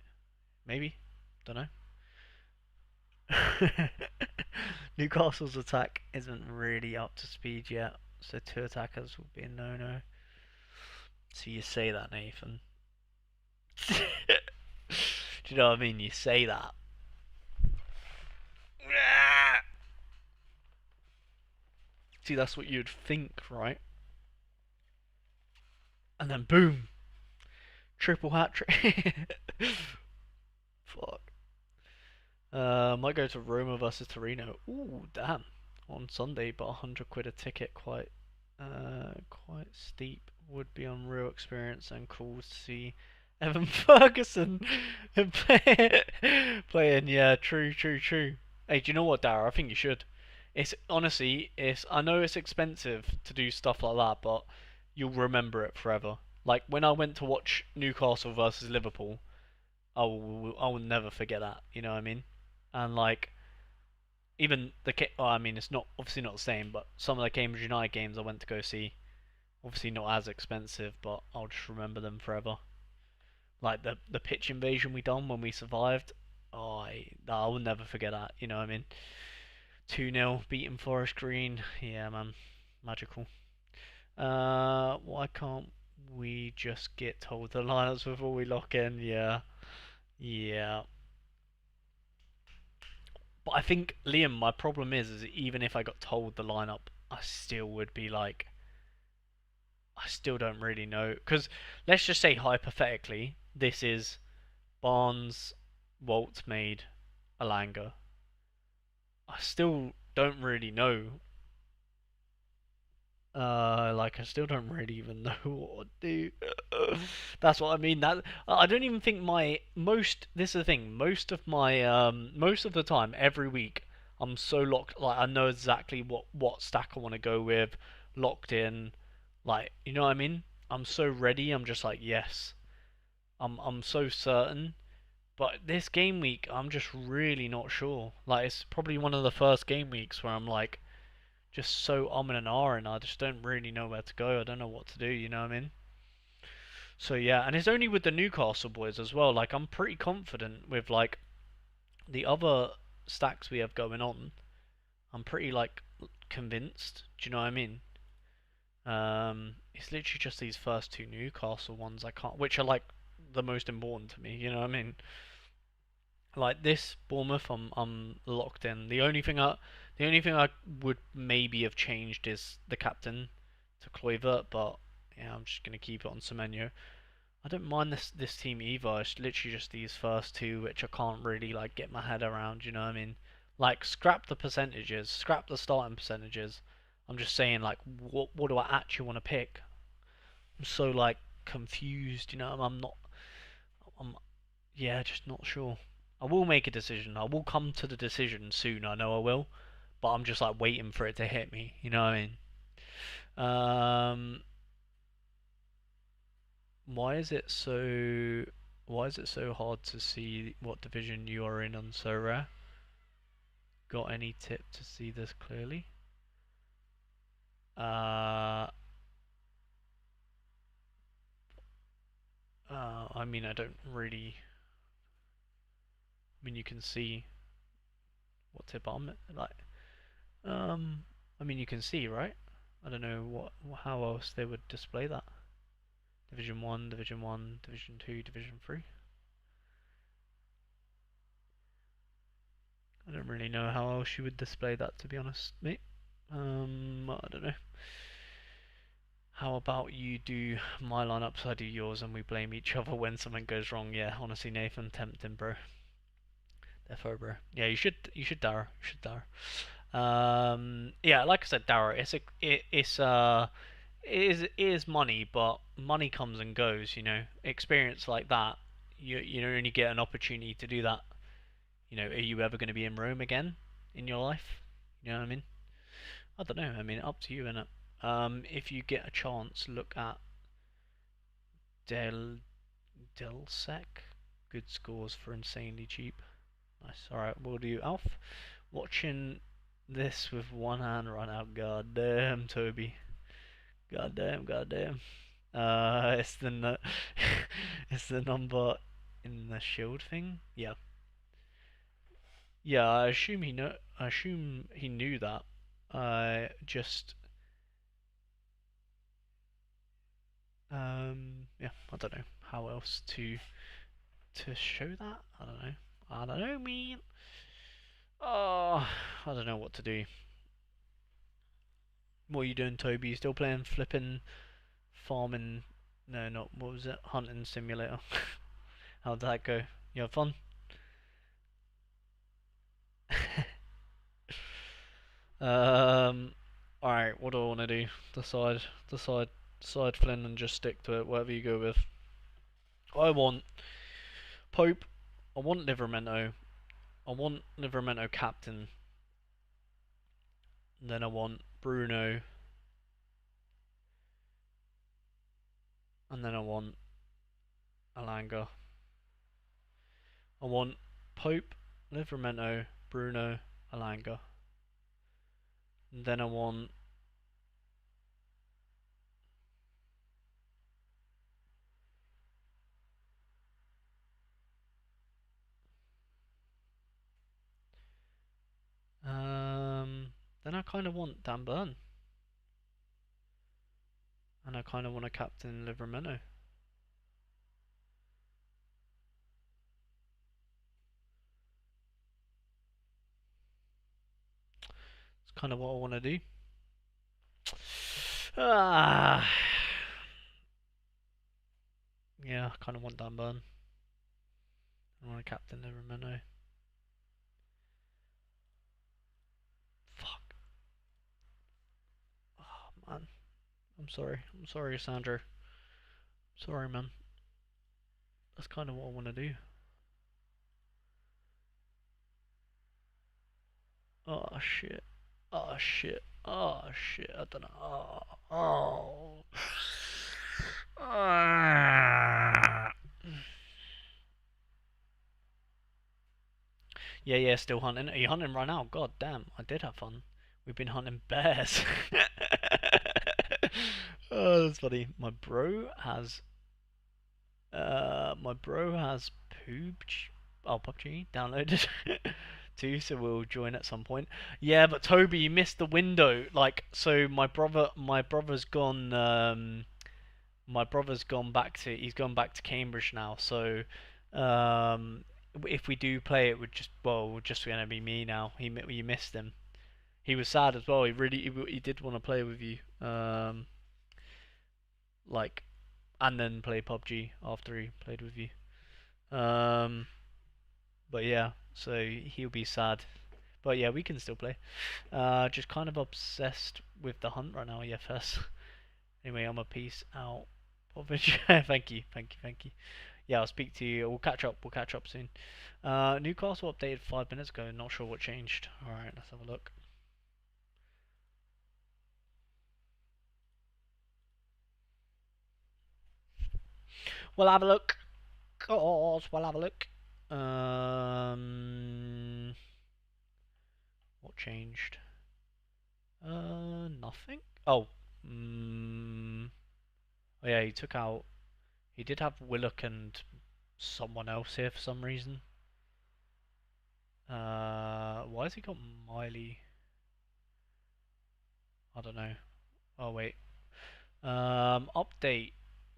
Maybe. Don't know. Newcastle's attack isn't really up to speed yet, so two attackers would be a no-no. So you say that, Nathan. Do you know what I mean? You say that. See, that's what you'd think, right? And then boom, triple hat trick. Fuck. Might go to Roma versus Torino. Ooh, damn. On Sunday, but £100 a ticket, quite steep. Would be unreal experience and cool to see Evan Ferguson playing. Yeah, true, true, true. Hey, do you know what, Dara? I think you should. It's honestly, I know it's expensive to do stuff like that, but you'll remember it forever. Like when I went to watch Newcastle versus Liverpool, I will never forget that. You know what I mean? And like even well, I mean it's not obviously not the same, but some of the Cambridge United games I went to go see, obviously not as expensive, but I'll just remember them forever. Like the pitch invasion we done when we survived. Oh, I will never forget that. You know what I mean? 2-0 beating Forest Green. Yeah, man, magical. Why can't we just get told the lineups before we lock in? Yeah, yeah. But I think Liam, my problem is even if I got told the lineup, I still would be like, I still don't really know. Because let's just say hypothetically, this is Barnes, Walt made Alanga. I still don't really know. Like I still don't really even know what to do. That's what I mean. That I don't even think my most. This is the thing. Most of the time, every week, I'm so locked. Like I know exactly what stack I want to go with, locked in. Like you know what I mean. I'm so ready. I'm just like yes. I'm so certain. But this game week, I'm just really not sure. Like it's probably one of the first game weeks where I'm like just so and ah, and I just don't really know where to go. I don't know what to do. You know what I mean? So yeah, and it's only with the Newcastle boys as well. Like I'm pretty confident with like the other stacks we have going on. I'm pretty like convinced. Do you know what I mean? It's literally just these first two Newcastle ones I can't, which are like the most important to me. You know what I mean? Like this Bournemouth, I'm locked in. The only thing I would maybe have changed is the captain to Kluivert, but yeah, I'm just gonna keep it on Semenyo. I don't mind this team either. It's literally just these first two which I can't really like get my head around. You know what I mean? Like scrap the percentages, scrap the starting percentages. I'm just saying like what do I actually want to pick? I'm so like confused. You know, I'm not. I'm yeah, just not sure. I will make a decision. I will come to the decision soon. I know I will, but I'm just like waiting for it to hit me. You know what I mean? Um, why is it so? Why is it so hard to see what division you are in on Sorare? Got any tip to see this clearly? Uh, I mean, I don't really. I mean, you can see what tip I'm like. I mean, you can see, right? I don't know how else they would display that. Division 1, Division 1, Division 2, Division 3. I don't really know how else you would display that, to be honest, mate. I don't know. How about you do my lineups, I do yours, and we blame each other when something goes wrong? Yeah, honestly, Nathan, tempting, bro. Defo, bro. Yeah, you should Dara, you should Dara. Yeah, like I said, Dara, it is money, but money comes and goes. You know, experience like that, you only get an opportunity to do that. You know, are you ever going to be in Rome again in your life? You know what I mean? I don't know. I mean, up to you, innit? If you get a chance, look at Del Delsec. Good scores for insanely cheap. Nice. Alright, we'll do Alf. Watching this with one hand run out. God damn, Toby. God damn, god damn. It's the it's the number in the shield thing. Yeah, yeah. I assume he knew that. Just yeah. I don't know how else to show that. I don't know. I don't know, man. Oh, I don't know what to do. What are you doing, Toby? You still playing flipping farming? No, not what was it? Hunting simulator. How'd that go? You have fun? Um, alright, what do I want to do? Decide, decide, decide, Flynn, and just stick to it, whatever you go with. I want Pope, I want Livramento, I want Livramento captain, then I want Bruno, and then I want Alanga. I want Pope, Livramento, Bruno, Alanga. And then I want then I kind of want Dan Burn, and I kind of want a captain Livramento. It's kind of what I want to do. Ah, yeah, I kind of want Dan Burn. I want a captain Livramento. Fuck. Oh man, I'm sorry. I'm sorry, Sandra. Sorry, man. That's kind of what I want to do. Oh shit. Oh shit. Oh shit. I don't know. Oh. Ah. Yeah, yeah, still hunting. Are you hunting right now? God damn, I did have fun. We've been hunting bears. Oh, that's funny. My bro has PUBG downloaded too, so we'll join at some point. Yeah, but Toby, you missed the window. Like, so my brother's gone back to he's gone back to Cambridge now. So, um, if we do play, it would just gonna be me now. You missed him. He was sad as well. He did want to play with you. Like, and then play PUBG after he played with you. Um, but yeah, so he'll be sad. But yeah, we can still play. Just kind of obsessed with the hunt right now, EFS. Anyway, I'm a peace out. Thank you, thank you, thank you. Yeah, I'll speak to you. We'll catch up. We'll catch up soon. Newcastle updated 5 minutes ago. Not sure what changed. All right, let's have a look. We'll have a look. Cause we'll have a look. What changed? Nothing. Oh, oh yeah, he took out. He did have Willock and someone else here for some reason. Why has he got Miley? I don't know. Oh wait. Update.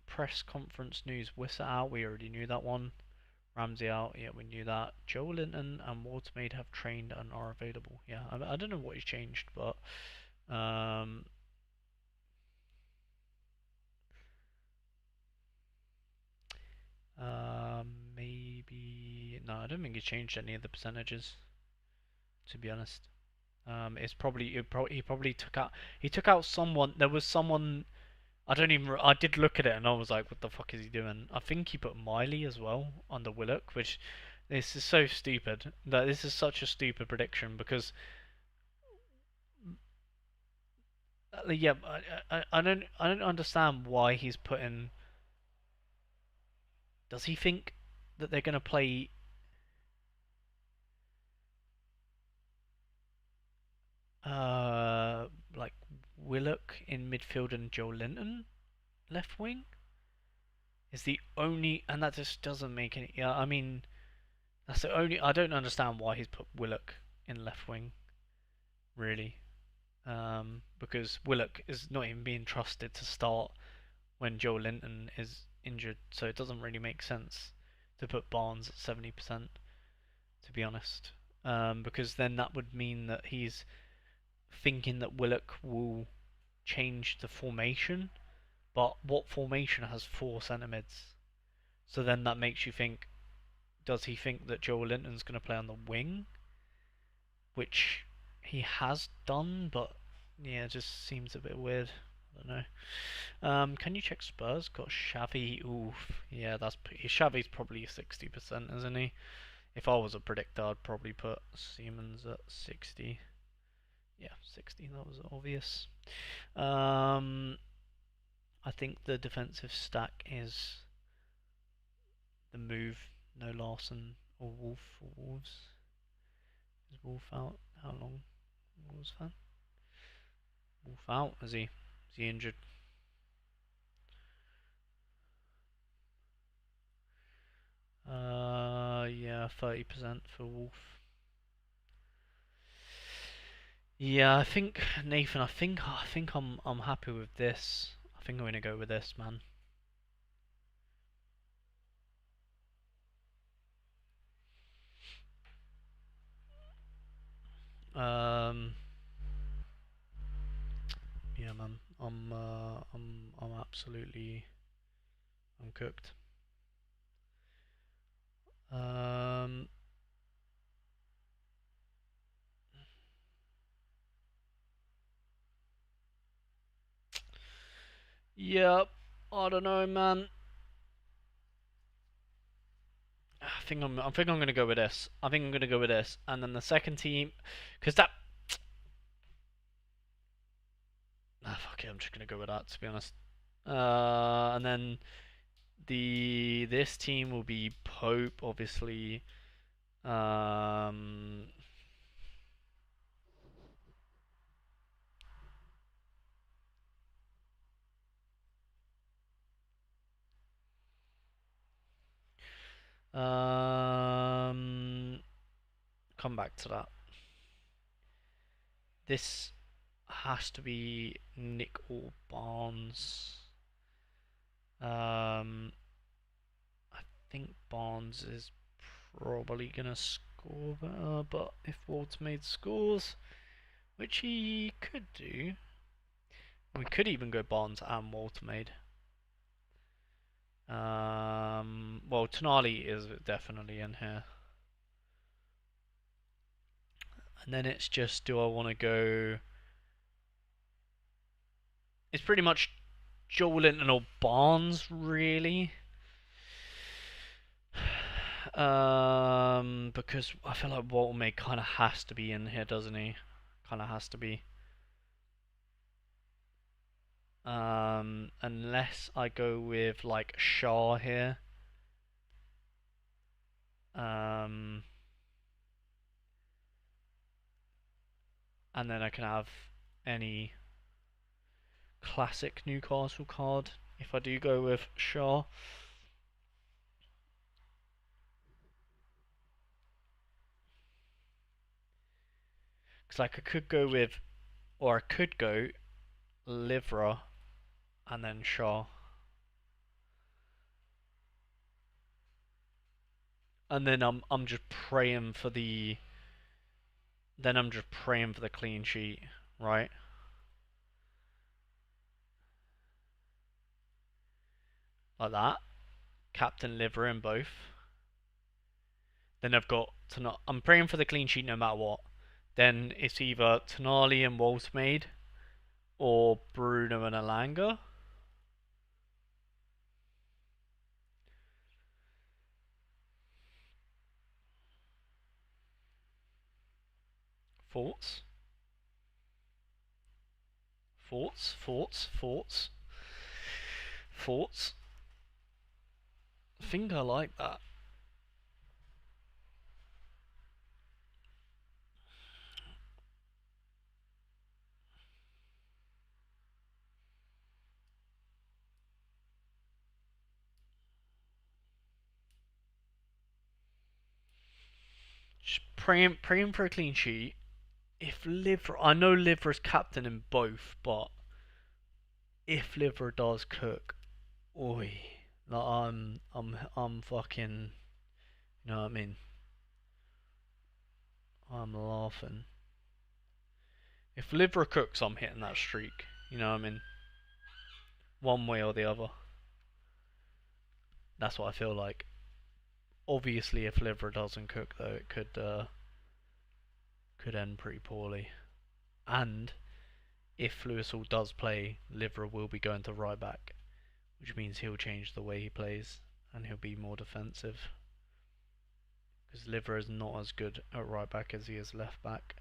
Press conference news. Wissa out. We already knew that one. Ramsey out. Yeah, we knew that. Joe Linton and Watermaid have trained and are available. Yeah, I don't know what he's changed, but um, maybe no. I don't think he changed any of the percentages. To be honest, it's he probably took out someone. There was someone. I don't even. I did look at it and I was like, what the fuck is he doing? I think he put Miley as well on the Willock, which this is so stupid. That this is such a stupid prediction because Yeah, I don't understand why he's putting. Does he think that they're gonna play uh like Willock in midfield and Joe Linton left wing? Is the only, and that just doesn't make any. Yeah, I mean that's the only. I don't understand why he's put Willock in left wing really. Because Willock is not even being trusted to start when Joe Linton is injured, so it doesn't really make sense to put Barnes at 70%, to be honest. Because then that would mean that he's thinking that Willock will change the formation, but what formation has four centre mids? So then that makes you think, does he think that Joe Linton's going to play on the wing? Which he has done, but yeah, it just seems a bit weird. I don't know. Can you check Spurs? Got Xavi. Oof. Yeah, Xavi's probably 60%, isn't he? If I was a predictor, I'd probably put Siemens at 60. Yeah, 60. That was obvious. Um, I think the defensive stack is the move. No Larson or Wolf for Wolves. Is Wolf out? How long? Wolves fan? Wolf out? Is he injured? Yeah, 30% for Wolf. Yeah, I think Nathan. I think I'm happy with this. I think I'm gonna go with this, man. Um, yeah, man. I'm absolutely, I'm cooked. Um, yeah, I don't know, man. I think I'm gonna go with this. I think I'm gonna go with this, and then the second team, because that. Ah, fuck it, I'm just gonna go with that to be honest. And then this team will be Pope, obviously. Um, um, come back to that. This has to be Nick or Barnes. Um, I think Barnes is probably gonna score better, but if Watermaid scores, which he could do, we could even go Barnes and Watermaid. Well, Tonali is definitely in here. And then it's just, do I want to go? It's pretty much Joel Linton or Barnes, really. Because I feel like Walter May kind of has to be in here, doesn't he? Kind of has to be. Unless I go with like Shaw here. Um, and then I can have any classic Newcastle card if I do go with Shaw. Because like I could go with, or I could go Livra and then Shaw, and then I'm just praying for the, then I'm just praying for the clean sheet, right? Like that. Captain Livra in both. Then I've got I'm praying for the clean sheet no matter what. Then it's either Tonali and Wolfsmaid or Bruno and Alanga. Thoughts? Thoughts? Thoughts? Thoughts? Thoughts? I think I like that. Just praying for a clean sheet. If Liver, I know Liver's captain in both, but if Liver does cook, oi, like I'm fucking, you know what I mean? I'm laughing. If Liver cooks, I'm hitting that streak. You know what I mean? One way or the other. That's what I feel like. Obviously, if Liver doesn't cook, though, it could end pretty poorly. And if Lewis Hall does play, Liver will be going to right back, which means he'll change the way he plays and he'll be more defensive. Because Liver is not as good at right back as he is left back.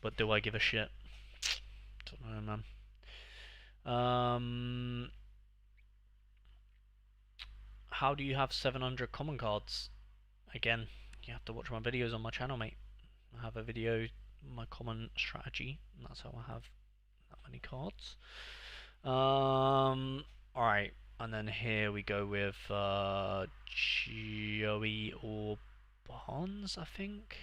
But do I give a shit? Don't know, man. How do you have 700 common cards? Again, you have to watch my videos on my channel, mate. I have a video, my common strategy, and that's how I have that many cards. Alright, and then here we go with Joey or Barnes, I think.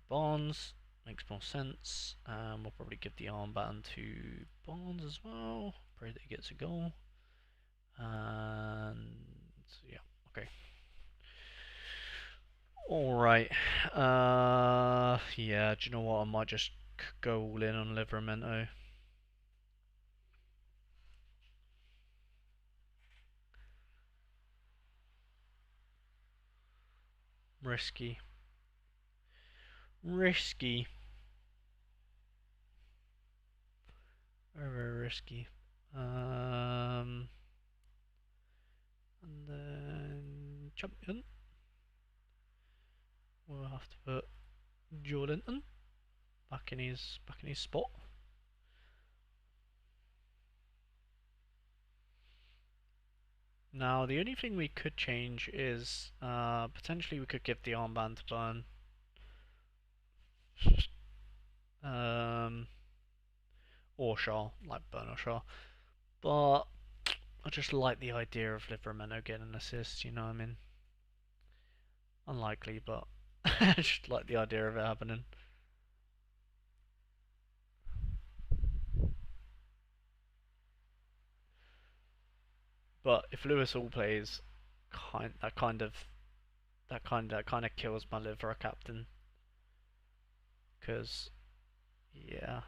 Barnes makes more sense. We'll probably give the armband to Barnes as well. Pray that he gets a goal. And yeah, okay. Alright. Yeah, do you know what? I might just go all in on Livramento. Risky. Risky. Very, very risky. And then champion. We'll have to put Jordan back in his spot. Now the only thing we could change is potentially we could give the armband to Burn. Or Shaw, like Burn or Shaw. But I just like the idea of Livramento getting an assist, you know what I mean? Unlikely, but I just like the idea of it happening. But if Lewis all plays, that kind of kills my liver captain. Cause yeah.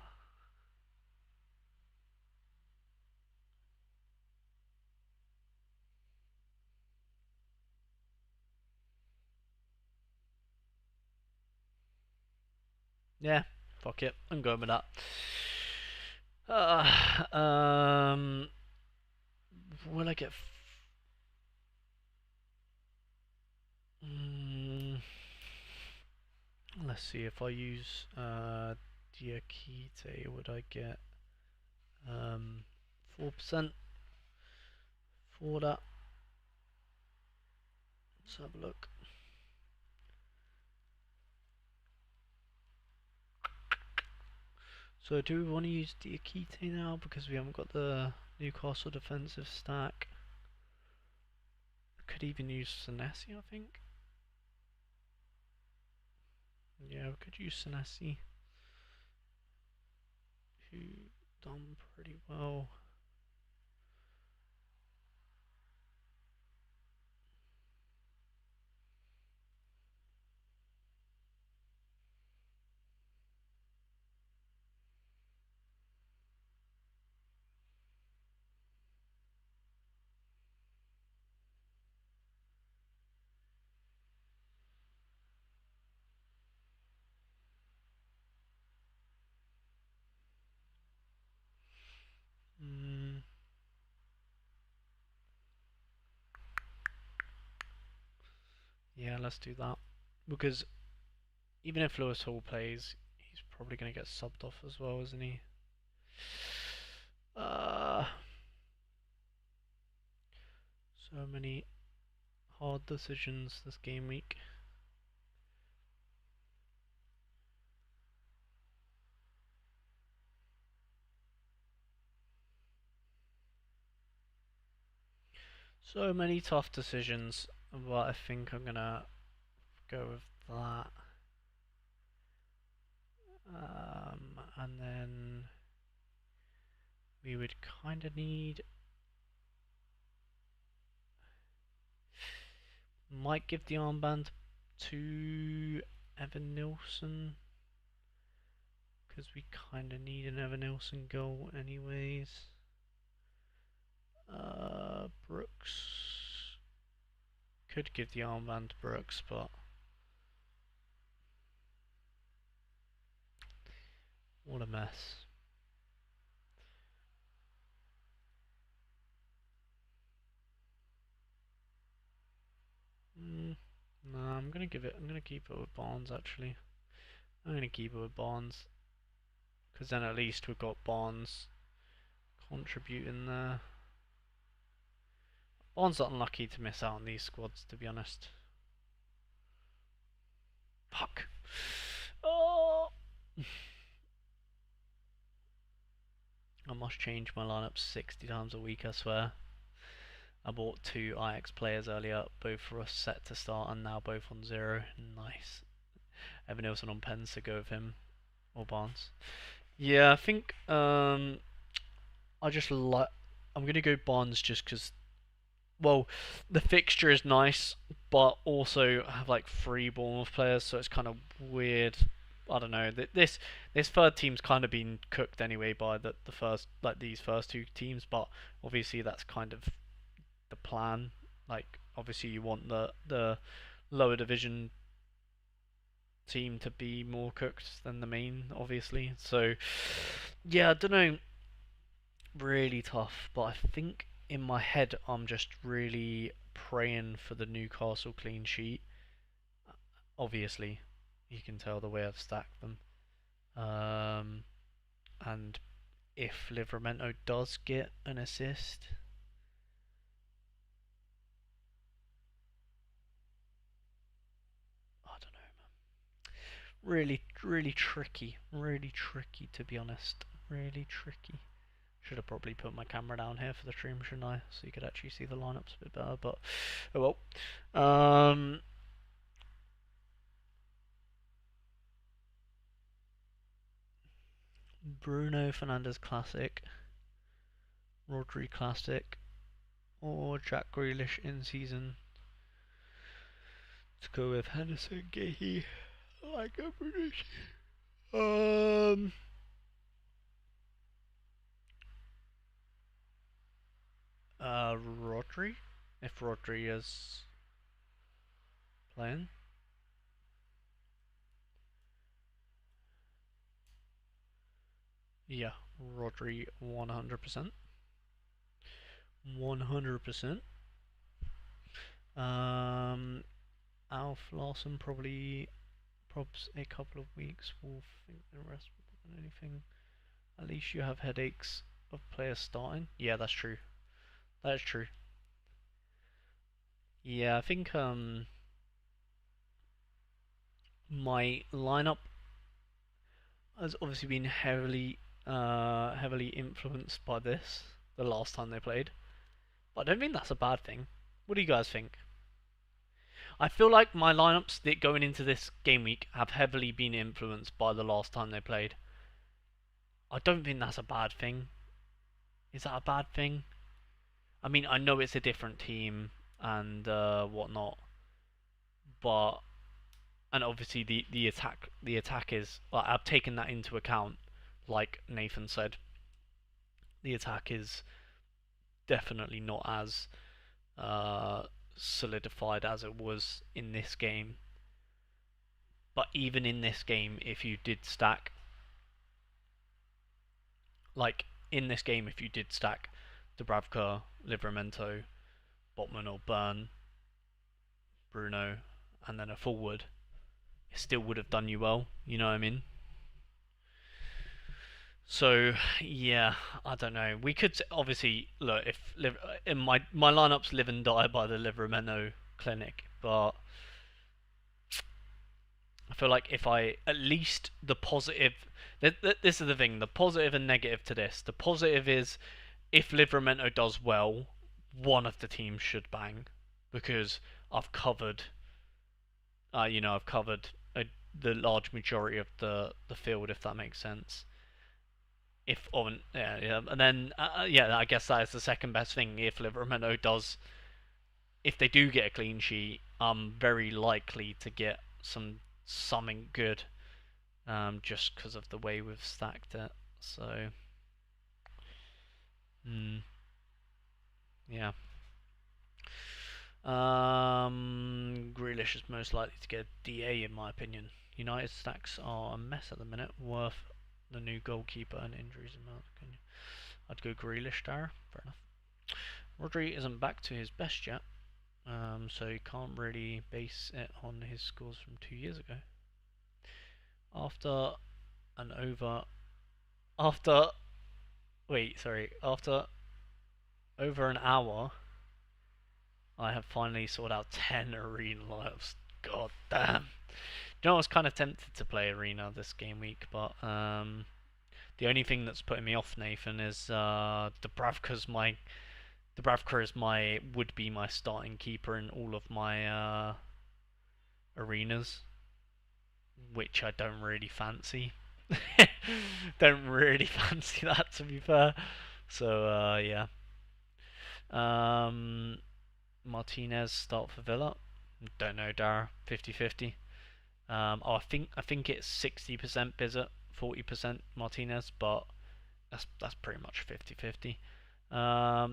Yeah, fuck it, I'm going with that. Will I get? Let's see if I use Diakite, would I get 4% for that? Let's have a look. So do we want to use Diakite now because we haven't got the Newcastle defensive stack? Could even use Senesi, I think. Yeah, we could use Senesi, who done pretty well. Yeah, let's do that. Because even if Lewis Hall plays, he's probably going to get subbed off as well, isn't he? Uh, so many hard decisions this game week. So many tough decisions, but I think I'm gonna go with that. And then we would kind of need. Might give the armband to Evan Nilsson, because we kind of need an Evan Nilsson goal anyways. Brooks. Could give the armband to Brooks, but what a mess. No, I'm gonna give it. I'm gonna keep it with Barnes. Actually, I'm gonna keep it with Barnes, because then at least we've got Barnes contributing there. Barnes are unlucky to miss out on these squads, to be honest. Fuck. Oh. I must change my lineup 60 times a week, I swear. I bought 2 Ajax players earlier, both were set to start and now both on 0. Nice. Evan Nilsson on pens to go with him, or Barnes. Yeah, I think I just like. I'm gonna go Barnes just because. Well, the fixture is nice, but also I have like 3 Bournemouth players, so it's kind of weird. I don't know. This third team's kind of been cooked anyway by the first, like these first 2 teams, but obviously that's kind of the plan. Like obviously you want the lower division team to be more cooked than the main, obviously. So yeah, I don't know. Really tough, but I think in my head I'm just really praying for the Newcastle clean sheet. Obviously, you can tell the way I've stacked them. Um, and if Livramento does get an assist, I don't know, man. Really tricky. Really tricky, to be honest. Really tricky. Should have probably put my camera down here for the stream, shouldn't I? So you could actually see the lineups a bit better, but oh well. Bruno Fernandes Classic, Rodri Classic, or Jack Grealish in season. Let's go with Henderson Gahey. I like a British. Rodri. If Rodri is playing. Yeah, Rodri 100%. 100%. Alf Lawson probably probs a couple of weeks. We'll think the rest more than anything. At least you have headaches of players starting. Yeah, that's true. That is true. Yeah, I think my lineup has obviously been heavily influenced by this the last time they played. But I don't think that's a bad thing. What do you guys think? I feel like my lineups that going into this game week have heavily been influenced by the last time they played. I don't think that's a bad thing. Is that a bad thing? I mean, I know it's a different team and whatnot, but and obviously the attack is like, I've taken that into account. Like Nathan said, the attack is definitely not as uh, solidified as it was in this game. But even in this game, if you did stack, like in this game, if you did stack Dubravka, Livramento, Botman, or Burn, Bruno, and then a forward, it still would have done you well. You know what I mean? So yeah, I don't know. We could obviously look if in my lineups live and die by the Livramento clinic, but I feel like if I at least the positive. This is the thing. The positive and negative to this. The positive is if Livramento does well, one of the teams should bang because I've covered. I've covered the large majority of the field, if that makes sense. If on yeah, and then yeah, I guess that is the second best thing. If Livramento does, if they do get a clean sheet, I'm very likely to get something good, just because of the way we've stacked it. So, yeah. Grealish is most likely to get a DA in my opinion. United stacks are a mess at the minute. Worth the new goalkeeper and injuries amount. I'd go Grealish there. Fair enough. Rodri isn't back to his best yet, so you can't really base it on his scores from 2 years ago. After an over, after after over an hour, I have finally sorted out 10 arena lineups. God damn. I was kind of tempted to play arena this game week, but the only thing that's putting me off, Nathan, is Dubravka is would be my starting keeper in all of my arenas, which I don't really fancy. Don't really fancy that, to be fair. So yeah. Martinez start for Villa. Don't know, Dara. 50-50. I think it's 60% Bizzet, 40% Martinez, but that's pretty much 50-50.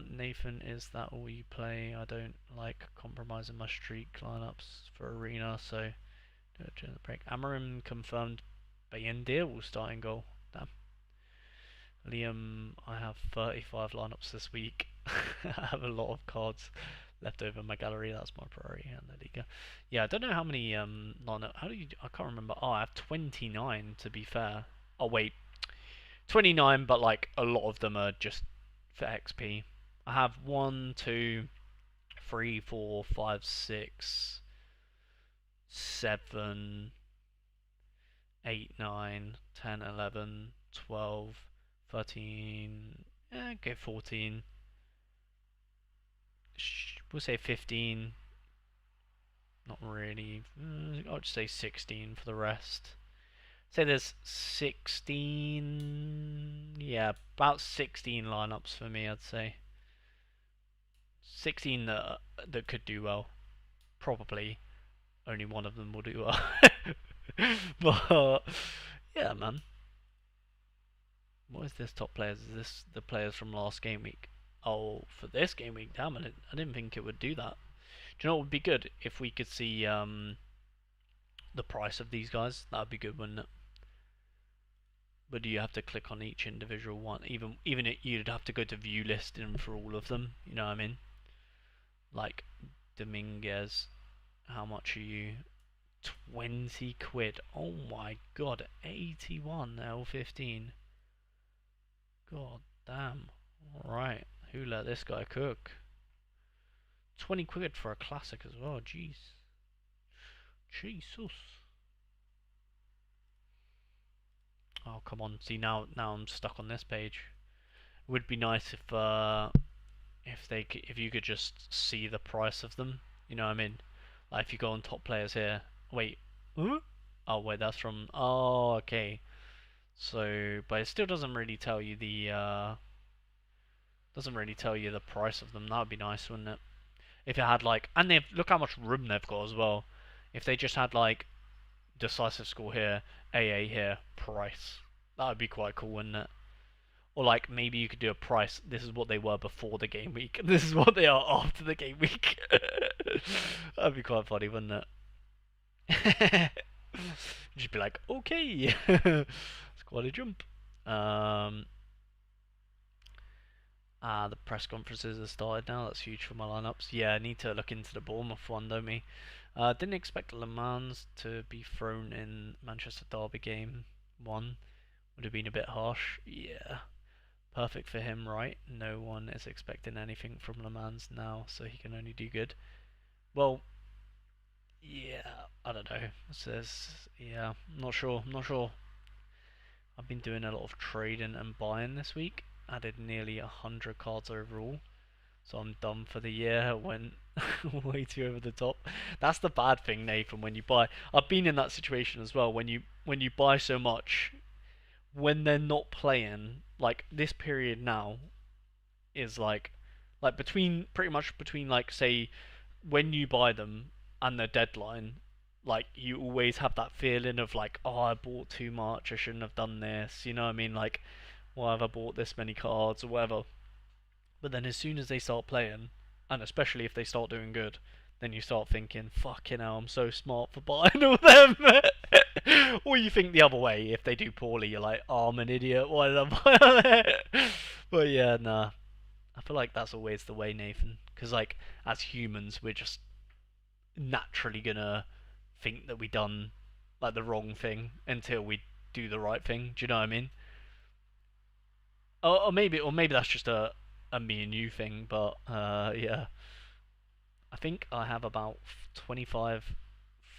Nathan, is that all you play? I don't like compromising my streak lineups for arena, so do it during the break. Amarim confirmed Bayendir will start in goal. Damn. Liam, I have 35 lineups this week. I have a lot of cards left over in my gallery. That's my priority, and there you go. Yeah, I don't know how many lineup. How do you? I can't remember. Oh, I have 29 to be fair. Oh wait, 29, but like a lot of them are just for XP. I have 1, 2, 3, 4, 5, 6, 7, 8, 9, 10, 11, 12, 13, okay, 14. We'll say 15. Not really. I'll just say 16 for the rest. Say there's 16. Yeah, about 16 lineups for me, I'd say. 16 that could do well. Probably only one of them will do well. But yeah, man. What is this top players? Is this the players from last game week? Oh, for this game week, damn it! I didn't think it would do that. Do you know what would be good if we could see the price of these guys? That would be good, wouldn't it? But do you have to click on each individual one? You'd have to go to view listing for all of them. You know what I mean? Like Dominguez, how much are you? 20 quid. Oh my god, 81 L15. God damn. Alright, who let this guy cook? 20 quid for a classic as well, jeez. Jesus. Oh, come on. See, now I'm stuck on this page. It would be nice if you could just see the price of them. You know what I mean? Like if you go on top players here. Wait. Huh? Oh wait, that's from. Oh, okay. So, but it still doesn't really tell you the price of them. That would be nice, wouldn't it? If it had like, and they look how much room they've got as well. If they just had like decisive score here, AA here, price. That would be quite cool, wouldn't it? Or like maybe you could do a price. This is what they were before the game week. This is what they are after the game week. That'd be quite funny, wouldn't it? Just be like, okay, it's quite a jump. The press conferences have started now. That's huge for my lineups. Yeah, I need to look into the Bournemouth one, don't we? Didn't expect Le Mans to be thrown in Manchester Derby game 1. Would have been a bit harsh. Yeah. Perfect for him, right? No one is expecting anything from Le Mans now, so he can only do good. Well, yeah, I don't know. Yeah, not sure, not sure. I've been doing a lot of trading and buying this week. Added nearly 100 cards overall, so I'm done for the year. Went way too over the top. That's the bad thing, Nathan. When you buy, I've been in that situation as well. When you buy so much, when they're not playing, like this period now is like between pretty much between like say when you buy them and the deadline, like you always have that feeling of like, oh, I bought too much, I shouldn't have done this, you know what I mean? Like, why have I bought this many cards or whatever? But then as soon as they start playing, and especially if they start doing good, then you start thinking, fucking hell, I'm so smart for buying all them. Or you think the other way, if they do poorly, you're like, oh, I'm an idiot, why did I buy it? But yeah, nah. I feel like that's always the way, Nathan. Because, like, as humans, we're just naturally gonna think that we done like the wrong thing until we do the right thing. Do you know what I mean? Or maybe that's just a me and you thing. But yeah, I think I have about 25.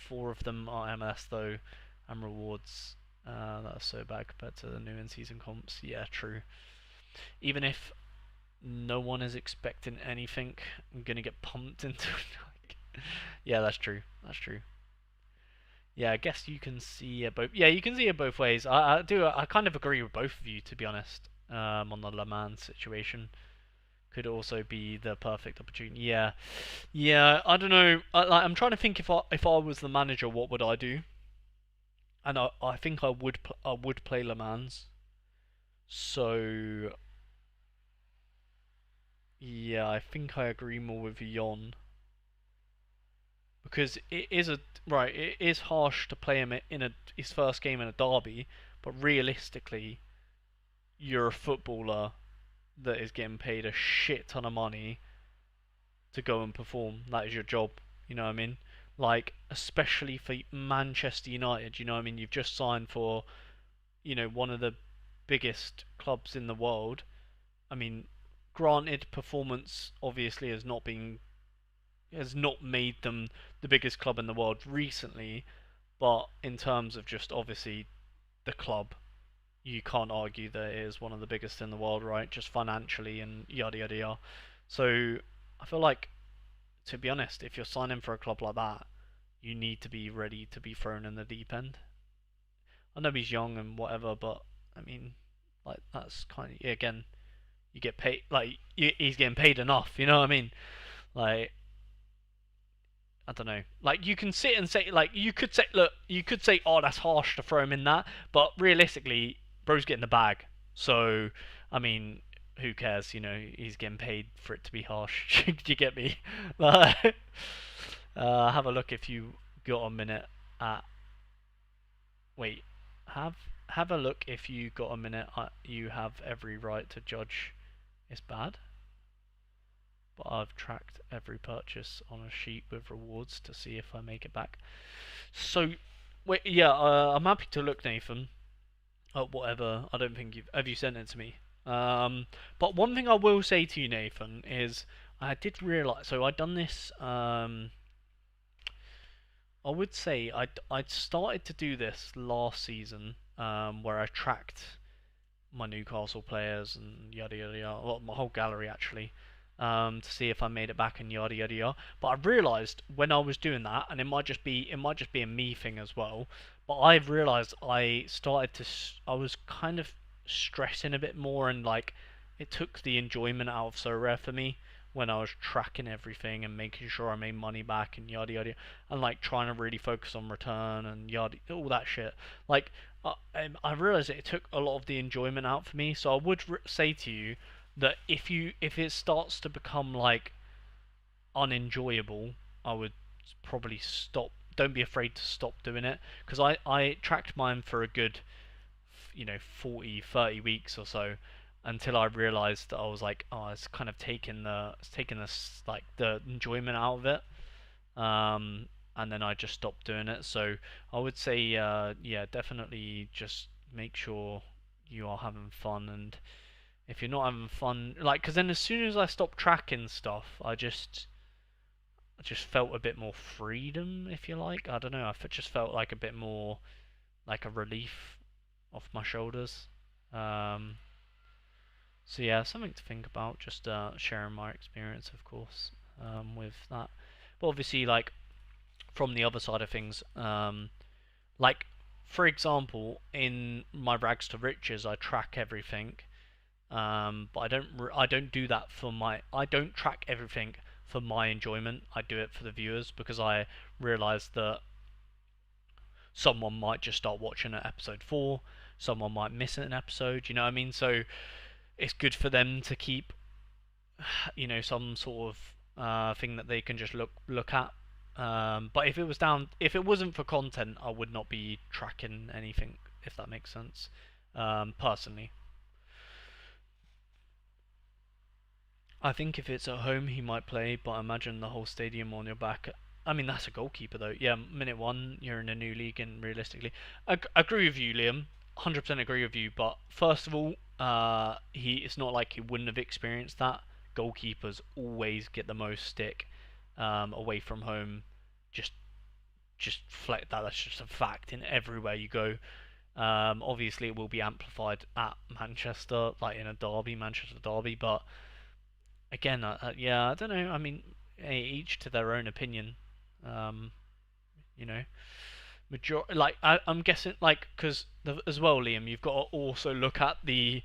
4 of them are MS though, and rewards. That are so bad compared to the new in-season comps. Yeah, true. Even if no one is expecting anything, I'm gonna get pumped into. Yeah, that's true. That's true. Yeah, I guess you can see it both. Yeah, you can see it both ways. I do. I kind of agree with both of you, to be honest. On the Le Mans situation, could also be the perfect opportunity. Yeah, yeah. I don't know. I'm trying to think if I was the manager, what would I do? And I think I would play Le Mans. So yeah, I think I agree more with Yon because it is a right. It is harsh to play him in his first game in a derby, but realistically, you're a footballer that is getting paid a shit ton of money to go and perform. That is your job. You know what I mean? Like, especially for Manchester United, you know what I mean? You've just signed for, one of the biggest clubs in the world. I mean, granted, performance obviously has not made them the biggest club in the world recently, but in terms of just obviously the club, you can't argue that it is one of the biggest in the world, right? Just financially and yada yada yada. So I feel like, to be honest, if you're signing for a club like that, you need to be ready to be thrown in the deep end. I know he's young and whatever, but I mean, like that's kind of again, you get paid like he's getting paid enough. You know what I mean? Like I don't know. Like you can sit and say like you could say oh that's harsh to throw him in that, but realistically, bro's getting the bag. So I mean, who cares? He's getting paid for it to be harsh. Do you get me? Like, have a look if you got a minute. At wait, have have a look if you got a minute. You have every right to judge. It's bad, but I've tracked every purchase on a sheet with rewards to see if I make it back. So, wait, yeah, I'm happy to look, Nathan. Whatever. I don't think you sent it to me. But one thing I will say to you, Nathan, is I did realise. So I'd done this. I would say I'd started to do this last season, where I tracked my Newcastle players and yada yada yada, well, my whole gallery actually, to see if I made it back and yada yada yada. But I realised when I was doing that, and it might just be a me thing as well. But I've realised I was kind of stressing a bit more, and like it took the enjoyment out of Sorare for me when I was tracking everything and making sure I made money back and yada yada, and like trying to really focus on return and yada all that shit. Like I realized it took a lot of the enjoyment out for me. So I would say to you that if it starts to become like unenjoyable, I would probably stop. Don't be afraid to stop doing it because I tracked mine for a good 40 30 weeks or so until I realized that I was like, oh, it's kind of taking the like the enjoyment out of it. and then I just stopped doing it. So I would say, yeah, definitely just make sure you are having fun, and if you're not having fun, like, because then as soon as I stopped tracking stuff, I just felt a bit more freedom, if you like. I don't know. Just felt like a bit more like a relief off my shoulders. Um, so yeah, something to think about. Just sharing my experience, of course, with that. But obviously, like from the other side of things, like for example, in my rags to riches, I track everything. But I don't do that for my I don't track everything for my enjoyment. I do it for the viewers because I realize that someone might just start watching at episode 4, someone might miss an episode, you know what I mean? So it's good for them to keep, some sort of thing that they can just look at. But if it wasn't for content, I would not be tracking anything, if that makes sense. Personally, I think if it's at home, he might play, but imagine the whole stadium on your back. I mean, that's a goalkeeper, though. Yeah, minute one, you're in a new league, and realistically, I agree with you, Liam. 100% agree with you. But first of all, it's not like he wouldn't have experienced that. Goalkeepers always get the most stick away from home. Just, just flex that. That's just a fact in everywhere you go. Obviously, it will be amplified at Manchester, like in a derby, Manchester derby, but again, yeah, I don't know. I mean, each to their own opinion. Um, you know, like I'm guessing, like, because as well, Liam, you've got to also look at the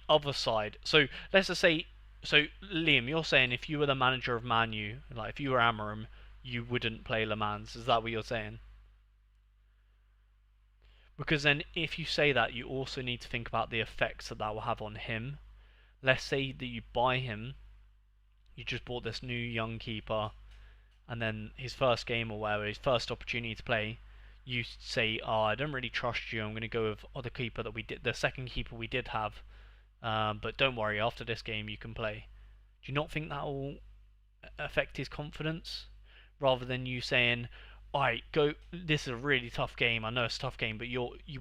other side. So let's just say, so Liam, you're saying if you were the manager of Man U, like if you were Amarim, you wouldn't play Le Mans. Is that what you're saying? Because then, if you say that, you also need to think about the effects that will have on him. Let's say that you buy him, you just bought this new young keeper, and then his first game or whatever, his first opportunity to play, you say, "Oh, I don't really trust you. I'm going to go with the keeper that we did, the second keeper we did have. But don't worry, after this game you can play." Do you not think that will affect his confidence, rather than you saying, "All right, go. This is a really tough game. I know it's a tough game, but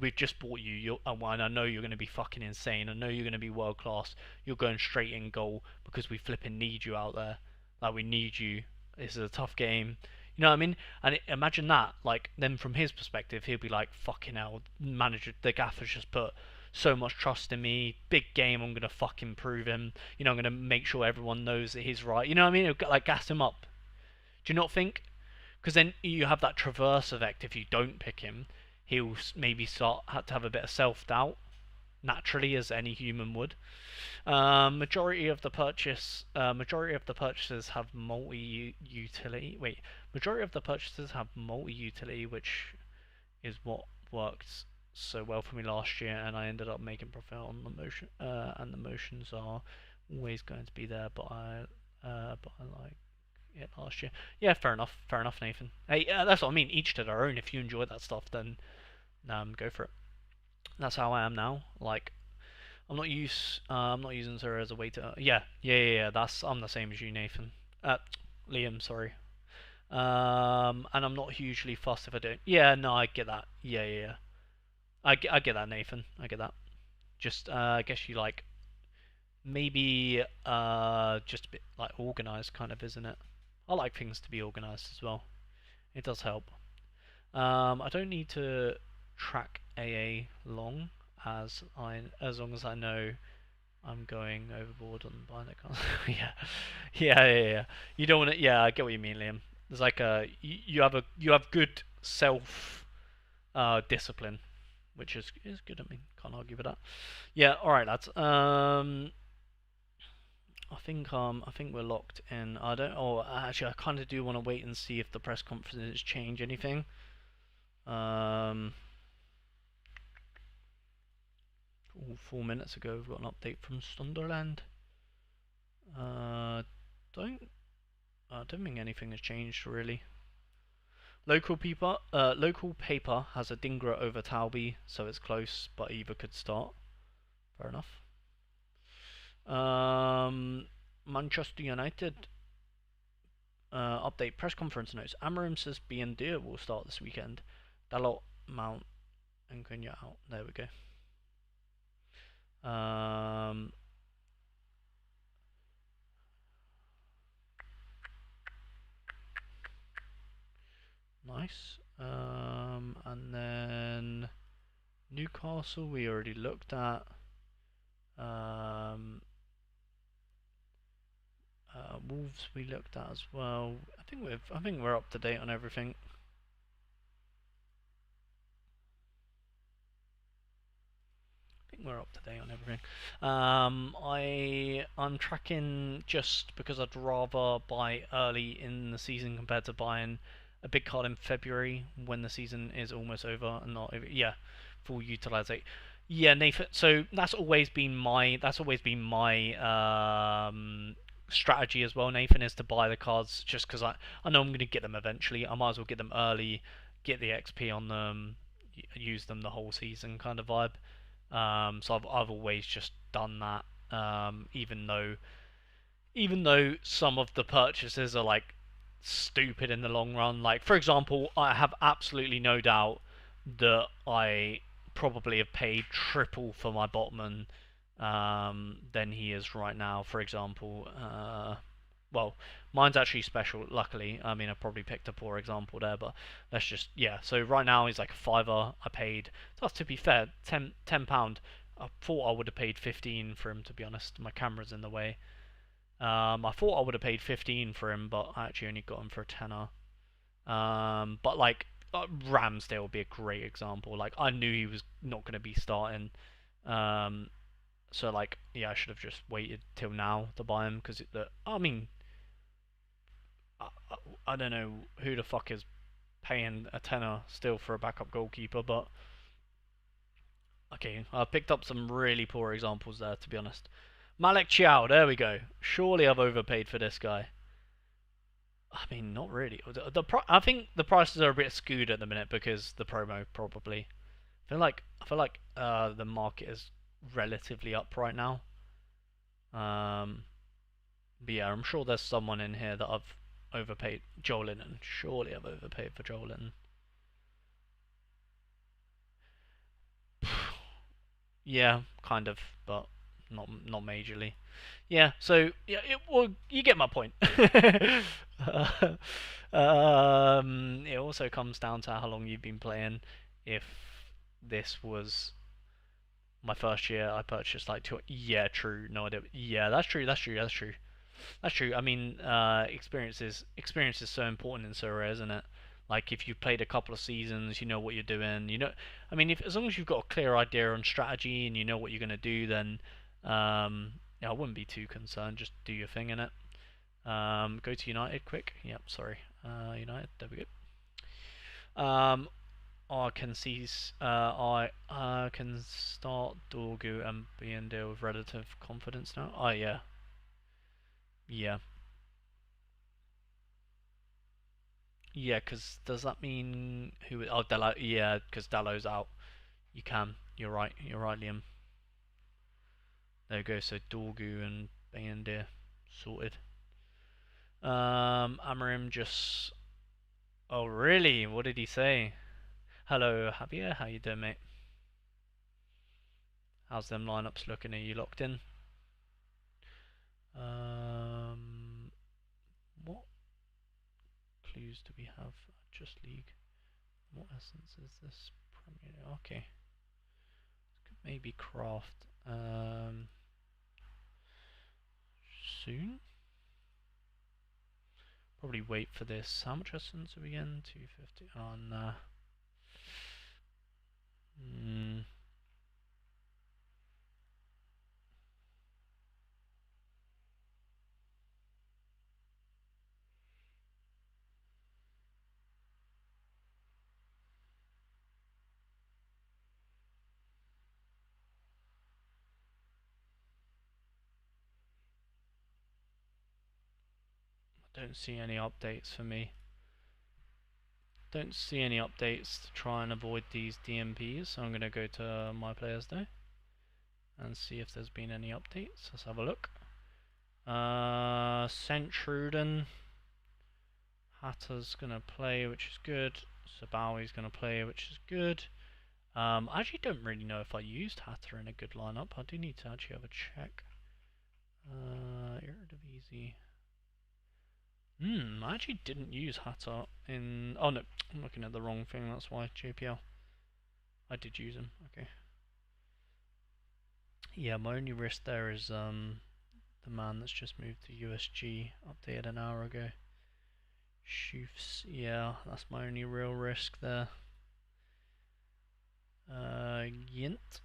we've just bought you. And I know you're going to be fucking insane. I know you're going to be world class. You're going straight in goal because we flipping need you out there. Like we need you. This is a tough game." You know what I mean? And imagine that. Like then from his perspective, he'll be like, "Fucking hell, manager, the gaffer's just put so much trust in me. Big game. I'm gonna fucking prove him. I'm gonna make sure everyone knows that he's right." You know what I mean? It'll like gas him up. Do you not think? Because then you have that traverse effect. If you don't pick him, he'll maybe have to have a bit of self doubt naturally, as any human would. Majority of the purchases have multi utility. Wait, majority of the purchases have multi utility, which is what worked so well for me last year, and I ended up making profit on the motion. And the motions are always going to be there, but I like it last year. Yeah, fair enough, Nathan. Hey, that's what I mean. Each to their own. If you enjoy that stuff, then go for it. That's how I am now. Like I'm not using Sorare as a way to. Yeah. I'm the same as you, Nathan. Liam, sorry. And I'm not hugely fussed if I don't. Yeah, no, I get that. Yeah. I get that, Nathan. I get that. Just, I guess you like maybe just a bit like organized, kind of, isn't it? I like things to be organized as well. It does help. I don't need to track AA long as long as I know I'm going overboard on buying that console. Yeah. You don't want to. Yeah, I get what you mean, Liam. There's like you have good self discipline, which is good. I mean, can't argue with that. Yeah. All right, lads. I think we're locked in. I don't. Oh, actually, I kind of do want to wait and see if the press conferences change anything. Um, 4 minutes ago, we've got an update from Sunderland. Uh, don't I don't think anything has changed really. Local paper has a Dingra over Talby, so it's close, but either could start. Fair enough. Manchester United Update press conference notes. Amarim says B and Deer will start this weekend. Dalot, Mount, and Cunha out. There we go. Nice. And then Newcastle we already looked at. Wolves we looked at as well. I think we're up to date on everything. We're up to date on everything. I'm tracking just because I'd rather buy early in the season compared to buying a big card in February when the season is almost over and not over. Yeah, full utilization. Yeah, Nathan. So that's always been my strategy as well. Nathan is to buy the cards just because I know I'm going to get them eventually. I might as well get them early, get the XP on them, use them the whole season kind of vibe. So I've always just done that, even though some of the purchases are like stupid in the long run. Like for example, I have absolutely no doubt that I probably have paid triple for my Botman than he is right now. For example, well, mine's actually special. Luckily, I mean I probably picked a poor example there, but let's just yeah. So right now he's like a fiver. I paid. That's to be fair, £10. I thought I would have paid 15 for him. To be honest, my camera's in the way. I thought I would have paid 15 for him, but I actually only got him for a tenner. But like Ramsdale would be a great example. Like I knew he was not going to be starting. So like yeah, I should have just waited till now to buy him because I mean I don't know who the fuck is paying a tenner still for a backup goalkeeper, but okay, I picked up some really poor examples there to be honest. Malik Chow, there we go. Surely I've overpaid for this guy. I mean, not really. I think the prices are a bit skewed at the minute because the promo probably. I feel like the market is relatively up right now. But yeah, I'm sure there's someone in here that I've overpaid. Joel Linton. Surely I've overpaid for Joel Linton. Yeah, kind of, but not majorly. Yeah, so yeah, well, you get my point. It also comes down to how long you've been playing. If this was my first year, I purchased like two. Yeah, true. No idea. Yeah, that's true. That's true. That's true. That's true. I mean, experience is so important in Sorare, isn't it? Like if you've played a couple of seasons, you know what you're doing. You know, I mean, if as long as you've got a clear idea on strategy and you know what you're gonna do, then yeah, I wouldn't be too concerned. Just do your thing in it. Go to United quick. Yep, sorry. United. There we go. I can see. I can start Dorgu and be and deal with relative confidence now. Oh yeah, yeah. Yeah, because does that mean who? Oh, Dello. Yeah, because Dallo's out. You can. You're right. You're right, Liam. There we go. So Dorgu and Bayendir sorted. Amarim just. Oh, really? What did he say? Hello, Javier. How you doing, mate? How's them lineups looking? Are you locked in? Um, what clues do we have? Just League. What essence is this? Premier. Okay. Maybe craft. Soon. Probably wait for this. How much essence are we getting? 250. Oh, nah. Mm. I don't see any updates for me. Don't see any updates to try and avoid these DMPs, so I'm going to go to my players though and see if there's been any updates. Let's have a look. Centruden. Hatter's gonna play, which is good. Sabawi's gonna play, which is good. I actually don't really know if I used Hatter in a good lineup. I do need to actually have a check. Eredivisie. I actually didn't use Hatter in... Oh no, I'm looking at the wrong thing, that's why. JPL. I did use him, okay. Yeah, my only risk there is the man that's just moved to USG, updated an hour ago. Shoofs, yeah, that's my only real risk there. Yint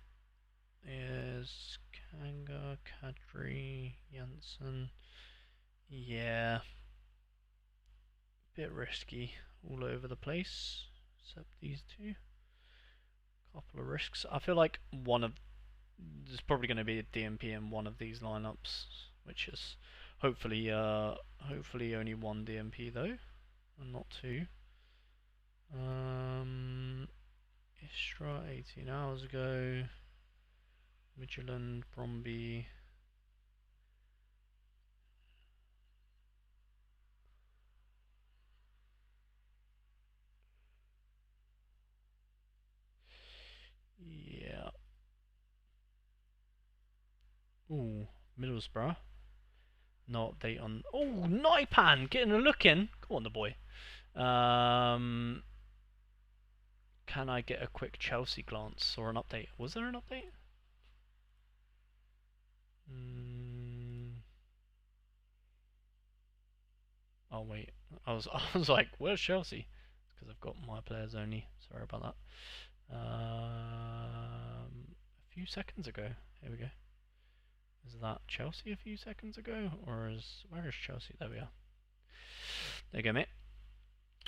is Kanga, Kadri, Janssen. Yeah, bit risky all over the place, except these two. Couple of risks. I feel like there's probably going to be a DMP in one of these lineups, which is hopefully only one DMP though, and not two. Istra 18 hours ago. Midtjylland, Bromby. Yeah. Ooh, Middlesbrough. No update on. Oh, Naipan getting a look in. Go on, the boy. Can I get a quick Chelsea glance or an update? Was there an update? Oh wait, I was like, where's Chelsea? Because I've got my players only. Sorry about that. A few seconds ago. Here we go. Is that Chelsea a few seconds ago, or where is Chelsea? There we are. There you go, mate.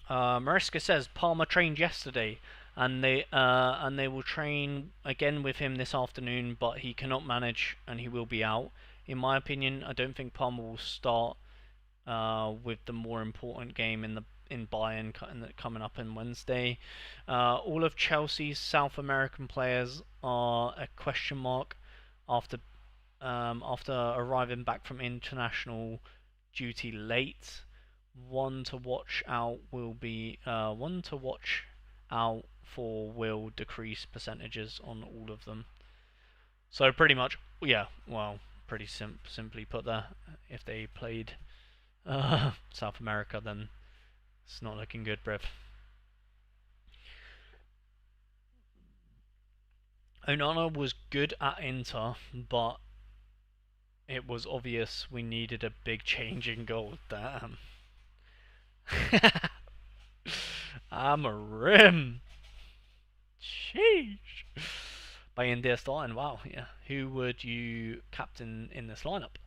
Mariska says Palmer trained yesterday, and they will train again with him this afternoon, but he cannot manage and he will be out. In my opinion, I don't think Palmer will start with the more important game in Bayern coming up on Wednesday. All of Chelsea's South American players are a question mark after arriving back from international duty late. One to watch out for will decrease percentages on all of them. So pretty much, yeah. Well, pretty simply put there, if they played South America, then it's not looking good, bruv. Onana was good at Inter, but it was obvious we needed a big change in goal. Damn. I'm a rim. Sheesh. By India starting, wow, yeah. Who would you captain in this lineup?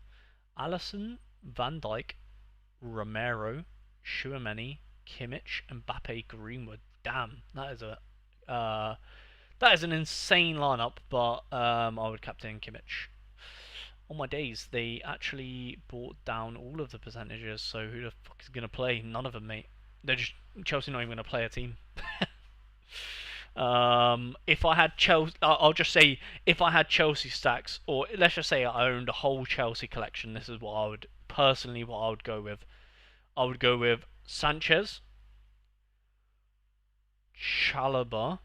Allison, Van Dijk, Romero, Chouameni, Kimmich, Mbappe, Greenwood. Damn, that is an insane lineup, but I would captain Kimmich. On my days, they actually brought down all of the percentages, so who the fuck is going to play? None of them, mate. They're just Chelsea not even going to play a team. If I had Chelsea, I'll just say if I had Chelsea stacks, or let's just say I owned a whole Chelsea collection, this is what I would go with. I would go with Sanchez, Chalobah,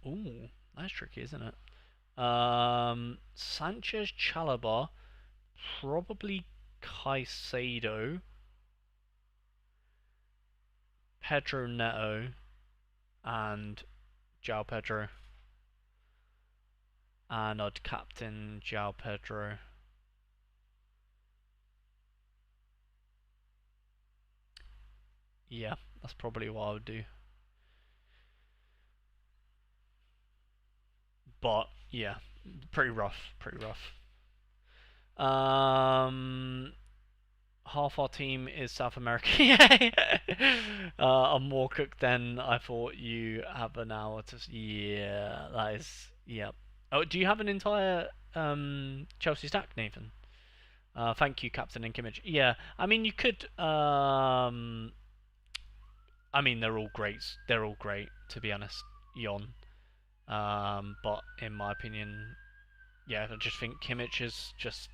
ooh, that's tricky, isn't it? Sanchez, Chalobah, probably Caicedo, Pedro Neto, and João Pedro. And I'd captain João Pedro. Yeah, that's probably what I would do. But yeah, pretty rough, pretty rough. Half our team is South American. I'm more cooked than I thought. You have an hour to. Yeah, that is. Yep. Oh, do you have an entire Chelsea stack, Nathan? Thank you, Captain and Kimmich. Yeah, I mean you could. I mean they're all great. They're all great, to be honest. Yon. But in my opinion, yeah, I just think Kimmich is just,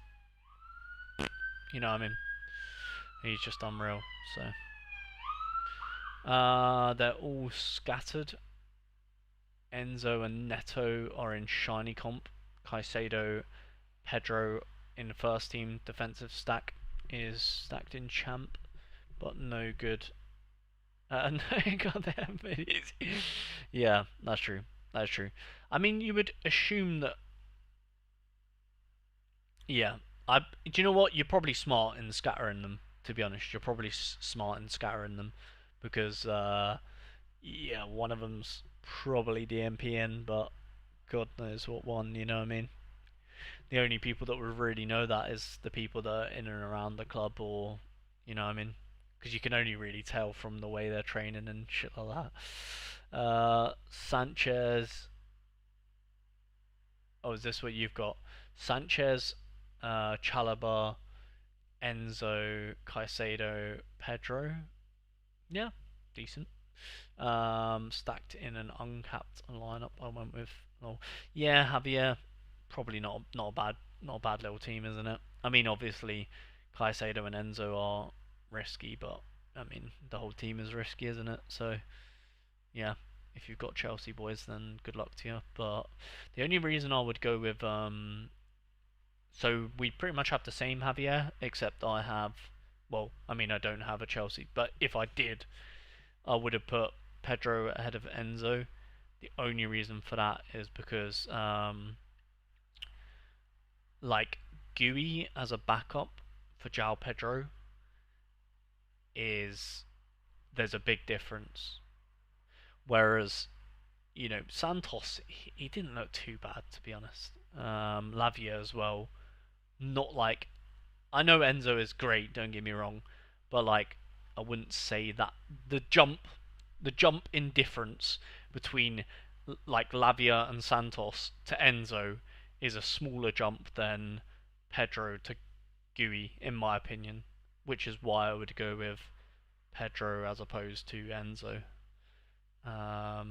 you know what I mean? He's just unreal. So, they're all scattered. Enzo and Neto are in shiny comp. Caicedo, Pedro in the first team defensive stack is stacked in champ, but no good. No, goddamn idiots. Yeah, that's true. That's true. I mean, you would assume that. Yeah, do you know what? You're probably smart in scattering them. To be honest, you're probably smart in scattering them because yeah, one of them's probably DMPN, but God knows what one. You know what I mean? The only people that would really know that is the people that are in and around the club, or you know what I mean? Because you can only really tell from the way they're training and shit like that. Sanchez. Oh, is this what you've got? Sanchez, Chalaba, Enzo, Caicedo, Pedro. Yeah, decent. Stacked in an uncapped lineup. I went with. Oh, yeah, Javier. Probably not a bad little team, isn't it? I mean, obviously, Caicedo and Enzo are risky, but I mean, the whole team is risky, isn't it? So yeah, if you've got Chelsea boys, then good luck to you. But the only reason I would go with so we pretty much have the same Javier, except I have. Well, I mean, I don't have a Chelsea, but if I did, I would have put Pedro ahead of Enzo. The only reason for that is because like Gui as a backup for João Pedro is there's a big difference. Whereas Santos he didn't look too bad to be honest. Lavia as well. Not like I know Enzo is great. Don't get me wrong, but like I wouldn't say that the jump the jump in difference between like Lavia and Santos to Enzo is a smaller jump than Pedro to Gui, in my opinion, which is why I would go with Pedro as opposed to Enzo. I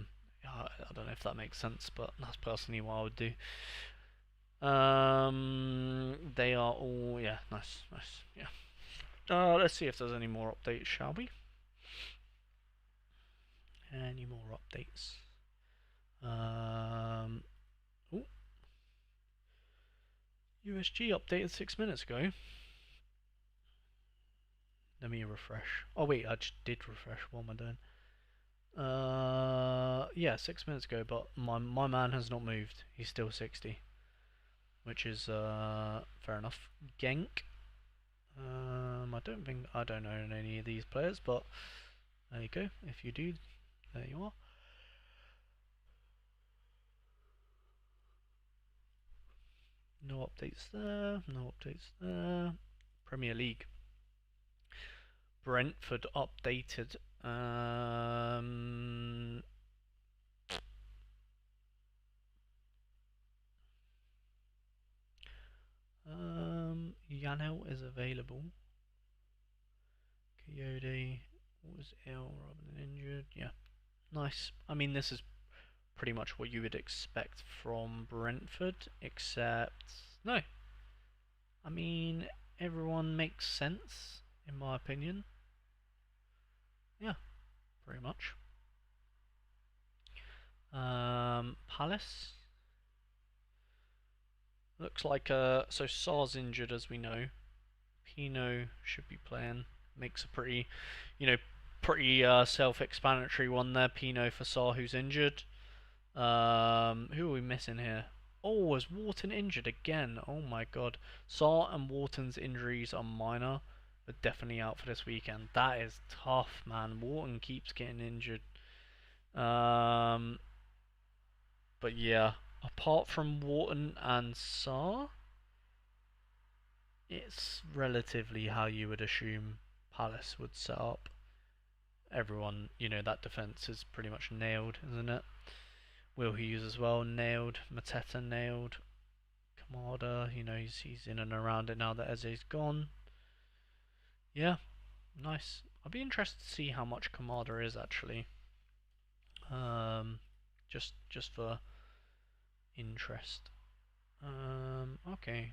don't know if that makes sense, but that's personally what I would do. They are all yeah, nice, nice, yeah. Let's see if there's any more updates, shall we? Any more updates? Ooh, USG updated 6 minutes ago. Let me refresh. Oh wait, I just did refresh. What am I doing? Yeah, 6 minutes ago, but my man has not moved. He's still 60, which is fair enough. Genk. I don't know any of these players, but there you go. If you do, there you are. No updates there. No updates there. Premier League. Brentford updated. Yanel is available. Coyote was ill rather than injured. Yeah, nice. I mean, this is pretty much what you would expect from Brentford, except no. I mean, everyone makes sense in my opinion. Yeah, pretty much. Palace looks like so Sar's injured as we know. Pino should be playing. Makes a pretty, pretty self-explanatory one there. Pino for Sar who's injured. Who are we missing here? Oh, is Wharton injured again? Oh my god. Sar and Wharton's injuries are minor, but definitely out for this weekend. That is tough, man. Wharton keeps getting injured. Um, but yeah, apart from Wharton and Sar, it's relatively how you would assume Palace would set up. Everyone, that defense is pretty much nailed, isn't it? Will Hughes as well, nailed. Mateta nailed. Kamada, he's in and around it now that Eze's gone. Yeah, nice. I'd be interested to see how much Kamada is actually. Just for interest. Okay.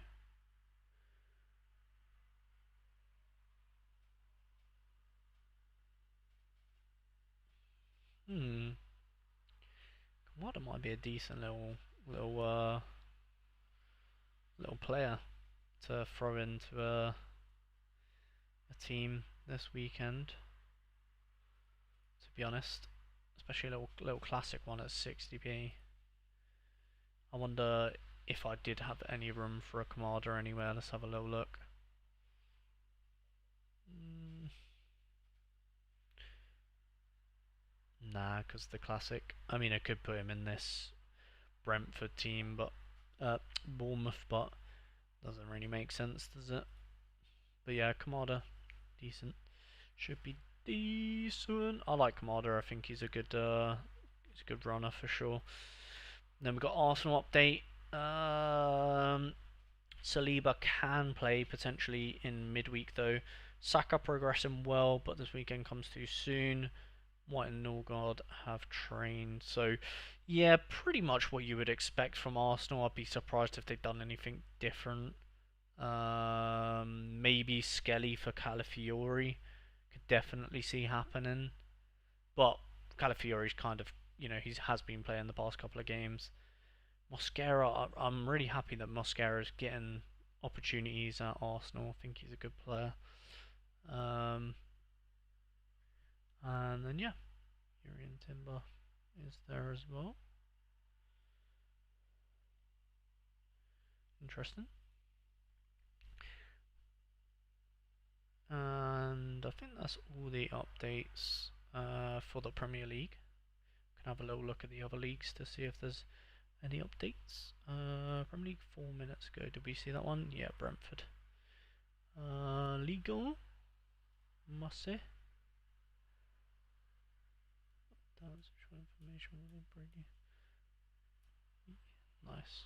Hmm. Kamada might be a decent little player to throw into a team this weekend. To be honest, especially a little classic one at 60p. I wonder if I did have any room for a Kamada anywhere. Let's have a little look. Mm, nah, because the classic. I mean, I could put him in this Brentford team, but Bournemouth, but doesn't really make sense, does it? But yeah, Kamada, decent. Should be decent. I like Kamada. I think he's a good runner for sure. Then we've got Arsenal update. Saliba can play potentially in midweek though. Saka progressing well, but this weekend comes too soon. White and Norgard have trained, so yeah, pretty much what you would expect from Arsenal. I'd be surprised if they'd done anything different. Maybe Skelly for Calafiori could definitely see happening, but Calafiori's kind of he has been playing the past couple of games. Mosquera, I'm really happy that Mosquera's getting opportunities at Arsenal. I think he's a good player. Um, and then yeah, Urian Timber is there as well. Interesting. And I think that's all the updates for the Premier League. Can have a little look at the other leagues to see if there's any updates. Premier League 4 minutes ago. Did we see that one? Yeah, Brentford. Ligue 1. Marseille. That's information within Brady. Nice.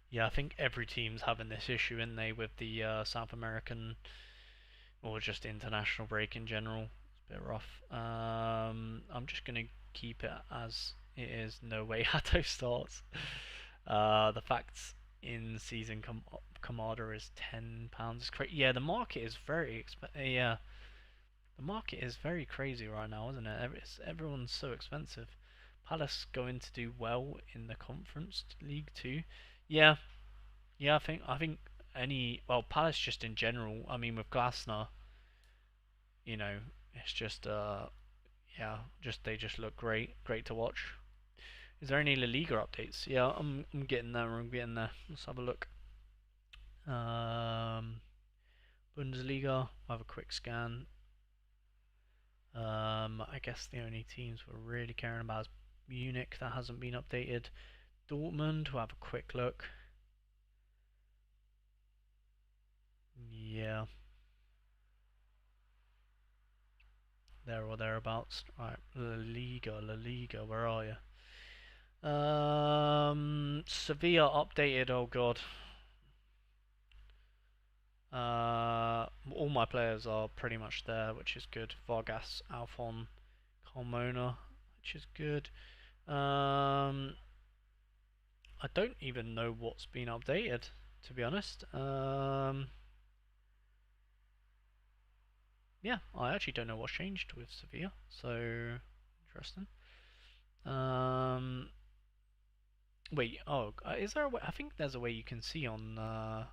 Yeah, I think every team's having this issue, in they, with the South American or just international break in general. It's a bit rough. I'm just gonna keep it as it is. No way Hato starts. The facts in season Kamada is £10. Yeah, the market is very yeah, the market is very crazy right now, isn't it? Everyone's so expensive. Palace going to do well in the Conference League too. Yeah, yeah. I think any Palace just in general. I mean, with Glasner, you know, it's just yeah, just they just look great to watch. Is there any La Liga updates? Yeah, I'm getting there. I'm getting there. Let's have a look. Um, Bundesliga. I'll have a quick scan. I guess the only teams we're really caring about is Munich. That hasn't been updated. Dortmund. We'll have a quick look. Yeah, there or thereabouts. Right, La Liga. Where are you? Sevilla updated. Oh God. All my players are pretty much there, which is good. Vargas, Alfon, Carmona, which is good. I don't even know what's been updated, to be honest. Yeah, I actually don't know what's changed with Sevilla, so interesting. Um, wait, oh, is there a way? I think there's a way you can see on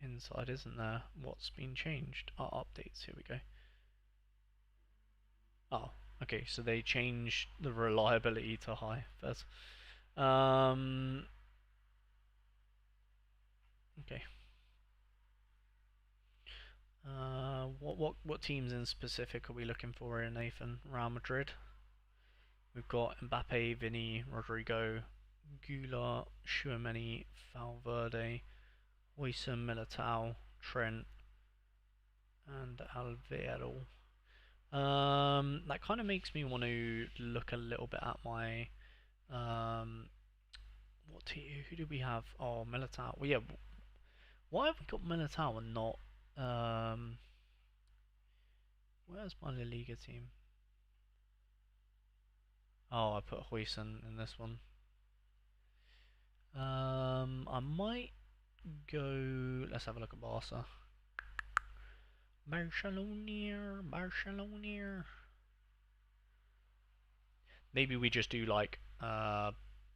inside, isn't there? What's been changed? Oh, updates. Here we go. Oh, okay. So they changed the reliability to high first. Um, okay. What teams in specific are we looking for here, Nathan? Real Madrid. We've got Mbappe, Vinny, Rodrigo, Gula, Schuameni, Valverde, Huijsen, Militao, Trent, and Alvaro. That kind of makes me want to look a little bit at my who do we have? Oh, Militao. Well, yeah. Why have we got Militao and not where's my La Liga team? Oh, I put Huijsen in this one. I might go. Let's have a look at Barca. Barcelona. Maybe we just do like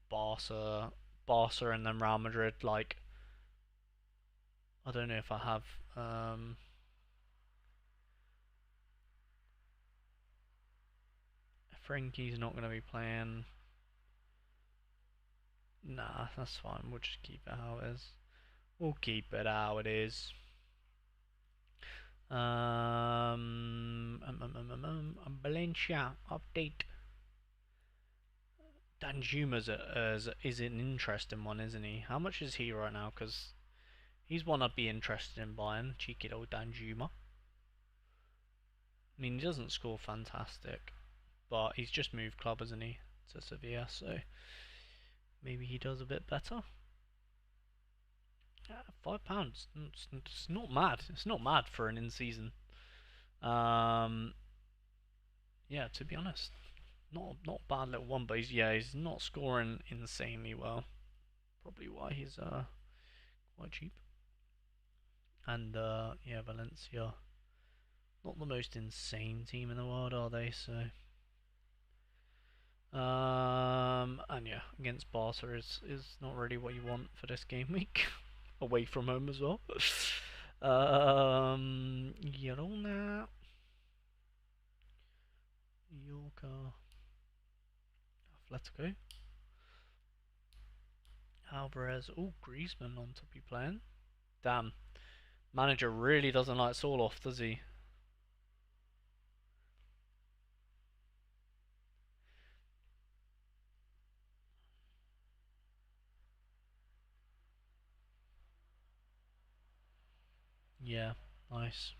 Barca, Barca, and then Real Madrid. Like I don't know if I have. Frankie's not going to be playing. Nah, that's fine. We'll just keep it how it is. We'll keep it how it is. Valencia update. Danjuma's is an interesting one, isn't he? How much is he right now? Because he's one I'd be interested in buying. Cheeky old Danjuma. I mean, he doesn't score fantastic, but he's just moved club, hasn't he, to Sevilla, so maybe he does a bit better. £5. It's not mad. It's not mad for an in-season. Yeah, to be honest, not a bad little one, but he's not scoring insanely well. Probably why he's quite cheap. And yeah, Valencia, not the most insane team in the world, are they? So and yeah, against Barca is not really what you want for this game week. Away from home as well. Girona, Yorka, Atletico, Alvarez. Oh, Griezmann on to be playing. Damn, manager really doesn't like Soloff, does he? Yeah, nice,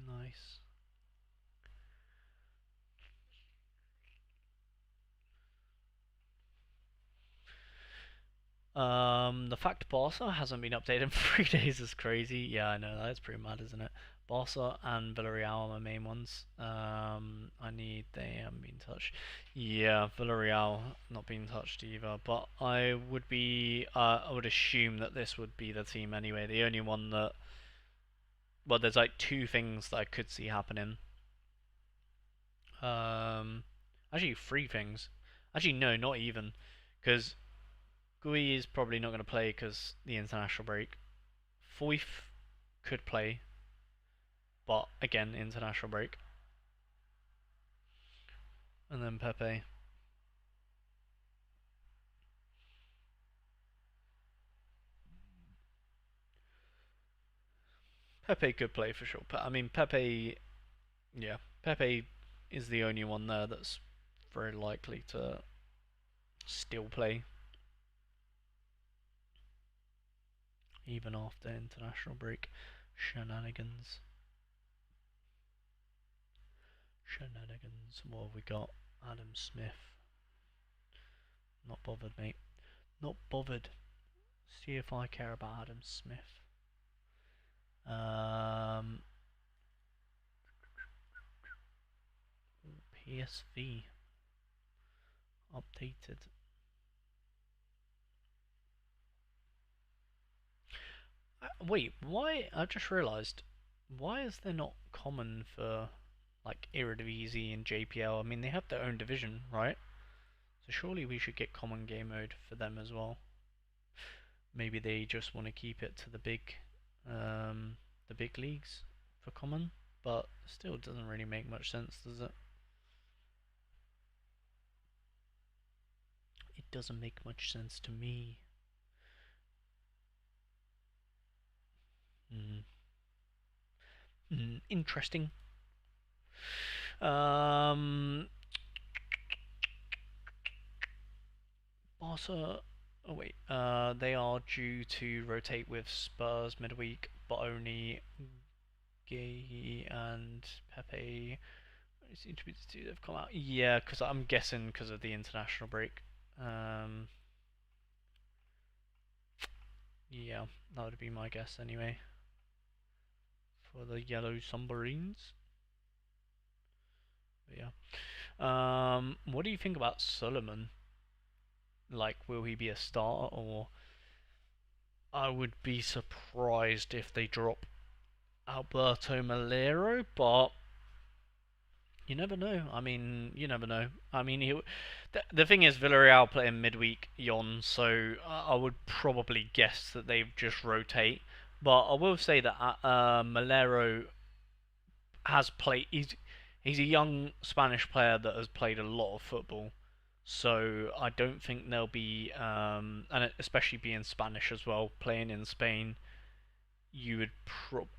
nice. The fact Barca hasn't been updated in 3 days is crazy. Yeah, I know that's pretty mad, isn't it? Barca and Villarreal are my main ones. They haven't been touched. Yeah, Villarreal not being touched either. But I would assume that this would be the team anyway. The only one that, well, there's like two things that I could see happening. Um, Actually, three things. Actually, no, not even, because Gui is probably not going to play because the international break. Foyth could play, but again, international break. And then Pepe. Pepe could play for sure. I mean, yeah, Pepe is the only one there that's very likely to still play, even after international break. Shenanigans. Shenanigans. What have we got? Adam Smith. Not bothered, mate. Not bothered. See if I care about Adam Smith. Um, PSV updated. Wait, why? I just realised. Why is there not common for like Eredivisie and JPL? I mean, they have their own division, right? So surely we should get common game mode for them as well. Maybe they just want to keep it to the big leagues for common, but still doesn't really make much sense, does it? It doesn't make much sense to me. Hmm. Interesting. Um, Barca. Oh wait. They are due to rotate with Spurs midweek, but only Gay and Pepe seem to be the two that have come out. Yeah, because I'm guessing because of the international break. Um, yeah, that would be my guess anyway. For the yellow submarines. But yeah. What do you think about Solomon? Like, will he be a starter, or I would be surprised if they drop Alberto Malero, but you never know. I mean, you never know. I mean, the thing is, Villarreal play in midweek Yon, so I would probably guess that they just rotate. But I will say that Malero has played. He's a young Spanish player that has played a lot of football. So I don't think they'll be, and especially being Spanish as well, playing in Spain, you would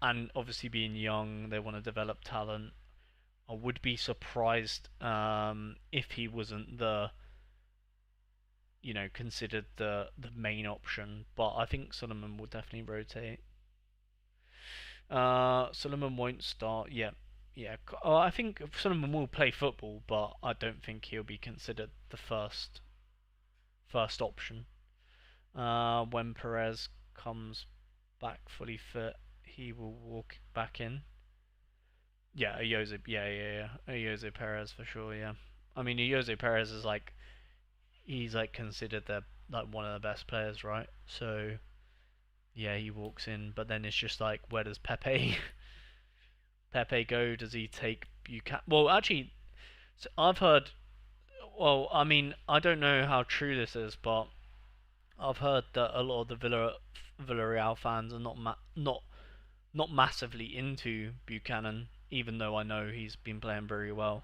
and obviously being young, they want to develop talent. I would be surprised if he wasn't considered the main option. But I think Solomon will definitely rotate. Solomon won't start. Yeah, yeah. I think Solomon will play football, but I don't think he'll be considered the first option. When Perez comes back fully fit, he will walk back in. Yeah, Jose. Yeah. Jose Perez for sure. Yeah. I mean, Jose Perez is like he's like considered the like one of the best players, right? So yeah, he walks in, but then it's just like, where does Pepe Pepe go? Does he take Buchanan? Well, actually, so I've heard. Well, I mean, I don't know how true this is, but I've heard that a lot of the Villarreal fans are not massively into Buchanan, even though I know he's been playing very well.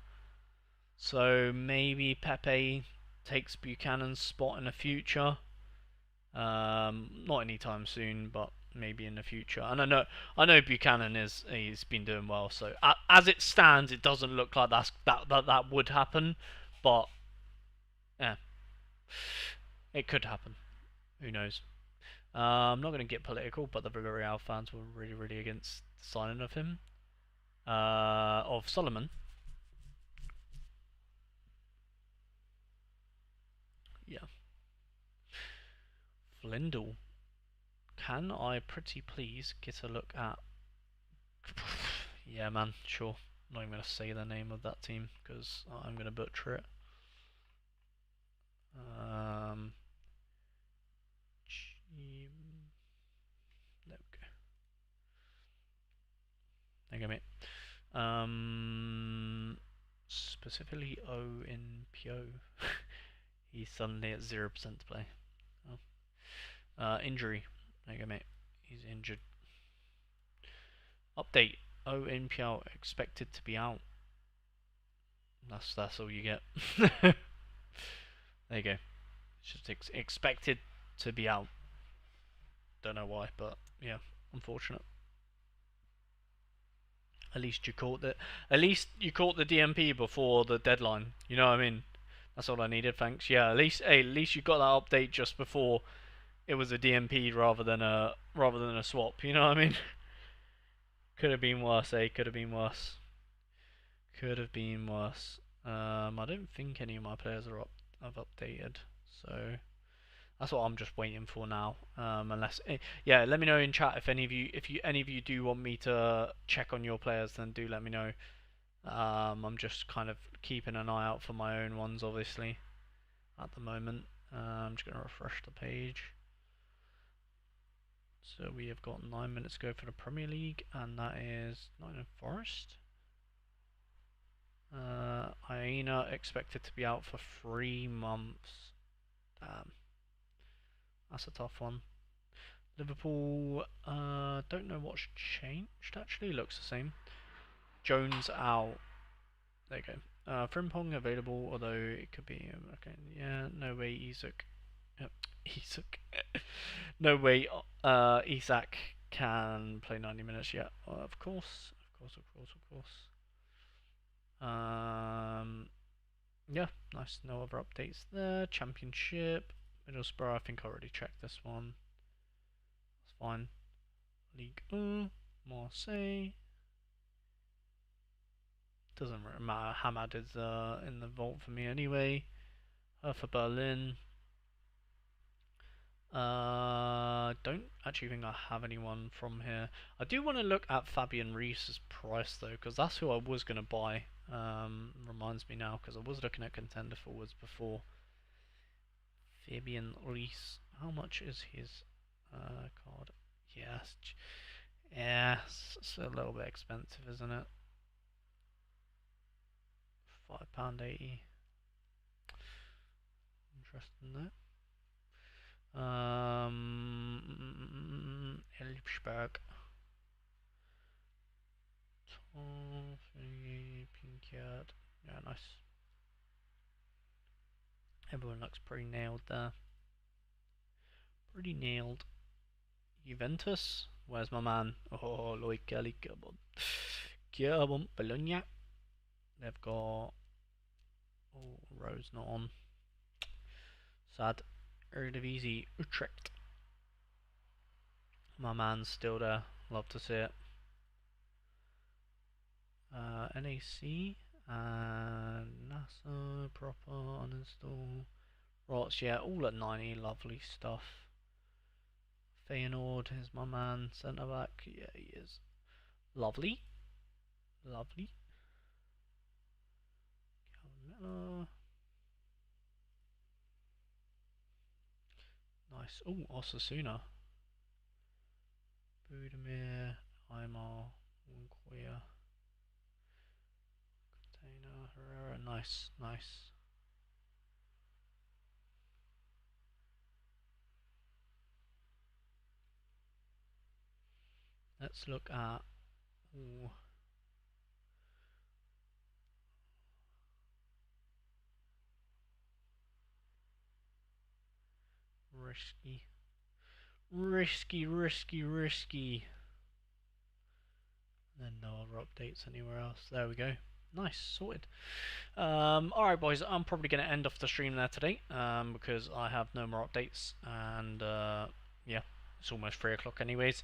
So maybe Pepe takes Buchanan's spot in the future. Not anytime soon, but maybe in the future. And I know Buchanan he's been doing well. So as it stands, it doesn't look like that would happen, but yeah, it could happen. Who knows? I'm not going to get political, but the Villarreal fans were really against the signing of him. Of Solomon. Yeah. Flindle. Can I pretty please get a look at? Yeah, man, sure. I'm not even going to say the name of that team because I'm going to butcher it. Um, there we go. There you go, mate. Specifically O in Pio. He's suddenly at 0% to play. Oh. Injury. There you go, mate. He's injured. Update. O in Pio expected to be out. That's all you get. There you go. It's just expected to be out. Don't know why, but yeah, unfortunate. At least you caught the DMP before the deadline. You know what I mean? That's all I needed. Thanks. Yeah, at least you got that update just before it was a DMP rather than a swap. You know what I mean? Could have been worse. Could have been worse. Could have been worse. I don't think any of my players have updated, so that's what I'm just waiting for now. Unless, yeah, let me know in chat if any of you do want me to check on your players, then do let me know. I'm just kind of keeping an eye out for my own ones, obviously, at the moment. I'm just gonna refresh the page. So we have got 9 minutes to go for the Premier League, and that is Nottingham Forest. Aina expected to be out for 3 months. Damn, that's a tough one. Liverpool, don't know what's changed actually, looks the same. Jones out. There you go. Frimpong available, although it could be. Okay, yeah, no way Isak. Isak. No way Isak can play 90 minutes yet. Of course. Of course. Yeah, nice. No other updates there. Championship. Middlesbrough, I think I already checked this one. It's fine. Ligue 1. Marseille. Doesn't really matter. Hamad is in the vault for me anyway. Hertha Berlin. Don't actually think I have anyone from here. I do want to look at Fabian Reese's price though, because that's who I was gonna buy. Reminds me now, because I was looking at contender forwards before. Fabian Reese. How much is his card? Yes, yes, it's a little bit expensive, isn't it? £5.80. Interesting there. Elfsberg. Pinkett. Yeah, nice. Everyone looks pretty nailed there. Pretty nailed. Juventus. Where's my man? Oh, Loic Kelly. Come on. Come on. Bologna. They've got. Oh, Rose not on. Sad. Eredivisie. Utrecht. My man's still there. Love to see it. NAC. And NASA. Proper. Uninstall. Rots. Yeah, all at 90. Lovely stuff. Feyenoord is my man. Centre back. Yeah, he is. Lovely. Lovely. Nice. Oh, Osasuna. Budimir, Aymar, Enquiries, Container, Herrera. Nice, nice. Let's look at. Ooh. Risky. Risky, risky, risky. And then no other updates anywhere else. There we go. Nice, sorted. Alright boys, I'm probably going to end off the stream there today, because I have no more updates, and yeah, it's almost 3 o'clock anyways,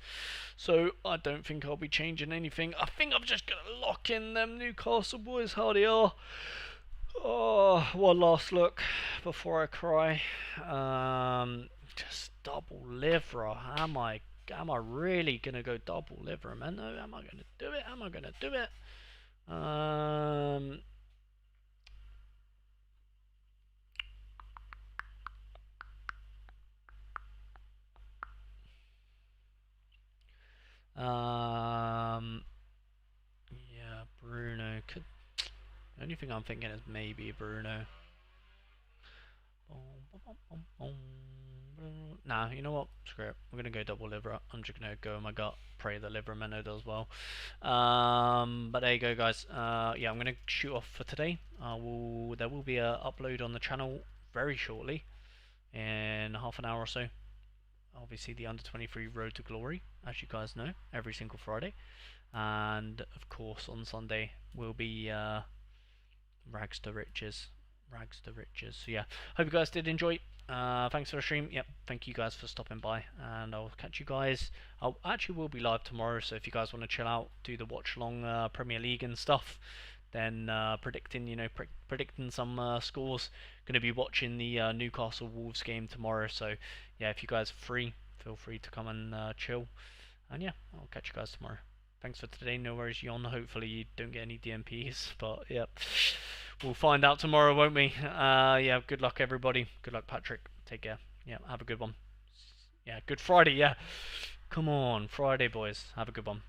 so I don't think I'll be changing anything. I think I'm just going to lock in them Newcastle boys, how they are. Oh, one last look before I cry. Just double liver. Am I really gonna go double liver, man? No, am I gonna do it? Am I gonna do it? Um, yeah, Bruno could. The only thing I'm thinking is maybe Bruno. Nah, you know what? Screw it. I'm gonna go double liver. I'm just gonna go in my gut. Pray the liver does well. But there you go, guys. Yeah, I'm gonna shoot off for today. There will be a upload on the channel very shortly, in half an hour or so. Obviously, the under 23 Road to Glory, as you guys know, every single Friday, and of course on Sunday will be Rags to Riches. Rags to Riches. So yeah, hope you guys did enjoy. Thanks for the stream. Yep, thank you guys for stopping by, and I'll catch you guys. I actually will be live tomorrow, so if you guys want to chill out, do the watch long Premier League and stuff, then predicting some scores. Going to be watching the Newcastle Wolves game tomorrow, so yeah, if you guys are free, feel free to come and chill. And yeah, I'll catch you guys tomorrow. Thanks for today. No worries, Yon. Hopefully you don't get any DMPs, but yeah, we'll find out tomorrow, won't we? Yeah, good luck, everybody. Good luck, Patrick. Take care. Yeah, have a good one. Yeah, good Friday. Yeah, come on, Friday, boys. Have a good one.